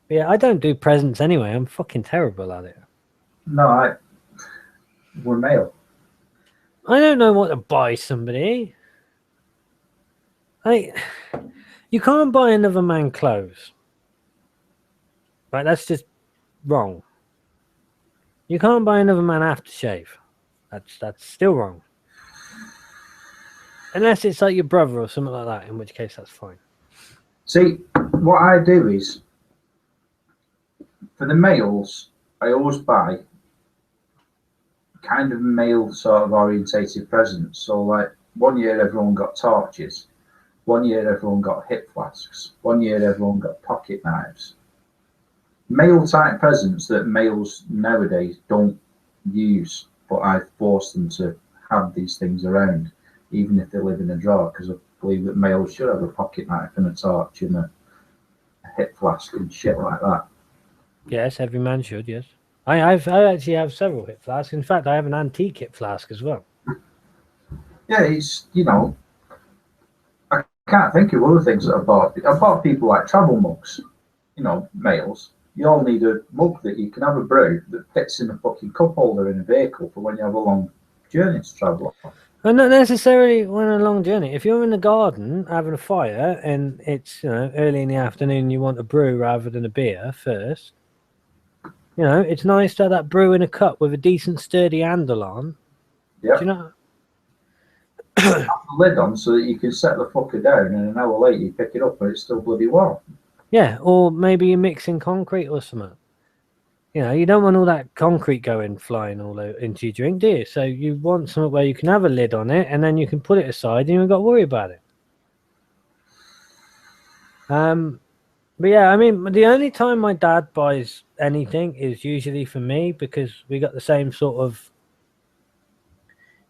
But yeah, I don't do presents anyway. I'm fucking terrible at it. no, we're male. I don't know what to buy somebody. You can't buy another man clothes. Right, that's just wrong. You can't buy another man aftershave. That's still wrong. Unless it's like your brother or something like that, in which case that's fine. See, what I do is, for the males, I always buy kind of male sort of orientated presents. So like one year everyone got torches, one year everyone got hip flasks, one year everyone got pocket knives. Male type presents that males nowadays don't use, but I force them to have these things around, even if they live in a drawer, because I believe that males should have a pocket knife and a torch and a hip flask and shit like that. Yes, every man should, yes. I actually have several hip flasks. In fact, I have an antique hip flask as well. Yeah, it's, you know, I can't think of other things that I bought. I bought people like travel mugs, you know, males. You all need a mug that you can have a brew that fits in a fucking cup holder in a vehicle for when you have a long journey to travel on. And not necessarily on a long journey. If you're in the garden having a fire and it's, you know, early in the afternoon, you want a brew rather than a beer first. You know, it's nice to have that brew in a cup with a decent sturdy handle on. Yeah. Do you know? Have the lid on so that you can set the fucker down, and an hour later you pick it up and it's still bloody warm. Yeah, or maybe you're mixing concrete or something. You know, you don't want all that concrete flying all into your drink, do you? So you want something where you can have a lid on it, and then you can put it aside, and you haven't got to worry about it. But yeah, I mean, the only time my dad buys anything is usually for me, because we got the same sort of.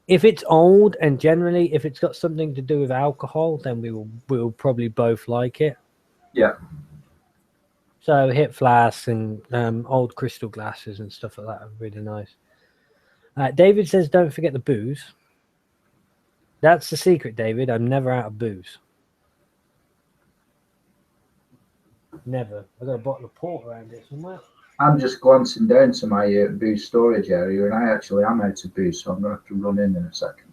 If it's old, and generally if it's got something to do with alcohol, then we'll probably both like it. Yeah. So hip flasks and old crystal glasses and stuff like that are really nice. David says, don't forget the booze. That's the secret, David. I'm never out of booze. Never. I've got a bottle of port around here somewhere. I'm just glancing down to my booze storage area, and I actually am out of booze, so I'm going to have to run in a second.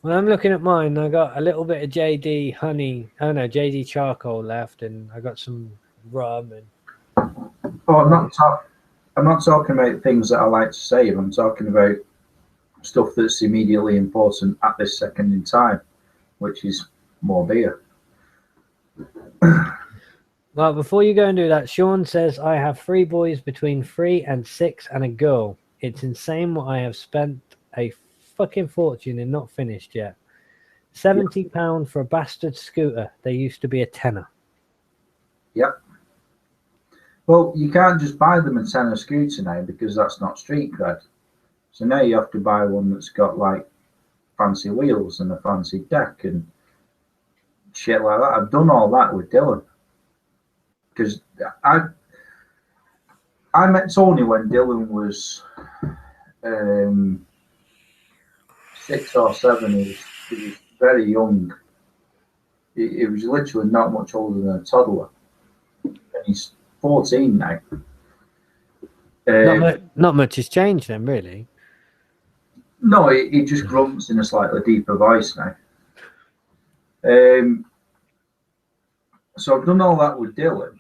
Well, I'm looking at mine. I got a little bit of JD honey. Oh no, JD charcoal left, and I got some rum. And Oh, I'm not talking about things that I like to save. I'm talking about stuff that's immediately important at this second in time, which is more beer. Well, before you go and do that, Sean says, I have 3 boys between 3 and 6 and a girl. It's insane what I have spent a fucking fortune and not finished yet. £70 for a bastard scooter. They used to be a tenner. Yep. Well, you can't just buy them a tenner scooter now, because that's not street cred. So now you have to buy one that's got like fancy wheels and a fancy deck and shit like that. I've done all that with Dylan, because I met Tony when Dylan was 6 or 7. He was very young. He was literally not much older than a toddler, and he's 14 now. Not much has changed then, really. No, he just grunts in a slightly deeper voice now. So I've done all that with Dylan.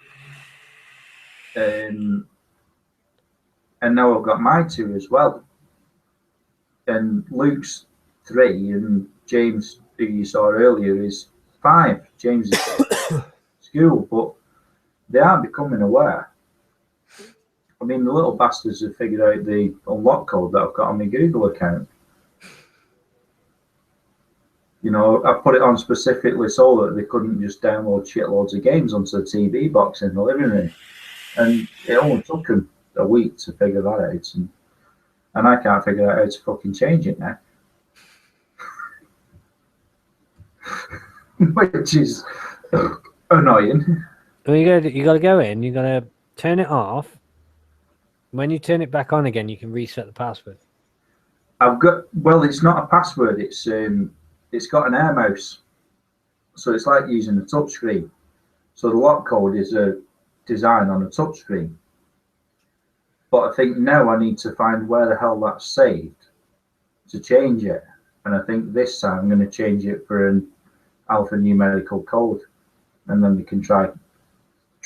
And now I've got my 2 as well. And Luke's 3, and James, who you saw earlier, is 5. James is at school, but they are becoming aware. I mean, the little bastards have figured out the unlock code that I've got on my Google account. You know, I put it on specifically so that they couldn't just download shitloads of games onto the TV box in the living room. And it only took them a week to figure that out. And I can't figure out how to fucking change it now. Which is annoying. Well, you got to go in. You got to turn it off. When you turn it back on again, you can reset the password. Well, it's not a password. It's got an air mouse, so it's like using a touch screen. So the lock code is a design on a touch screen. But I think now I need to find where the hell that's saved to change it. And I think this time I'm going to change it for an alphanumerical code, and then we can try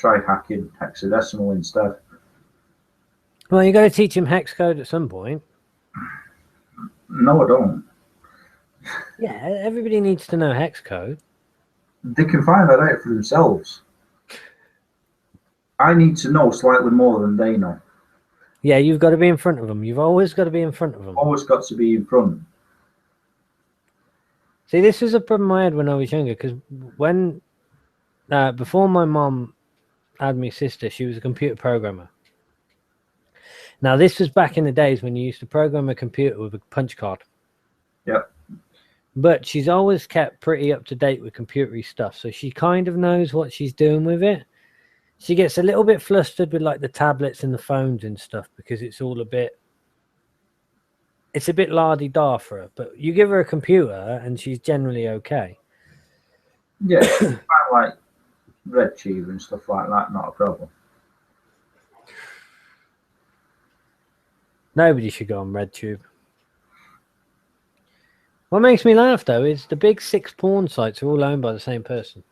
hacking hexadecimal instead. Well, you got to teach him hex code at some point. No, I don't. Yeah, everybody needs to know hex code. They can find that out for themselves. I need to know slightly more than they know. Yeah, you've got to be in front of them. You've always got to be in front of them. Always got to be in front. See, this was a problem I had when I was younger, because when before my mom had my sister, she was a computer programmer. Now, this was back in the days when you used to program a computer with a punch card. Yep. But she's always kept pretty up to date with computery stuff, so she kind of knows what she's doing with it. She gets a little bit flustered with like the tablets and the phones and stuff, because it's all a bit la-di-da for her. But you give her a computer and she's generally okay. Yeah, I like RedTube and stuff like that, not a problem. Nobody should go on RedTube. What makes me laugh, though, is the big 6 porn sites are all owned by the same person.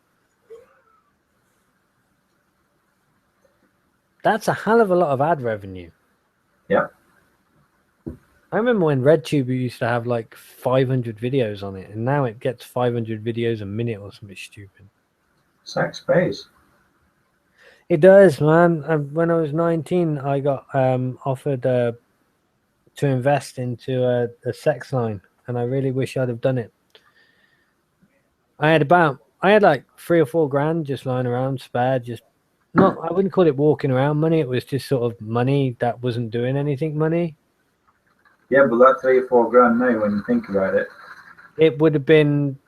That's a hell of a lot of ad revenue. Yeah. I remember when RedTube used to have like 500 videos on it, and now it gets 500 videos a minute or something stupid. Sex pays. It does, man. When I was 19, I got offered to invest into a sex line, and I really wish I'd have done it. I had like 3 or 4 grand just lying around spare, just not, I wouldn't call it walking around money. It was just sort of money that wasn't doing anything money. Yeah, but that 3 or 4 grand now, when you think about it, It would have been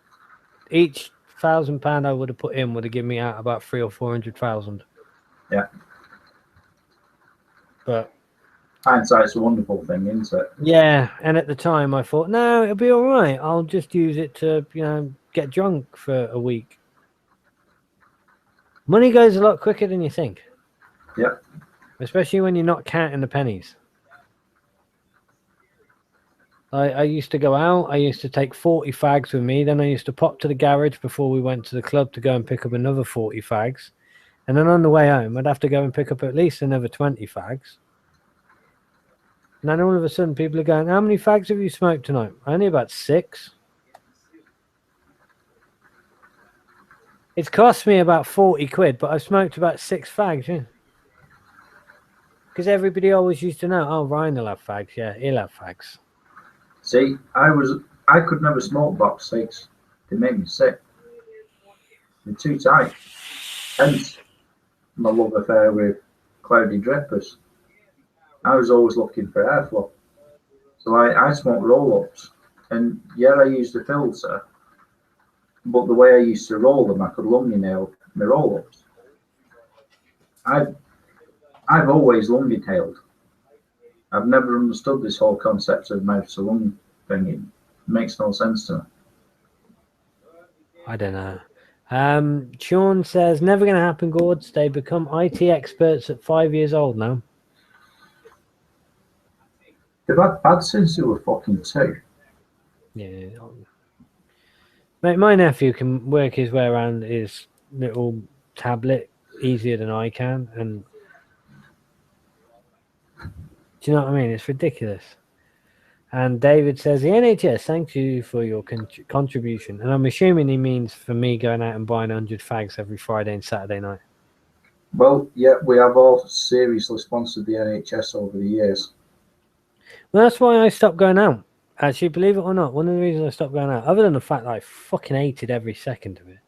each £1,000 I would have put in would have given me out about 300,000 or 400,000. Yeah. But hindsight's a wonderful thing, isn't it? yeah, and at the time I thought, no, it'll be all right. I'll just use it to, get drunk for a week. Money goes a lot quicker than you think. Yeah. Especially when you're not counting the pennies. I used to go out. I used to take 40 fags with me. Then I used to pop to the garage before we went to the club to go and pick up another 40 fags. And then on the way home, I'd have to go and pick up at least another 20 fags. And then all of a sudden, people are going, how many fags have you smoked tonight? Only about 6. It's cost me about 40 quid, but I've smoked about 6 fags, yeah. Because everybody always used to know, oh, Ryan will have fags. Yeah, he'll have fags. See, I could never smoke box 6. They make me sick. They're too tight. Hence my love affair with cloudy drippers. I was always looking for airflow. So I smoked roll-ups. And yeah, I used a filter. But the way I used to roll them, I could lung inhale my roll-ups. I've always lung inhaled. I've never understood this whole concept of mouth to lung thing. It makes no sense to me. I don't know. Sean says, never going to happen, Gords. They become IT experts at 5 years old now. They've had bad since they were fucking 2. Yeah. Mate, my nephew can work his way around his little tablet easier than I can. And do you know what I mean? It's ridiculous. And David says, the NHS, thank you for your contribution. And I'm assuming he means for me going out and buying 100 fags every Friday and Saturday night. Well, yeah, we have all seriously sponsored the NHS over the years. Well, that's why I stopped going out. Actually, believe it or not, one of the reasons I stopped going out, other than the fact that I fucking hated every second of it.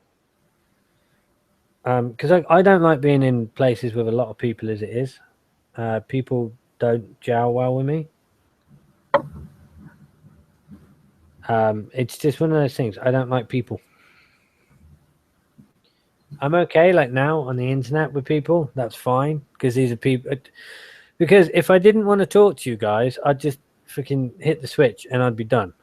Because I don't like being in places with a lot of people as it is. People don't gel well with me. It's just one of those things. I don't like people. I'm okay, like now on the internet with people. That's fine because these are people. Because if I didn't want to talk to you guys, I'd just freaking hit the switch and I'd be done.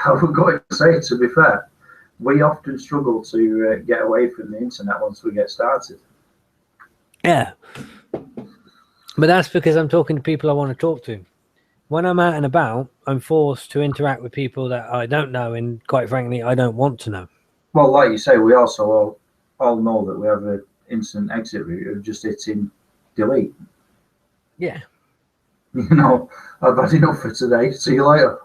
I was going to say, to be fair, we often struggle to get away from the internet once we get started. Yeah. But that's because I'm talking to people I want to talk to. When I'm out and about, I'm forced to interact with people that I don't know and, quite frankly, I don't want to know. Well, like you say, we also all know that we have an instant exit route of just hitting delete. Yeah. You know, I've had enough for today. See you later.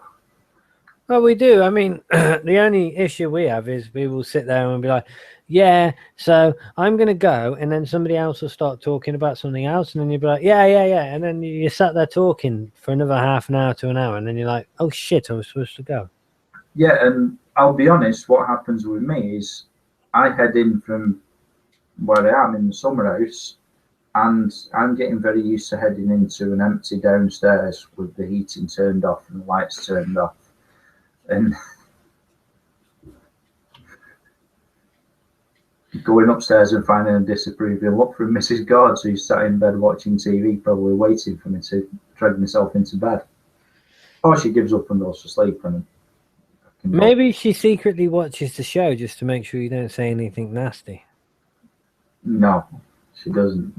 Well, we do. I mean, the only issue we have is we will sit there and be like, yeah, so I'm going to go, and then somebody else will start talking about something else, and then you'll be like, yeah. And then you sat there talking for another half an hour to an hour, and then you're like, oh, shit, I was supposed to go. Yeah, and I'll be honest, what happens with me is I head in from where I am in the summer house, and I'm getting very used to heading into an empty downstairs with the heating turned off and the lights turned off. And going upstairs and finding a disapproving look from Mrs. Guards, who's sat in bed watching TV, probably waiting for me to drag myself into bed. Or she gives up and goes to sleep. And maybe she secretly watches the show just to make sure you don't say anything nasty. No, she doesn't.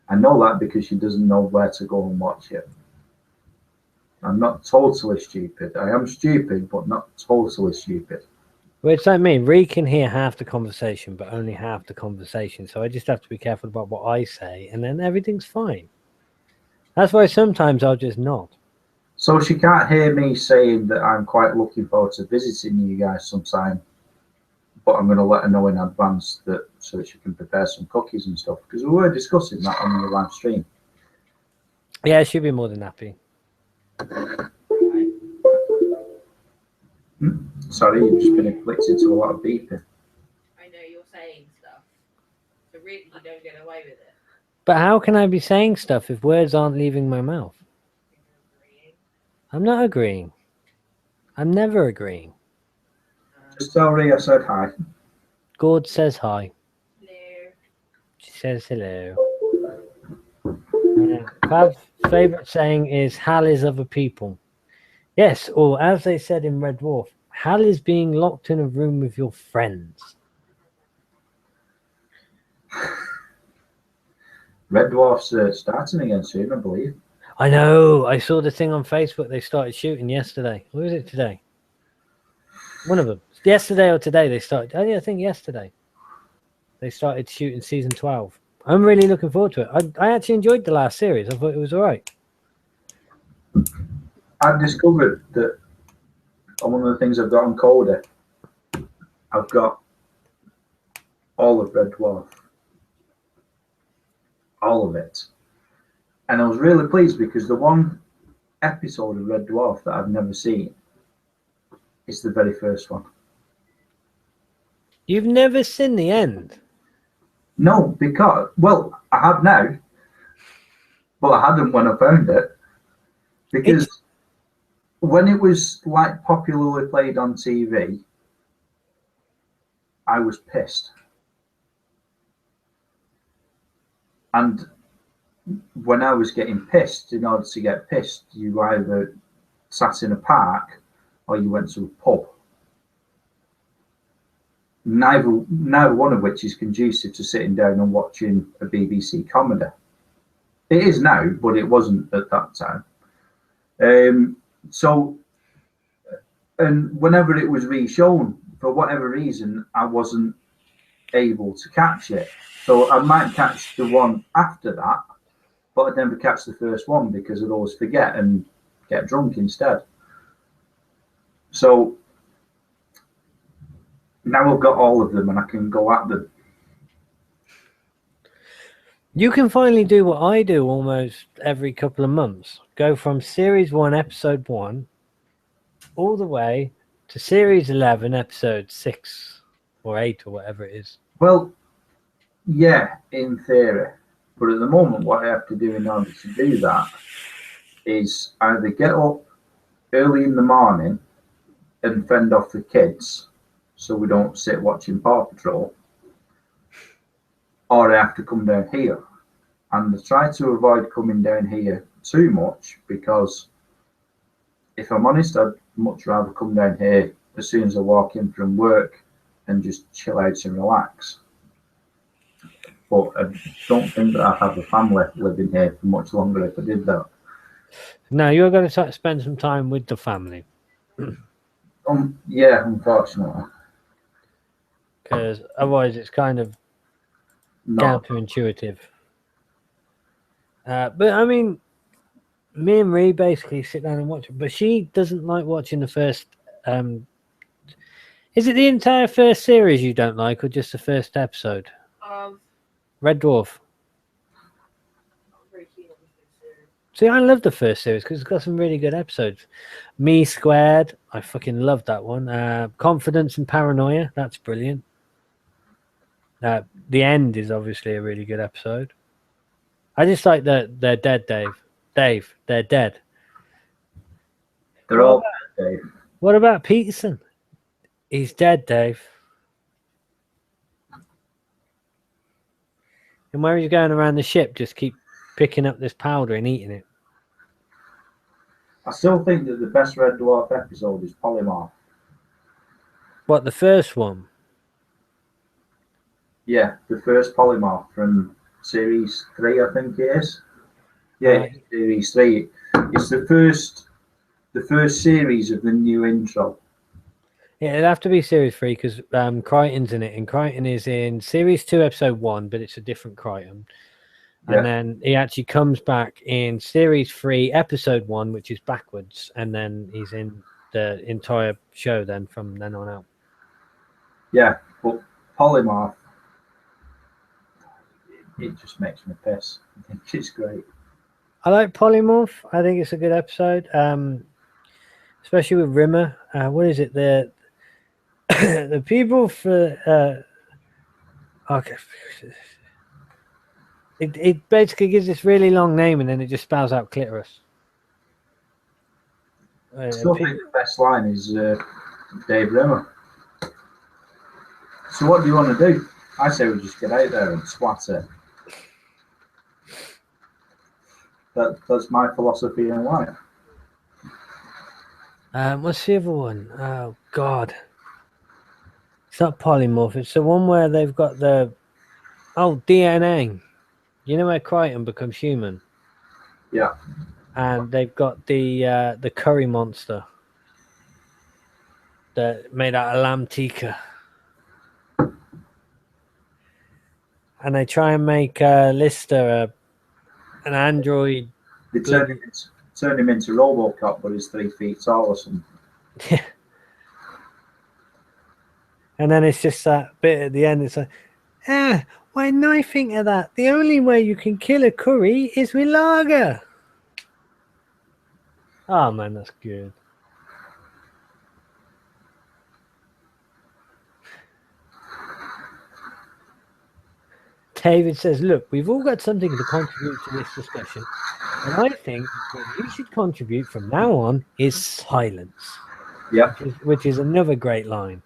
I know that because she doesn't know where to go and watch it. I'm not totally stupid. I am stupid, but not totally stupid. Well, it's like me. Ree can hear half the conversation, but only half the conversation. So I just have to be careful about what I say, and then everything's fine. That's why sometimes I'll just nod. So she can't hear me saying that I'm quite looking forward to visiting you guys sometime but I'm going to let her know in advance that so that she can prepare some cookies and stuff because we were discussing that on the live stream. Yeah, she'll be more than happy. Sorry, you've just been afflicted to a lot of beeping. I know you're saying stuff, so really you don't get away with it. But how can I be saying stuff if words aren't leaving my mouth? You're agreeing. I'm not agreeing. I'm never agreeing. Just tell Rhea I said hi. Gord says hi. Hello. She says hello. Fab's favourite saying is "Hal is other people." Yes, or as they said in Red Dwarf, Hal is being locked in a room with your friends. Red Dwarf's starting again soon, I believe. I know. I saw the thing on Facebook. They started shooting yesterday. Or was it today? One of them. Yesterday or today they started. I think yesterday. They started shooting season 12. I'm really looking forward to it. I actually enjoyed the last series. I thought it was all right. I've discovered that on one of the things I've got on Coda, I've got all of Red Dwarf. All of it. And I was really pleased because the one episode of Red Dwarf that I've never seen is the very first one. You've never seen the end? No, because, well, I have now, but I hadn't when I found it. Because when it was like popularly played on TV, I was pissed. And when I was getting pissed, in order to get pissed, you either sat in a park or you went to a pub. Neither one of which is conducive to sitting down and watching a BBC comedy. It is now, but it wasn't at that time. So, and whenever it was re-shown, for whatever reason, I wasn't able to catch it. So I might catch the one after that, but I'd never catch the first one because I'd always forget and get drunk instead. So now I've got all of them and I can go at them. You can finally do what I do almost every couple of months. Go from series 1, episode 1, all the way to series 11, episode 6 or 8 or whatever it is. Well, yeah, in theory. But at the moment, what I have to do in order to do that is either get up early in the morning and fend off the kids so we don't sit watching Paw Patrol, or I have to come down here. And I try to avoid coming down here too much because, if I'm honest, I'd much rather come down here as soon as I walk in from work and just chill out and relax. But I don't think that I'd have a family living here for much longer if I did that. No, you're going to spend some time with the family. Yeah, unfortunately. Because otherwise it's kind of No. counterintuitive. But I mean, me and Ree basically sit down and watch it. But she doesn't like watching the first... is it the entire first series you don't like or just the first episode? Red Dwarf. See, I love the first series because it's got some really good episodes. Me Squared, I fucking love that one. Confidence and Paranoia, that's brilliant. The End is obviously a really good episode. I just like that they're dead, Dave. Dave, they're dead. They're all dead, Dave. What about Peterson? He's dead, Dave. And where he's going around the ship, just keep picking up this powder and eating it. I still think that the best Red Dwarf episode is Polymorph. What, the first one? Yeah, the first Polymorph from Series 3, I think it is. Yeah, Right. Series 3. It's the first series of the new intro. Yeah, it'd have to be series 3 because Crichton's in it, and Crichton is in series 2, episode 1, but it's a different Crichton. Yeah. And then he actually comes back in series 3, episode 1, which is backwards, and then he's in the entire show then from then on out. Yeah, but Polymorph, it just makes me piss. I think it's great. I like Polymorph. I think it's a good episode. Especially with Rimmer. What is it? The the people for okay. It basically gives this really long name and then it just spells out clitoris. I still think the best line is Dave Rimmer. So what do you want to do? I say we just get out there and swat it. That's my philosophy in life. What's the other one? Oh God, it's not Polymorph. It's the one where they've got the DNA. You know where Crichton becomes human? Yeah. And they've got the curry monster that made out of lamb tikka. And they try and make Lister an android. They turned him into Robocop, but he's 3 feet tall or something. Yeah. And then it's just that bit at the end. It's like, when I think of that, the only way you can kill a curry is with lager. Oh man, that's good. David says, look, we've all got something to contribute to this discussion. And I think what you should contribute from now on is silence. Yeah. Which is another great line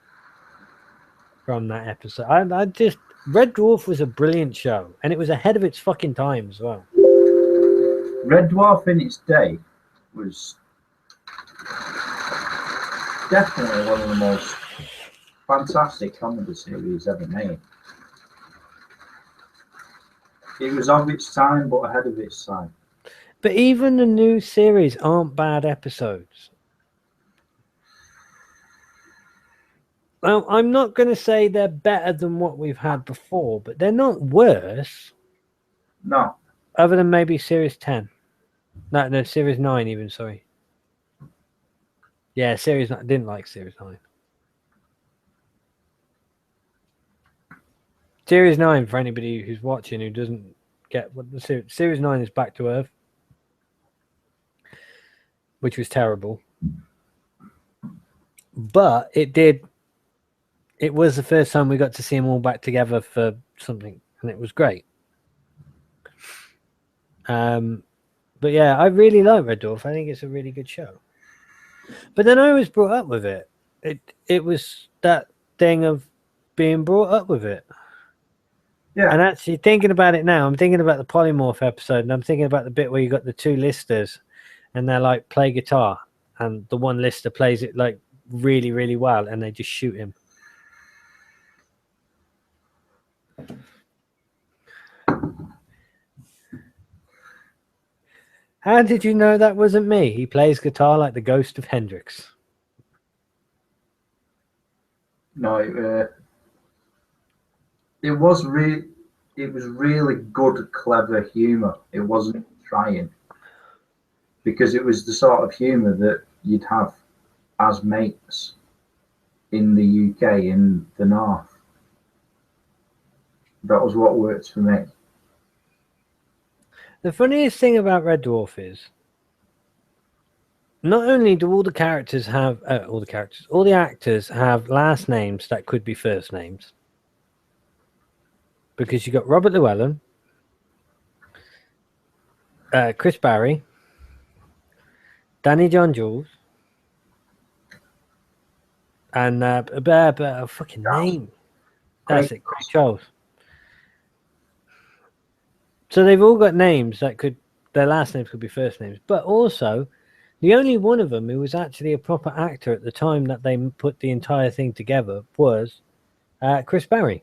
from that episode. I just, Red Dwarf was a brilliant show. And it was ahead of its fucking time as well. Red Dwarf in its day was definitely one of the most fantastic comedy series ever made. It was of its time, but ahead of its time. But even the new series aren't bad episodes. Well, I'm not going to say they're better than what we've had before, but they're not worse. No. Other than maybe Series 10. No, Series 9 even, sorry. Yeah, Series 9. I didn't like Series 9. Series 9, for anybody who's watching who doesn't get what the Series 9 is Back to Earth, which was terrible. But it was the first time we got to see them all back together for something, and it was great. But yeah, I really like Red Dwarf. I think it's a really good show. But then I was brought up with it. It was that thing of being brought up with it. Yeah. And actually thinking about it now, I'm thinking about the Polymorph episode, and I'm thinking about the bit where you got the two listers, and they're like play guitar, and the one lister plays it like really, really well, and they just shoot him. How did you know that wasn't me? He plays guitar like the ghost of Hendrix. No, it was really good, clever humor. It wasn't trying, because it was the sort of humor that you'd have as mates in the UK, in the North. That was what worked for me. The funniest thing about Red Dwarf is, not only do all the actors have last names that could be first names, because you got Robert Llewellyn, Chris Barry, Danny John Jules, and a fucking name. That's it, Craig Charles. So they've all got names that their last names could be first names, but also the only one of them who was actually a proper actor at the time that they put the entire thing together was Chris Barry.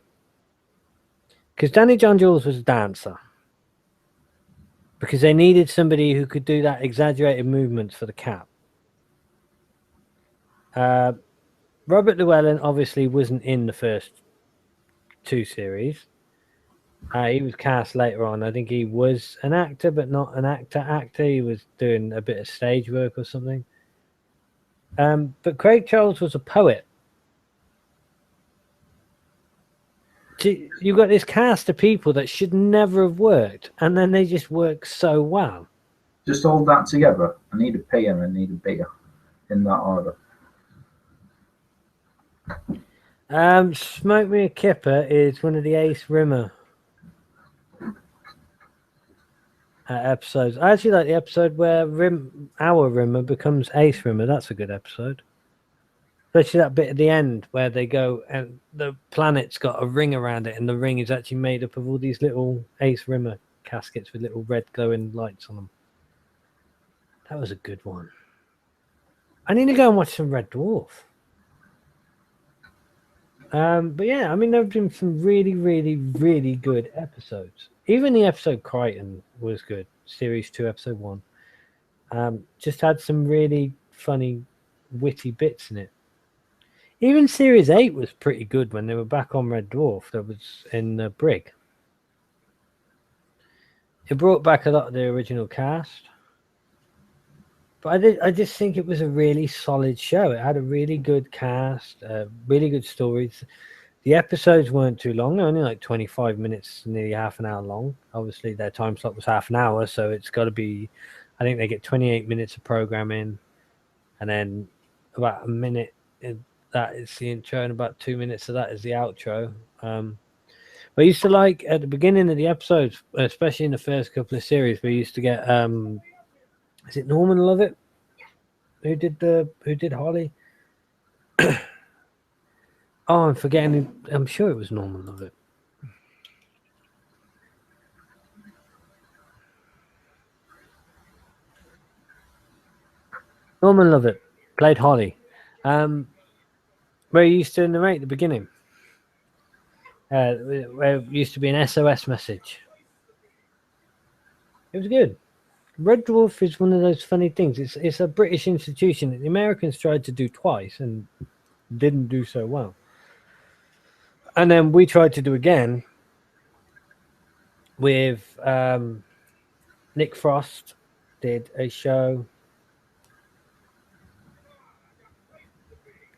Because Danny John Jules was a dancer. Because they needed somebody who could do that exaggerated movements for the cap. Robert Llewellyn obviously wasn't in the first two series. He was cast later on. I think he was an actor, but not an actor. He was doing a bit of stage work or something. But Craig Charles was a poet. you've got this cast of people that should never have worked, and then they just work so well. Just hold that together. I need a P and I need a beer in that order. Smoke Me a Kipper is one of the Ace Rimmer episodes. I actually like the episode where our Rimmer becomes Ace Rimmer. That's a good episode. Especially that bit at the end where they go and the planet's got a ring around it, and the ring is actually made up of all these little Ace Rimmer caskets with little red glowing lights on them. That was a good one. I need to go and watch some Red Dwarf. But yeah, I mean, there have been some really, really, really good episodes. Even the episode Crichton was good. Series 2, Episode 1. Just had some really funny, witty bits in it. Even Series 8 was pretty good when they were back on Red Dwarf. That was in the Brig. It brought back a lot of the original cast. But I just think it was a really solid show. It had a really good cast, really good stories. The episodes weren't too long, only like 25 minutes, nearly half an hour long. Obviously, their time slot was half an hour, so it's got to be, I think they get 28 minutes of programming, and then about a minute, that is the intro, and about 2 minutes of that is the outro. But I used to like, at the beginning of the episodes, especially in the first couple of series, we used to get... is it Norman Lovett who did Holly? Oh, I'm forgetting. I'm sure it was Norman Lovett. Norman Lovett played Holly, where he used to narrate the beginning, where it used to be an SOS message. It was good. Red Dwarf is one of those funny things. It's a British institution that the Americans tried to do twice and didn't do so well. And then we tried to do again with Nick Frost did a show.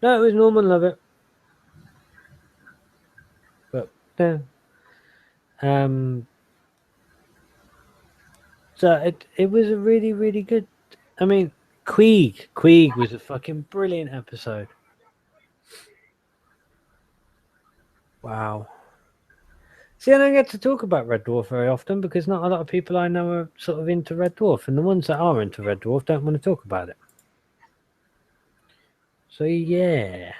No, it was Norman Lovett. But so it was a really, really good. I mean, Queeg was a fucking brilliant episode. Wow. See, I don't get to talk about Red Dwarf very often because not a lot of people I know are sort of into Red Dwarf, and the ones that are into Red Dwarf don't want to talk about it. So yeah.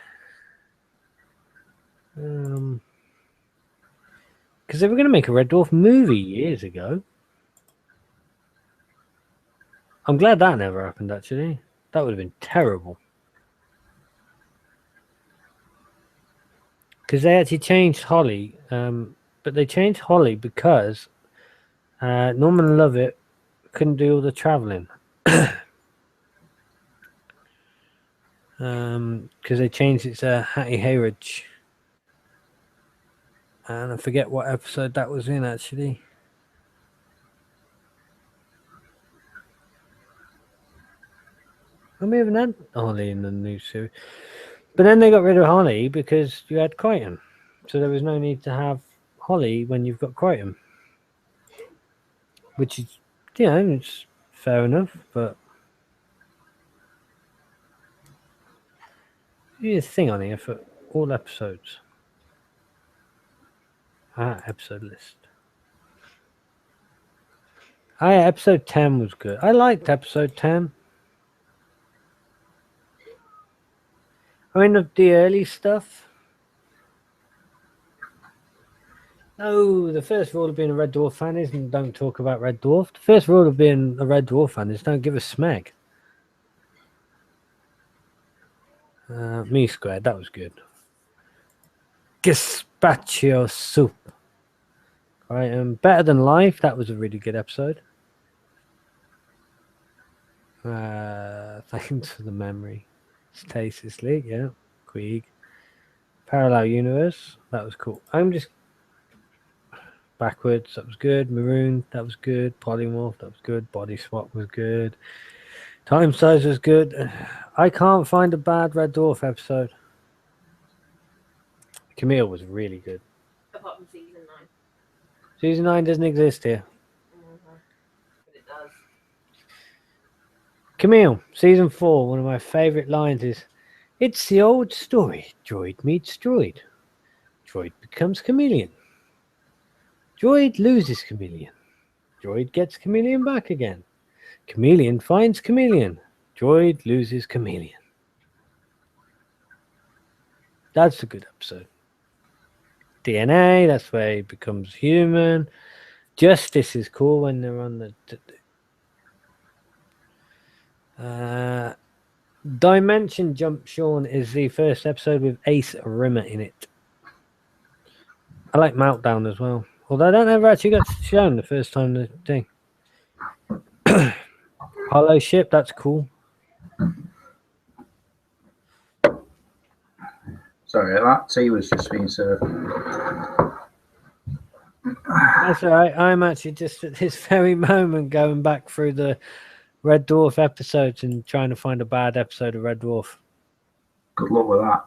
Because they were going to make a Red Dwarf movie years ago. I'm glad that never happened, actually. That would have been terrible. Because they actually changed Holly. But they changed Holly because Norman Lovett couldn't do all the travelling. Because they changed it to Hattie Hayridge. And I forget what episode that was in, actually. I may have had Holly in the new series. But then they got rid of Holly because you had Crichton. So there was no need to have Holly when you've got Crichton. Which is, you know, it's fair enough, but... There's a thing on here for all episodes. Episode list. Episode 10 was good. I liked episode 10. I mean, the early stuff. No, the first rule of being a Red Dwarf fan isn't don't talk about Red Dwarf. The first rule of being a Red Dwarf fan is don't give a smeg. Me Squared, that was good. Gazpacho soup. Right, Better Than Life, that was a really good episode. Thanks for the memory. Stasis League, yeah. Queeg. Parallel Universe, that was cool. I'm just backwards, that was good. Maroon, that was good. Polymorph, that was good. Body Swap was good. Time Size was good. I can't find a bad Red Dwarf episode. Camille was really good. apart from season 9. Season 9 doesn't exist here. But it does. Camille, season 4, one of my favourite lines is, "It's the old story. Droid meets droid. Droid becomes chameleon. Droid loses chameleon. Droid gets chameleon back again. Chameleon finds chameleon. Droid loses chameleon." That's a good episode. DNA, that's where he becomes human. Justice is cool when they're on the... Dimension Jump Sean is the first episode with Ace Rimmer in it. I like Meltdown as well. Although I don't ever actually got shown the first time the thing. Hollow Ship, that's cool. Sorry, that tea was just being served. That's alright. I'm actually just at this very moment going back through the Red Dwarf episodes and trying to find a bad episode of Red Dwarf. Good luck with that.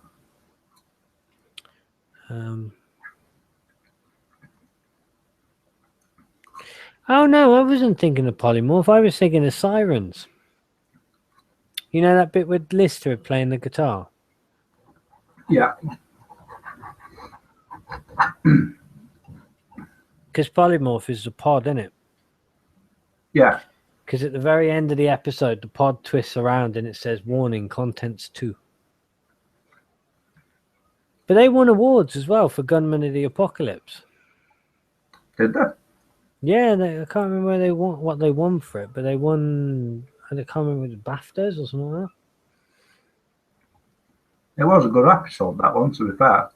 Oh no, I wasn't thinking of Polymorph. I was thinking of Sirens. You know that bit with Lister playing the guitar? Yeah. Because Polymorph is the pod, isn't it? Yeah. Because at the very end of the episode, the pod twists around and it says, "Warning, contents 2." But they won awards as well for Gunman of the Apocalypse. Did they? Yeah, I can't remember where they won, what they won for it, but they won, I can't remember, it was BAFTAs or something like that. It was a good episode, that one, to be fair.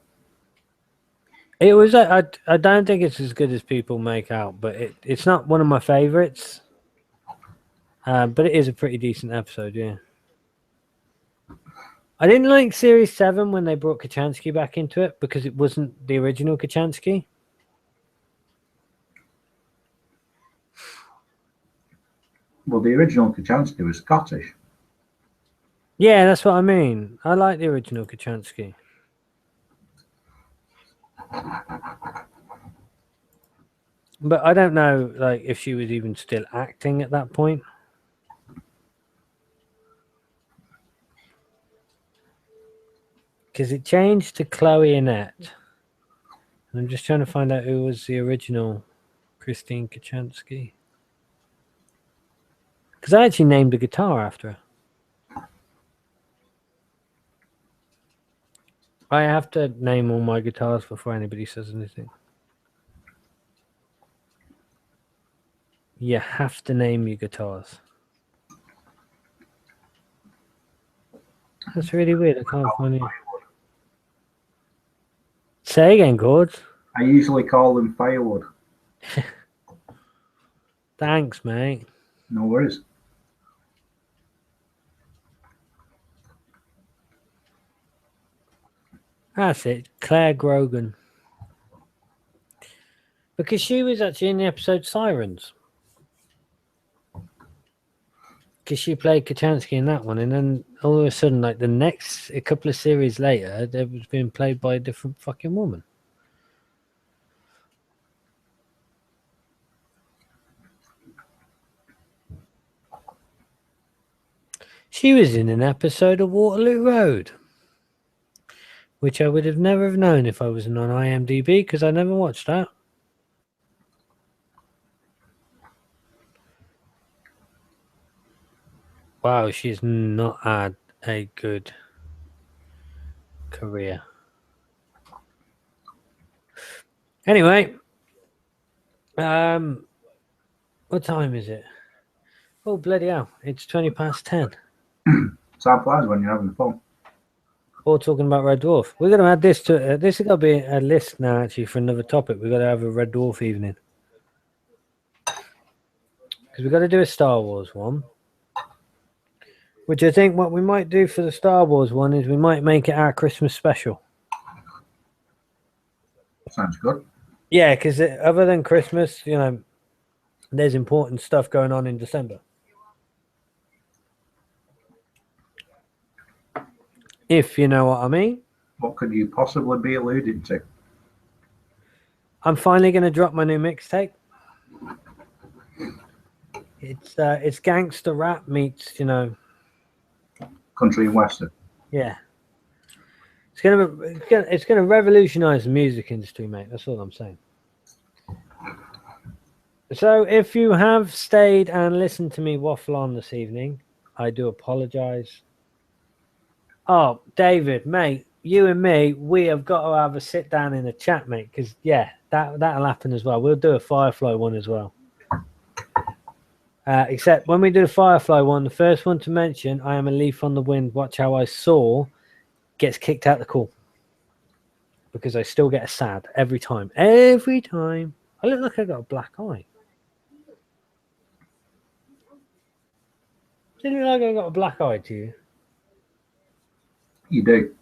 It was, I don't think it's as good as people make out, but it's not one of my favourites. But it is a pretty decent episode, yeah. I didn't like Series 7 when they brought Kachansky back into it because it wasn't the original Kachansky. Well, the original Kachansky was Scottish. Yeah, that's what I mean. I like the original Kachansky. But I don't know, like, if she was even still acting at that point. Because it changed to Chloe Annette. And I'm just trying to find out who was the original Christine Kachansky. Because I actually named the guitar after her. I have to name all my guitars before anybody says anything. You have to name your guitars. That's really weird. I can't find it. Say again, Gord. I usually call them firewood. Thanks, mate. No worries. That's it. Claire Grogan. Because she was actually in the episode Sirens. Because she played Kachansky in that one, and then all of a sudden, like a couple of series later, it was being played by a different fucking woman. She was in an episode of Waterloo Road, which I would have never have known if I wasn't on IMDb, because I never watched that. Wow, she's not had a good career. Anyway, what time is it? Oh, bloody hell, it's 10:20. Time flies when you're having fun. All talking about Red Dwarf. We're going to add this to, this is going to be a list now, actually, for another topic. We've got to have a Red Dwarf evening. Because we've got to do a Star Wars one. Which I think what we might do for the Star Wars one is we might make it our Christmas special. Sounds good. Yeah, because other than Christmas, you know, there's important stuff going on in December. If you know what I mean. What could you possibly be alluding to? I'm finally going to drop my new mixtape. It's gangster rap meets, Country and Western. yeah. It's gonna revolutionize the music industry, mate. That's all I'm saying. So if you have stayed and listened to me waffle on this evening, I do apologize. Oh, David, mate, you and me, we have got to have a sit down in a chat, mate, because that'll happen as well. We'll do a Firefly one as well. Except when we do the Firefly one, the first one to mention, I am a leaf on the wind, watch how I soar, gets kicked out the call. Because I still get a sad every time. Every time. I look like I got a black eye. Does it look like I got a black eye to you? You do.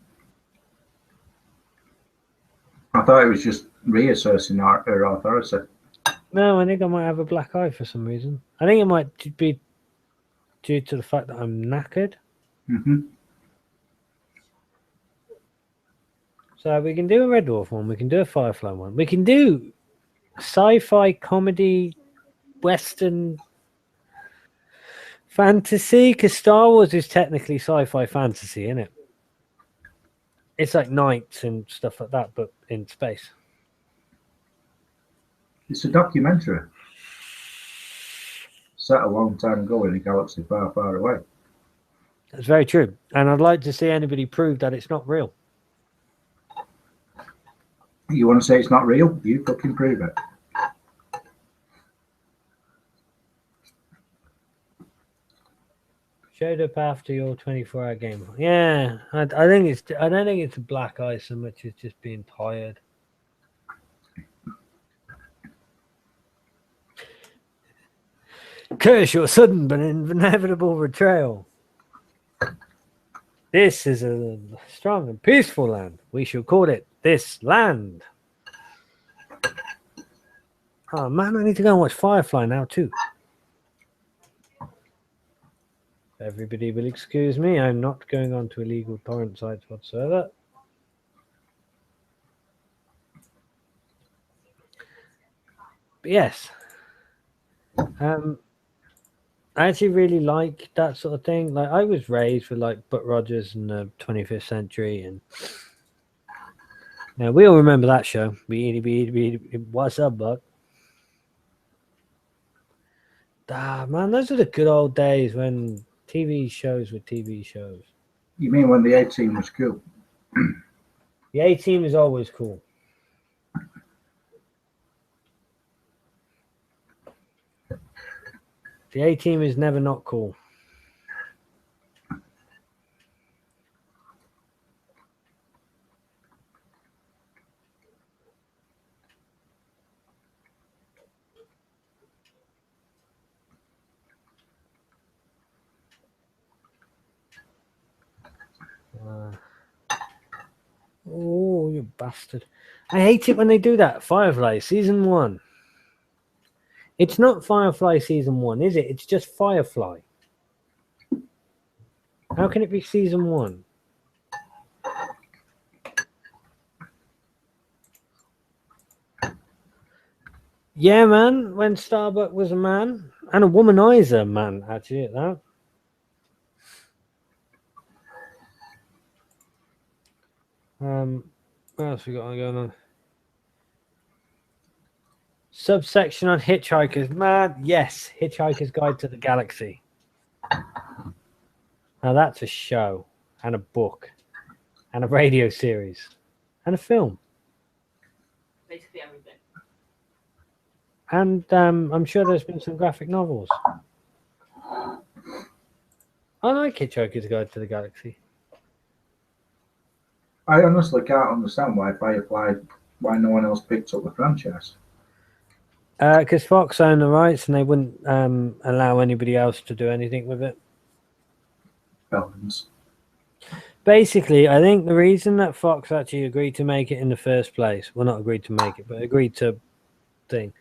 I thought it was just reasserting her authority. No, I think I might have a black eye for some reason. I think it might be due to the fact that I'm knackered. Mm-hmm. So we can do a Red Dwarf one. We can do a Firefly one. We can do sci-fi, comedy, Western, fantasy. Because Star Wars is technically sci-fi fantasy, isn't it? It's like knights and stuff like that, but in space. It's a documentary set a long time ago in a galaxy far, far away. That's very true. And I'd like to see anybody prove that it's not real. You want to say it's not real? You fucking prove it. Showed up after your 24-hour game. Yeah, I don't think it's a black eye so much as just being tired. Curse your sudden but inevitable betrayal. This is a strong and peaceful land. We shall call it this land. Oh man, I need to go and watch Firefly now too. Everybody will excuse me. I'm not going on to illegal torrent sites whatsoever. But yes. I actually really like that sort of thing. Like I was raised with like Buck Rogers and the 25th Century, and we all remember that show. What's up, Buck? Ah, man, those are the good old days when TV shows were TV shows. You mean when the A-Team was cool? The A-Team is always cool. The A-Team is never not cool. Oh, you bastard. I hate it when they do that. Firefly, season 1. It's not Firefly season 1, is it? It's just Firefly. How can it be season 1? Yeah, man, when Starbuck was a man, and a womanizer man, actually, at that. What else we got going on? Subsection on Hitchhikers. Man, yes, Hitchhiker's Guide to the Galaxy. Now that's a show, and a book, and a radio series, and a film. Basically everything. And I'm sure there's been some graphic novels. I like Hitchhiker's Guide to the Galaxy. I honestly can't understand why no one else picked up the franchise. Because Fox owned the rights and they wouldn't allow anybody else to do anything with it. Belgians. Basically, I think the reason that Fox actually agreed to make it in the first place, well, not agreed to make it, but agreed to thing,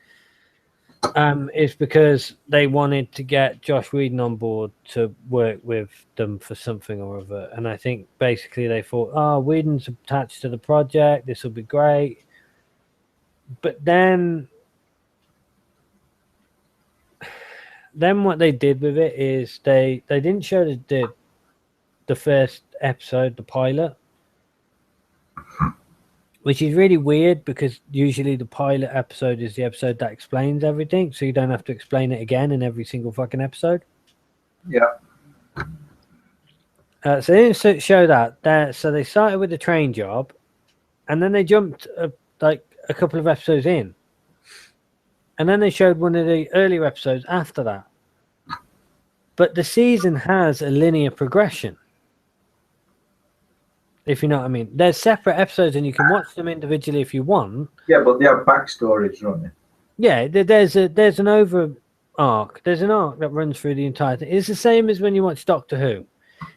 is because they wanted to get Josh Whedon on board to work with them for something or other. And I think basically they thought, Whedon's attached to the project, this will be great. But then what they did with it is they didn't show the first episode, the pilot, which is really weird because usually the pilot episode is the episode that explains everything, so you don't have to explain it again in every single fucking episode. Yeah. So they didn't show that. So they started with the train job, and then they jumped like a couple of episodes in, and then they showed one of the earlier episodes after that. But the season has a linear progression, if you know what I mean. There's separate episodes, and you can watch them individually if you want. Yeah, but they have backstories, don't they? Yeah, there's an over arc. There's an arc that runs through the entire thing. It's the same as when you watch Doctor Who.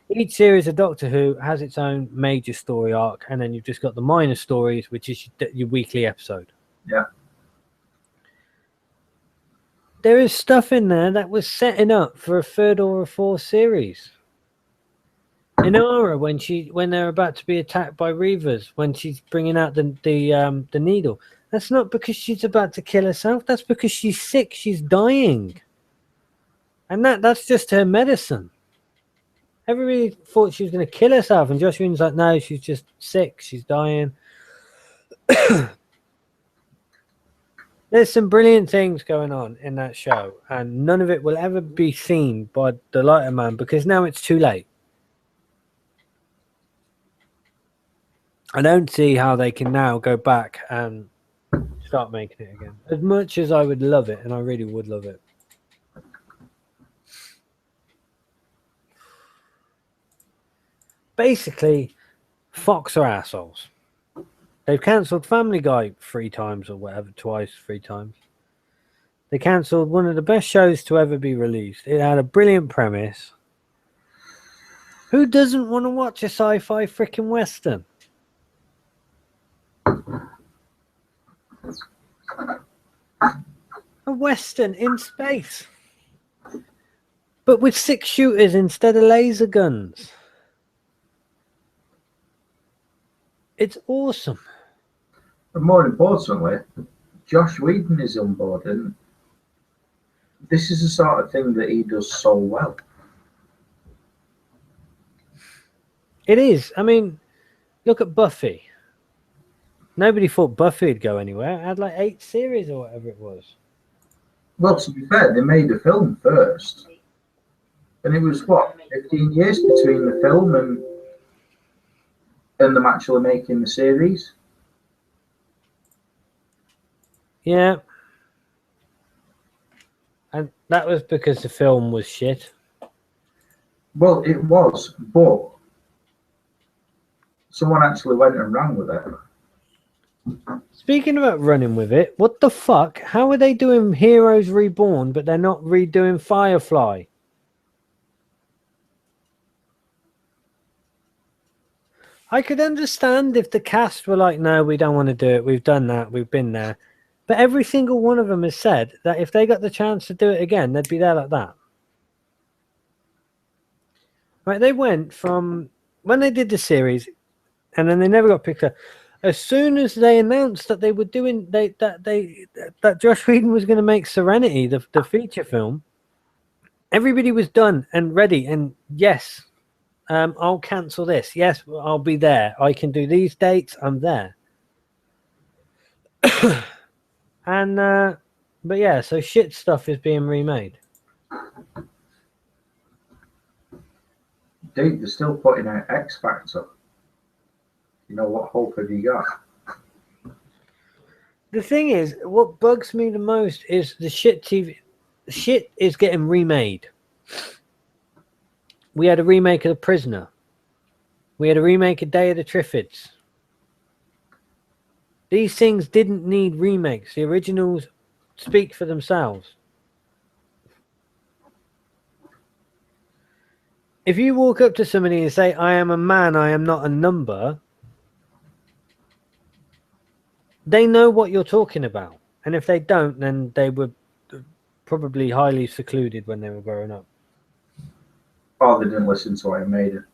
Each series of Doctor Who has its own major story arc, and then you've just got the minor stories, which is your weekly episode. Yeah. There is stuff in there that was setting up for a third or a fourth series. Inara, when they're about to be attacked by Reavers, when she's bringing out the needle, that's not because she's about to kill herself. That's because she's sick. She's dying, and that's just her medicine. Everybody thought she was going to kill herself, and Joss Whedon's like, no, she's just sick. She's dying. There's some brilliant things going on in that show, and none of it will ever be seen by the lighter man because now it's too late. I don't see how they can now go back and start making it again. As much as I would love it, and I really would love it. Basically, Fox are assholes. They've cancelled Family Guy 3 times or whatever, 3 times. They cancelled one of the best shows to ever be released. It had a brilliant premise. Who doesn't want to watch a sci-fi freaking western? A western in space, but with 6 shooters instead of laser guns. It's awesome. And more importantly, Josh Whedon is on board, and this is the sort of thing that he does so well. It is. I mean, look at Buffy. Nobody thought Buffy would go anywhere. It had like 8 series or whatever it was. Well, to be fair, they made a film first. And it was, 15 years between the film and them actually making the series? Yeah. And that was because the film was shit. Well, it was, but someone actually went and ran with it. Speaking about running with it, what the fuck? How are they doing Heroes Reborn, but they're not redoing Firefly? I could understand if the cast were like, no, we don't want to do it. We've done that. We've been there. But every single one of them has said that if they got the chance to do it again, they'd be there like that. Right? They went from when they did the series, and then they never got picked up. As soon as they announced that they were doing that Josh Whedon was going to make Serenity, the feature film, everybody was done and ready. And yes, I'll cancel this. Yes, I'll be there. I can do these dates. I'm there. And but yeah, so shit stuff is being remade. Dude, they're still putting out X Factor. You know, what hope have you got? The thing is, what bugs me the most is the shit TV. Shit is getting remade. We had a remake of The Prisoner. We had a remake of Day of the Triffids. These things didn't need remakes. The originals speak for themselves. If you walk up to somebody and say, I am a man, I am not a number, they know what you're talking about. And if they don't, then they were probably highly secluded when they were growing up. Oh, they didn't listen to Iron Maiden.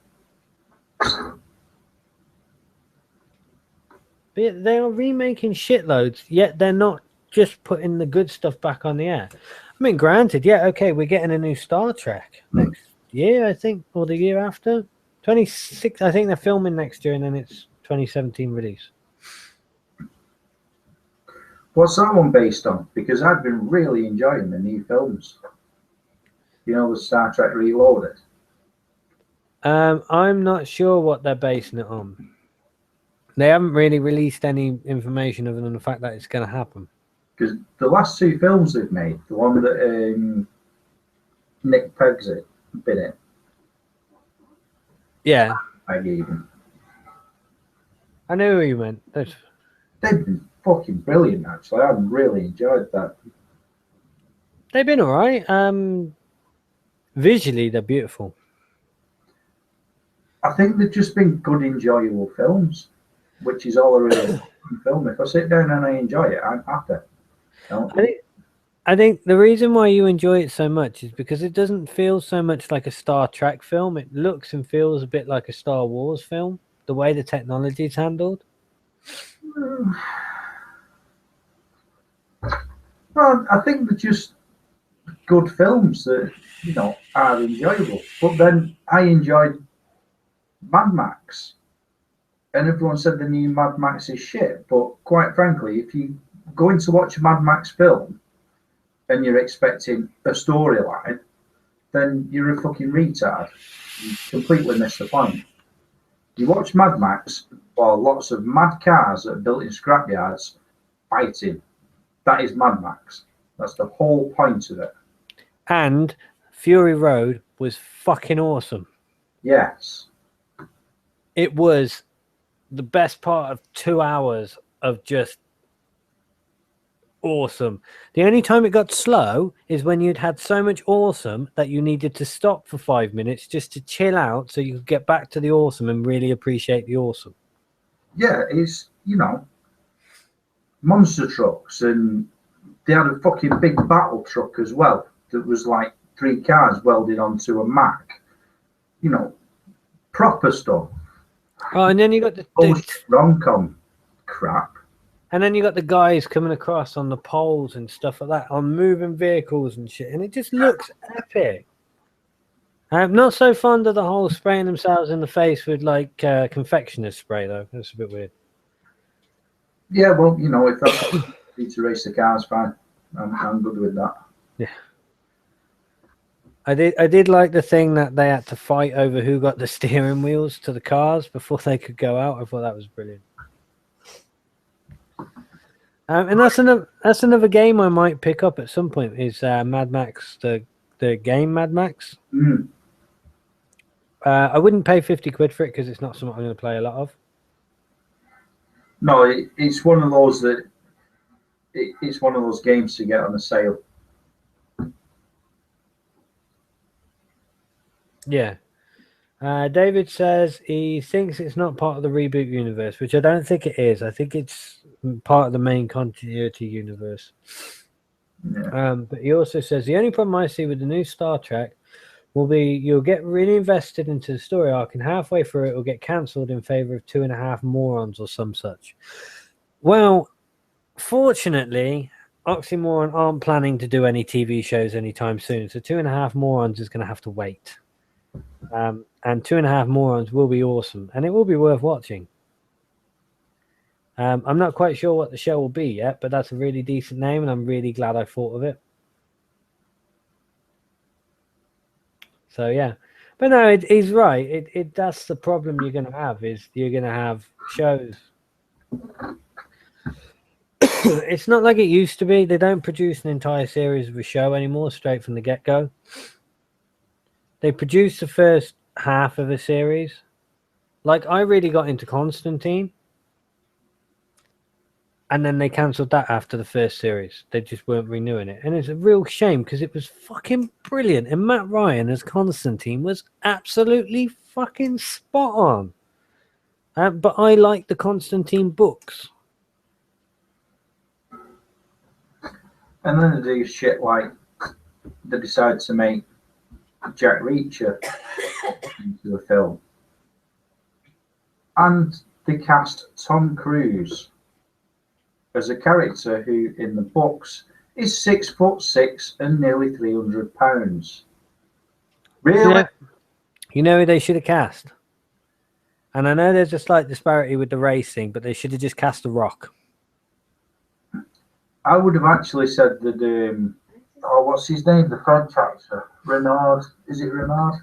But they are remaking shitloads, yet they're not just putting the good stuff back on the air. I mean, granted, yeah, okay, we're getting a new Star Trek next year, I think, or the year after. 26, I think they're filming next year, and then it's 2017 release. What's that one based on? Because I've been really enjoying the new films. You know, the Star Trek Reloaded. I'm not sure what they're basing it on. They haven't really released any information other than the fact that it's going to happen. Because the last two films they've made, the one that Nick Pegg's been in, Yeah, I gave him. I know who you meant. They've been fucking brilliant, actually. I've really enjoyed that. They've been all right. Visually, they're beautiful. I think they've just been good, enjoyable films, which is all there is in film. If I sit down and I enjoy it, I'm happy. You know? I think the reason why you enjoy it so much is because it doesn't feel so much like a Star Trek film. It looks and feels a bit like a Star Wars film, the way the technology is handled. Well, I think they're just good films that, you know, are enjoyable. But then I enjoyed Mad Max. And everyone said the new Mad Max is shit. But quite frankly, if you go in to watch a Mad Max film and you're expecting a storyline, then you're a fucking retard. You completely miss the point. You watch Mad Max while lots of mad cars that are built in scrapyards fighting. That is Mad Max. That's the whole point of it. And Fury Road was fucking awesome. Yes. It was the best part of 2 hours of just awesome. The only time it got slow is when you'd had so much awesome that you needed to stop for 5 minutes just to chill out so you could get back to the awesome and really appreciate the awesome. Yeah, it's, you know, monster trucks, and they had a fucking big battle truck as well that was like 3 cars welded onto a Mack. You know, proper stuff. Oh, and then you got the rom-com crap. And then you got the guys coming across on the poles and stuff like that on moving vehicles and shit, and it just looks epic. I'm not so fond of the whole spraying themselves in the face with like confectioner's spray though. That's a bit weird. Yeah, well, you know, if that's what you need to race the cars, fine. I'm good with that. Yeah. I did like the thing that they had to fight over who got the steering wheels to the cars before they could go out. I thought that was brilliant. And that's another game I might pick up at some point is Mad Max, the game Mad Max. Mm. I wouldn't pay 50 quid for it because it's not something I'm going to play a lot of. No, it's one of those that it's one of those games to get on a sale. Yeah. David says he thinks it's not part of the reboot universe, which I don't think it is. I think it's part of the main continuity universe. Yeah. But he also says the only problem I see with the new Star Trek will be you'll get really invested into the story arc, and halfway through it will get cancelled in favor of 2.5 morons or some such. Well, fortunately, Oxymoron aren't planning to do any TV shows anytime soon, so 2.5 morons is going to have to wait. And 2.5 morons will be awesome, and it will be worth watching. I'm not quite sure what the show will be yet, but that's a really decent name, and I'm really glad I thought of it. So yeah, but no, he's right. That's the problem you're going to have is you're going to have shows. It's not like it used to be. They don't produce an entire series of a show anymore straight from the get-go. They produce the first half of a series. Like, I really got into Constantine. And then they cancelled that after the first series. They just weren't renewing it. And it's a real shame because it was fucking brilliant. And Matt Ryan as Constantine was absolutely fucking spot on. But I like the Constantine books. And then they do shit like they decide to make Jack Reacher into a film. And they cast Tom Cruise as a character who, in the books, is 6'6" and nearly 300 pounds. Really? You know who they should have cast? And I know there's a slight disparity with the racing, but they should have just cast The Rock. I would have actually said that. What's his name? The French actor, Renard. Is it Renard?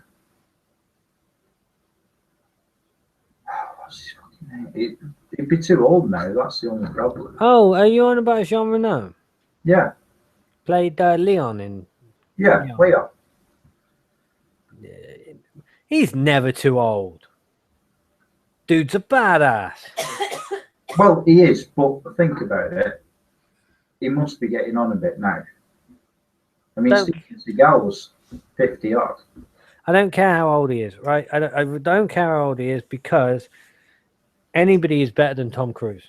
What's his fucking name? He'd be too old now. That's the only problem. Oh, are you on about Jean Reno? Yeah. Played Leon in. Yeah. Leo. He's never too old. Dude's a badass. Well, he is, but think about it. He must be getting on a bit now. I mean, Steven Seagal's 50 odd. I don't care how old he is, right? I don't care how old he is because anybody is better than Tom Cruise.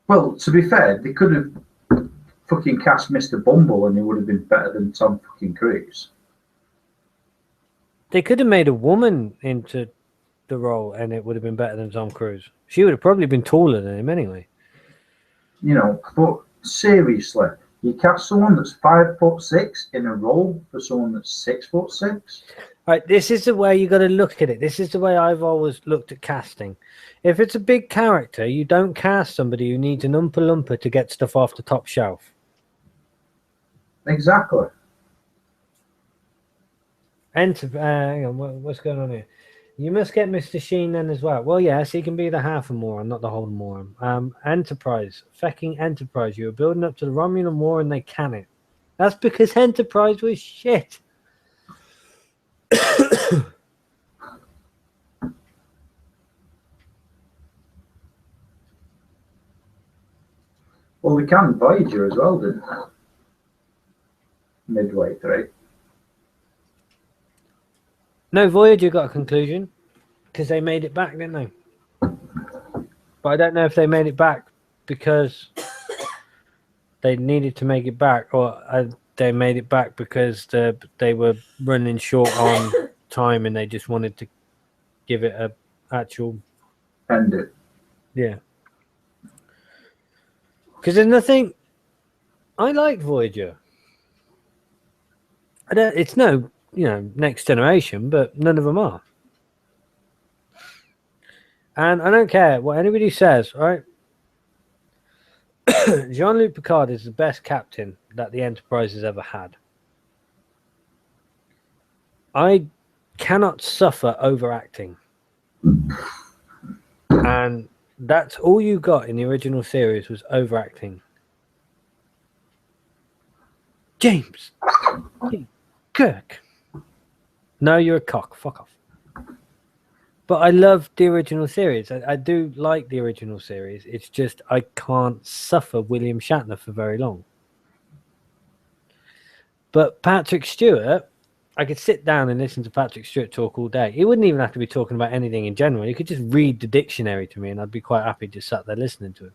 Well, to be fair, they could have fucking cast Mr. Bumble and he would have been better than Tom fucking Cruise. They could have made a woman into the role and it would have been better than Tom Cruise. She would have probably been taller than him anyway. You know, but seriously, you cast someone that's 5'6" in a role for someone that's 6'6". Right, this is the way you got to look at it. This is the way I've always looked at casting. If it's a big character, you don't cast somebody who needs an Oompa Loompa to get stuff off the top shelf. Exactly. Hang on, what's going on here? You must get Mr. Sheen then as well. Well, yes, he can be the half moron, not the whole moron. Enterprise. Fecking Enterprise. You were building up to the Romulan War and they can it. That's because Enterprise was shit. Well, we can Voyager as well, didn't they? Midway through. No, Voyager got a conclusion because they made it back, didn't they? But I don't know if they made it back because they needed to make it back, or they made it back because they were running short on time and they just wanted to give it a actual End it. Yeah. Because there's nothing. I like Voyager. It's no, Next Generation, but none of them are. And I don't care what anybody says, right? Jean-Luc Picard is the best captain that the Enterprise has ever had. I cannot suffer overacting. And that's all you got in the original series was overacting. James Kirk. No, you're a cock. Fuck off. But I love the original series. I do like the original series. It's just I can't suffer William Shatner for very long. But Patrick Stewart, I could sit down and listen to Patrick Stewart talk all day. He wouldn't even have to be talking about anything in general. He could just read the dictionary to me and I'd be quite happy just sat there listening to him.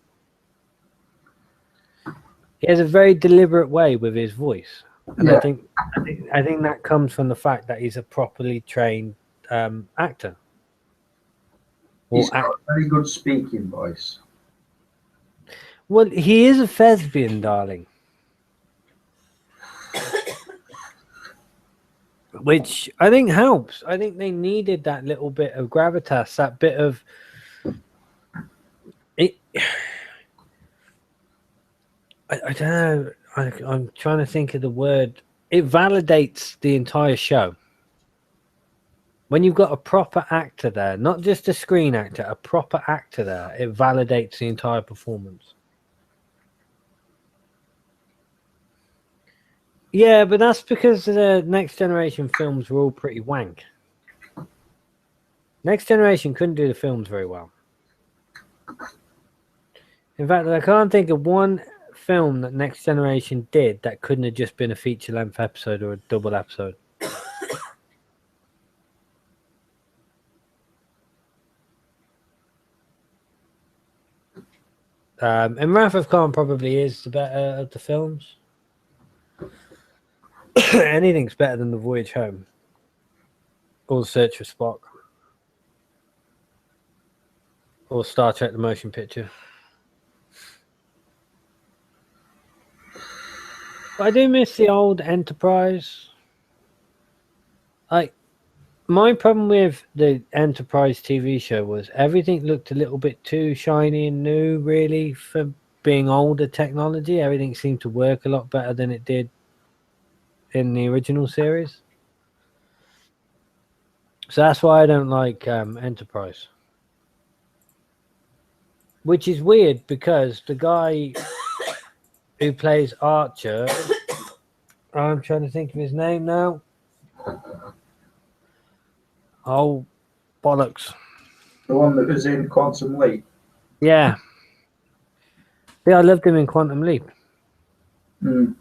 He has a very deliberate way with his voice. And Yeah. I think that comes from the fact that he's a properly trained actor. He's got a very good speaking voice. Well, he is a thespian, darling. Which I think helps. I think they needed that little bit of gravitas, that bit of it. I don't know. I'm trying to think of the word. It validates the entire show. When you've got a proper actor there, not just a screen actor, a proper actor there, it validates the entire performance. Yeah, but that's because the Next Generation films were all pretty wank. Next Generation couldn't do the films very well. In fact, I can't think of one film that Next Generation did that couldn't have just been a feature-length episode or a double episode. And Wrath of Khan probably is the better of the films. Anything's better than The Voyage Home or The Search for Spock. Or Star Trek the motion picture. But I do miss the old Enterprise. Like, my problem with the Enterprise TV show was everything looked a little bit too shiny and new, really, for being older technology. Everything seemed to work a lot better than it did in the original series. So that's why I don't like Enterprise. Which is weird because the guy who plays Archer, I'm trying to think of his name now. Oh, bollocks. The one that was in Quantum Leap. Yeah. Yeah, I loved him in Quantum Leap. Mm.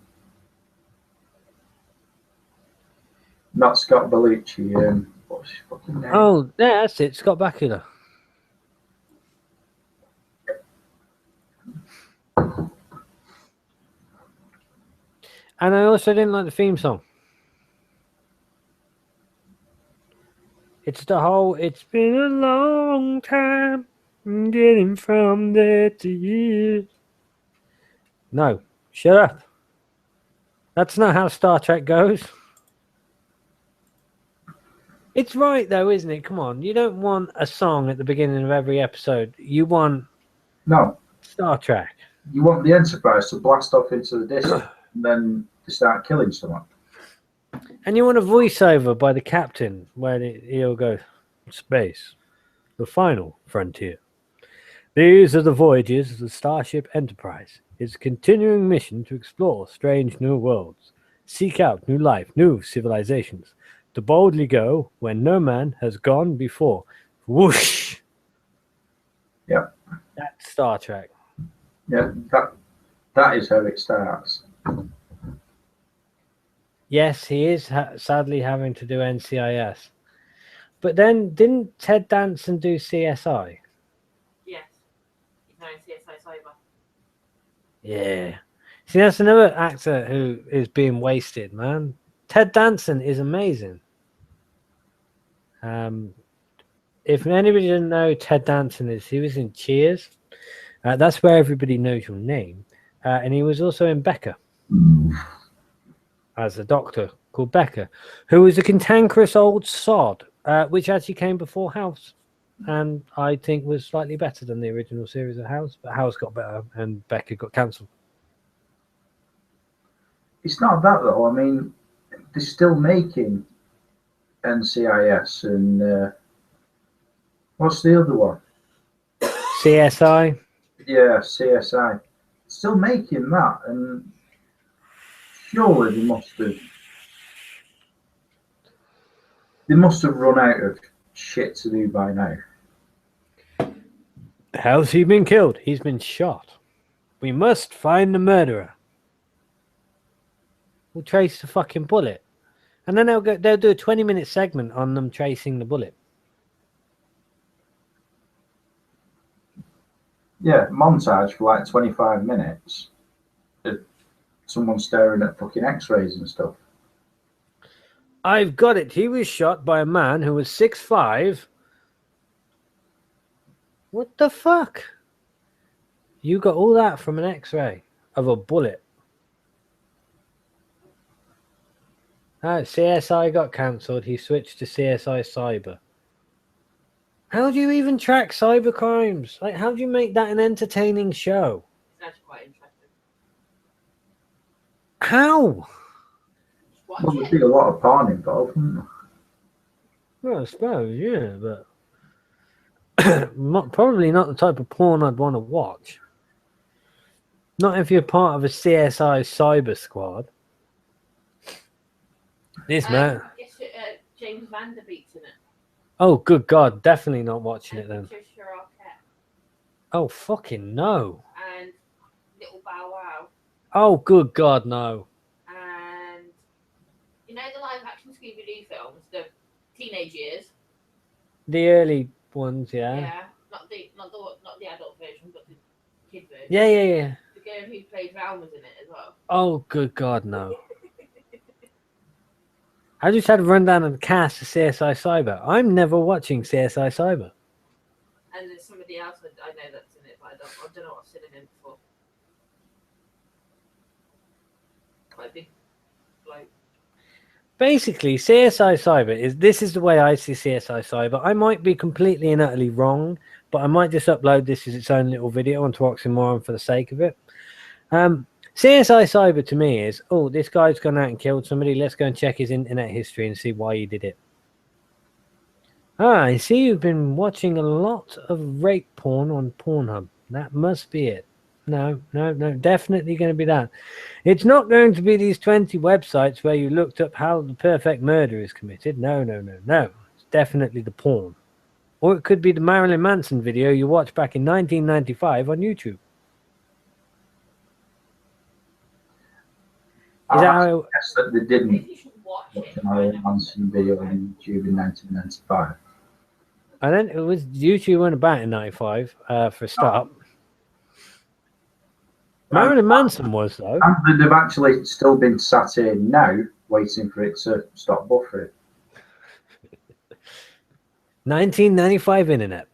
Not Scott Bellucci. What's his fucking name? Oh, yeah, that's it. Scott Bakula. And I also didn't like the theme song. It's the whole, it's been a long time getting from there to here. No, shut up. That's not how Star Trek goes. It's right, though, isn't it? Come on. You don't want a song at the beginning of every episode. You want No. Star Trek. You want the Enterprise to blast off into the distance and then to start killing someone. And you want a voiceover by the captain where he'll go, space, the final frontier. These are the voyages of the Starship Enterprise. Its continuing mission to explore strange new worlds, seek out new life, new civilizations, to boldly go where no man has gone before. Whoosh! Yeah. That's Star Trek. Yeah, that is how it starts. Yes, he is sadly having to do NCIS. But then, didn't Ted Danson do CSI? Yes. He's now in CSI Cyber. Yeah. See, that's another actor who is being wasted, man. Ted Danson is amazing. If anybody doesn't know who Ted Danson is, he was in Cheers. That's where everybody knows your name. And he was also in Becca as a doctor called Becca, who was a cantankerous old sod, which actually came before House. And I think was slightly better than the original series of House, but House got better and Becca got cancelled. It's not that though. I mean, they're still making NCIS and what's the other one? CSI. Yeah, CSI. Still making that, and surely they must have run out of shit to do by now. How's he been killed? He's been shot. We must find the murderer. We'll trace the fucking bullet. And then they'll do a 20-minute segment on them tracing the bullet. Yeah, montage for like 25 minutes. Someone staring at fucking x-rays and stuff. I've got it. He was shot by a man who was 6'5". What the fuck? You got all that from an x-ray of a bullet. Oh, CSI got cancelled. He switched to CSI Cyber. How do you even track cyber crimes? Like, how do you make that an entertaining show? It's actually quite interesting. How? Watch Well, it. there'd be a lot of porn involved, wouldn't there? Well, I suppose, yeah, but probably not the type of porn I'd want to watch. Not if you're part of a CSI Cyber Squad. This man. Yes, James Vanderbeek's in it. Oh, good God. Definitely not watching it And then. Patricia Arquette. Oh, fucking no. And Little Bow Wow. Oh, good God, no. And you know the live action Scooby-Doo films, the teenage years? The early ones, yeah. Yeah. Not the adult version, but the kid version. Yeah. The girl who played Velma's in it as well. Oh, good God, no. I just had a rundown of the cast of CSI Cyber. I'm never watching CSI Cyber. And there's some of the somebody else I know that's in it, but I don't know what I've seen him in before. Quite a big bloke. Basically, CSI Cyber this is the way I see CSI Cyber. I might be completely and utterly wrong, but I might just upload this as its own little video onto Oxymoron for the sake of it. CSI Cyber to me is, oh, this guy's gone out and killed somebody. Let's go and check his internet history and see why he did it. I see you've been watching a lot of rape porn on Pornhub. That must be it. No, definitely going to be that. It's not going to be these 20 websites where you looked up how the perfect murder is committed. No. It's definitely the porn. Or it could be the Marilyn Manson video you watched back in 1995 on YouTube. Is that how it... Yes, that they didn't Maybe you should watch watch it. the Marilyn Manson video on YouTube in 1995. And then it was YouTube went about in 95 for a start. Marilyn Manson was, though. And they've actually still been sat here now waiting for it to stop buffering. 1995 internet.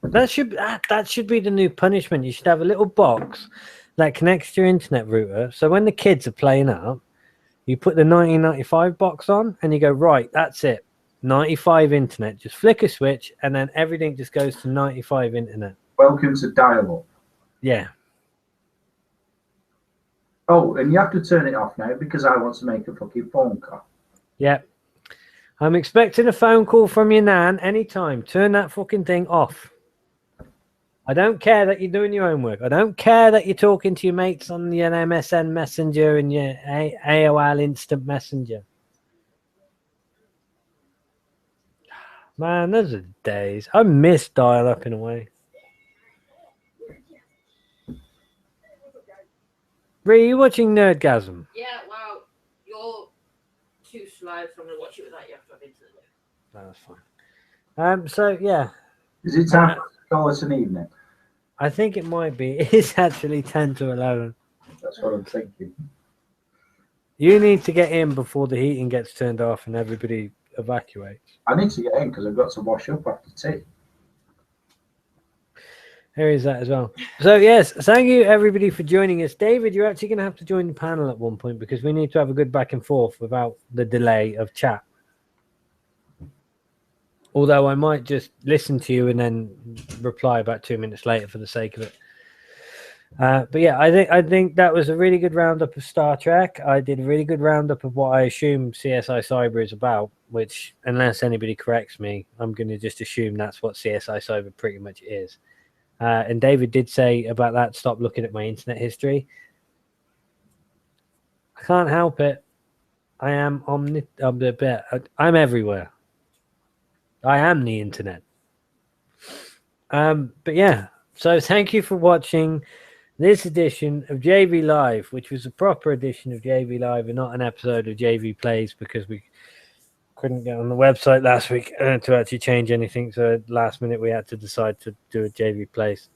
That should be the new punishment. You should have a little box that connects to your internet router. So when the kids are playing up, you put the 1995 box on and you go, right, that's it. 95 internet. Just flick a switch and then everything just goes to 95 internet. Welcome to dial-up. Yeah. Oh, and you have to turn it off now because I want to make a fucking phone call. Yep. I'm expecting a phone call from your nan anytime. Turn that fucking thing off. I don't care that you're doing your homework. I don't care that you're talking to your mates on your MSN Messenger and your AOL Instant Messenger. Man, those are days. I miss dial-up in a way. Bree, you watching Nerdgasm? Yeah, well, you're too slow, so I'm going to watch it without you. Have to have internet. No, that's fine. So, yeah. Is it time to call us an evening? I think it might be. It's actually 10 to 11. That's what I'm thinking. You need to get in before the heating gets turned off and everybody evacuates. I need to get in because I've got to wash up after tea. There is that as well. So, yes, thank you, everybody, for joining us. David, you're actually going to have to join the panel at one point because we need to have a good back and forth without the delay of chat. Although I might just listen to you and then reply about 2 minutes later for the sake of it. But yeah, I think that was a really good roundup of Star Trek. I did a really good roundup of what I assume CSI Cyber is about, which, unless anybody corrects me, I'm going to just assume that's what CSI Cyber pretty much is. And David did say about that, stop looking at my internet history. I can't help it. I'm everywhere. I am the internet. But yeah, so thank you for watching this edition of JV Live, which was a proper edition of JV Live and not an episode of JV Plays because we couldn't get on the website last week to actually change anything. So at last minute we had to decide to do a JV Plays.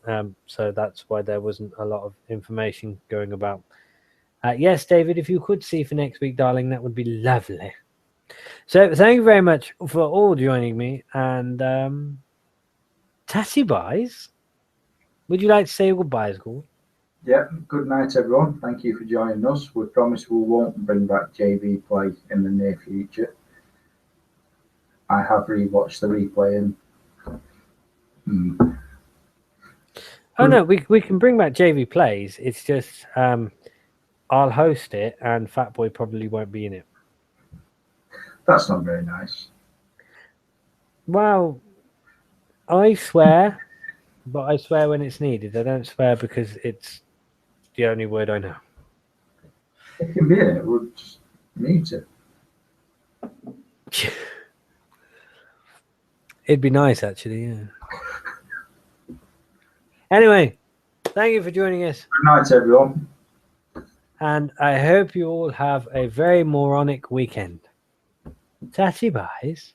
So that's why there wasn't a lot of information going about. Yes, David, if you could see for next week, darling, that would be lovely. So thank you very much for all joining me, and tatty buys. Would you like to say goodbyes, Gord? Yeah, good night, everyone. Thank you for joining us. We promise we won't bring back JV Play in the near future. I have rewatched the replay and Oh no, we can bring back JV Plays. It's just I'll host it, and Fatboy probably won't be in it. that's not very nice. Well, I swear, but I swear when it's needed. I don't swear because it's the only word I know. It can be in it. We'll just need to. It'd be nice, actually, yeah. Anyway, thank you for joining us. Good night, everyone. And I hope you all have a very moronic weekend. Tatty buys.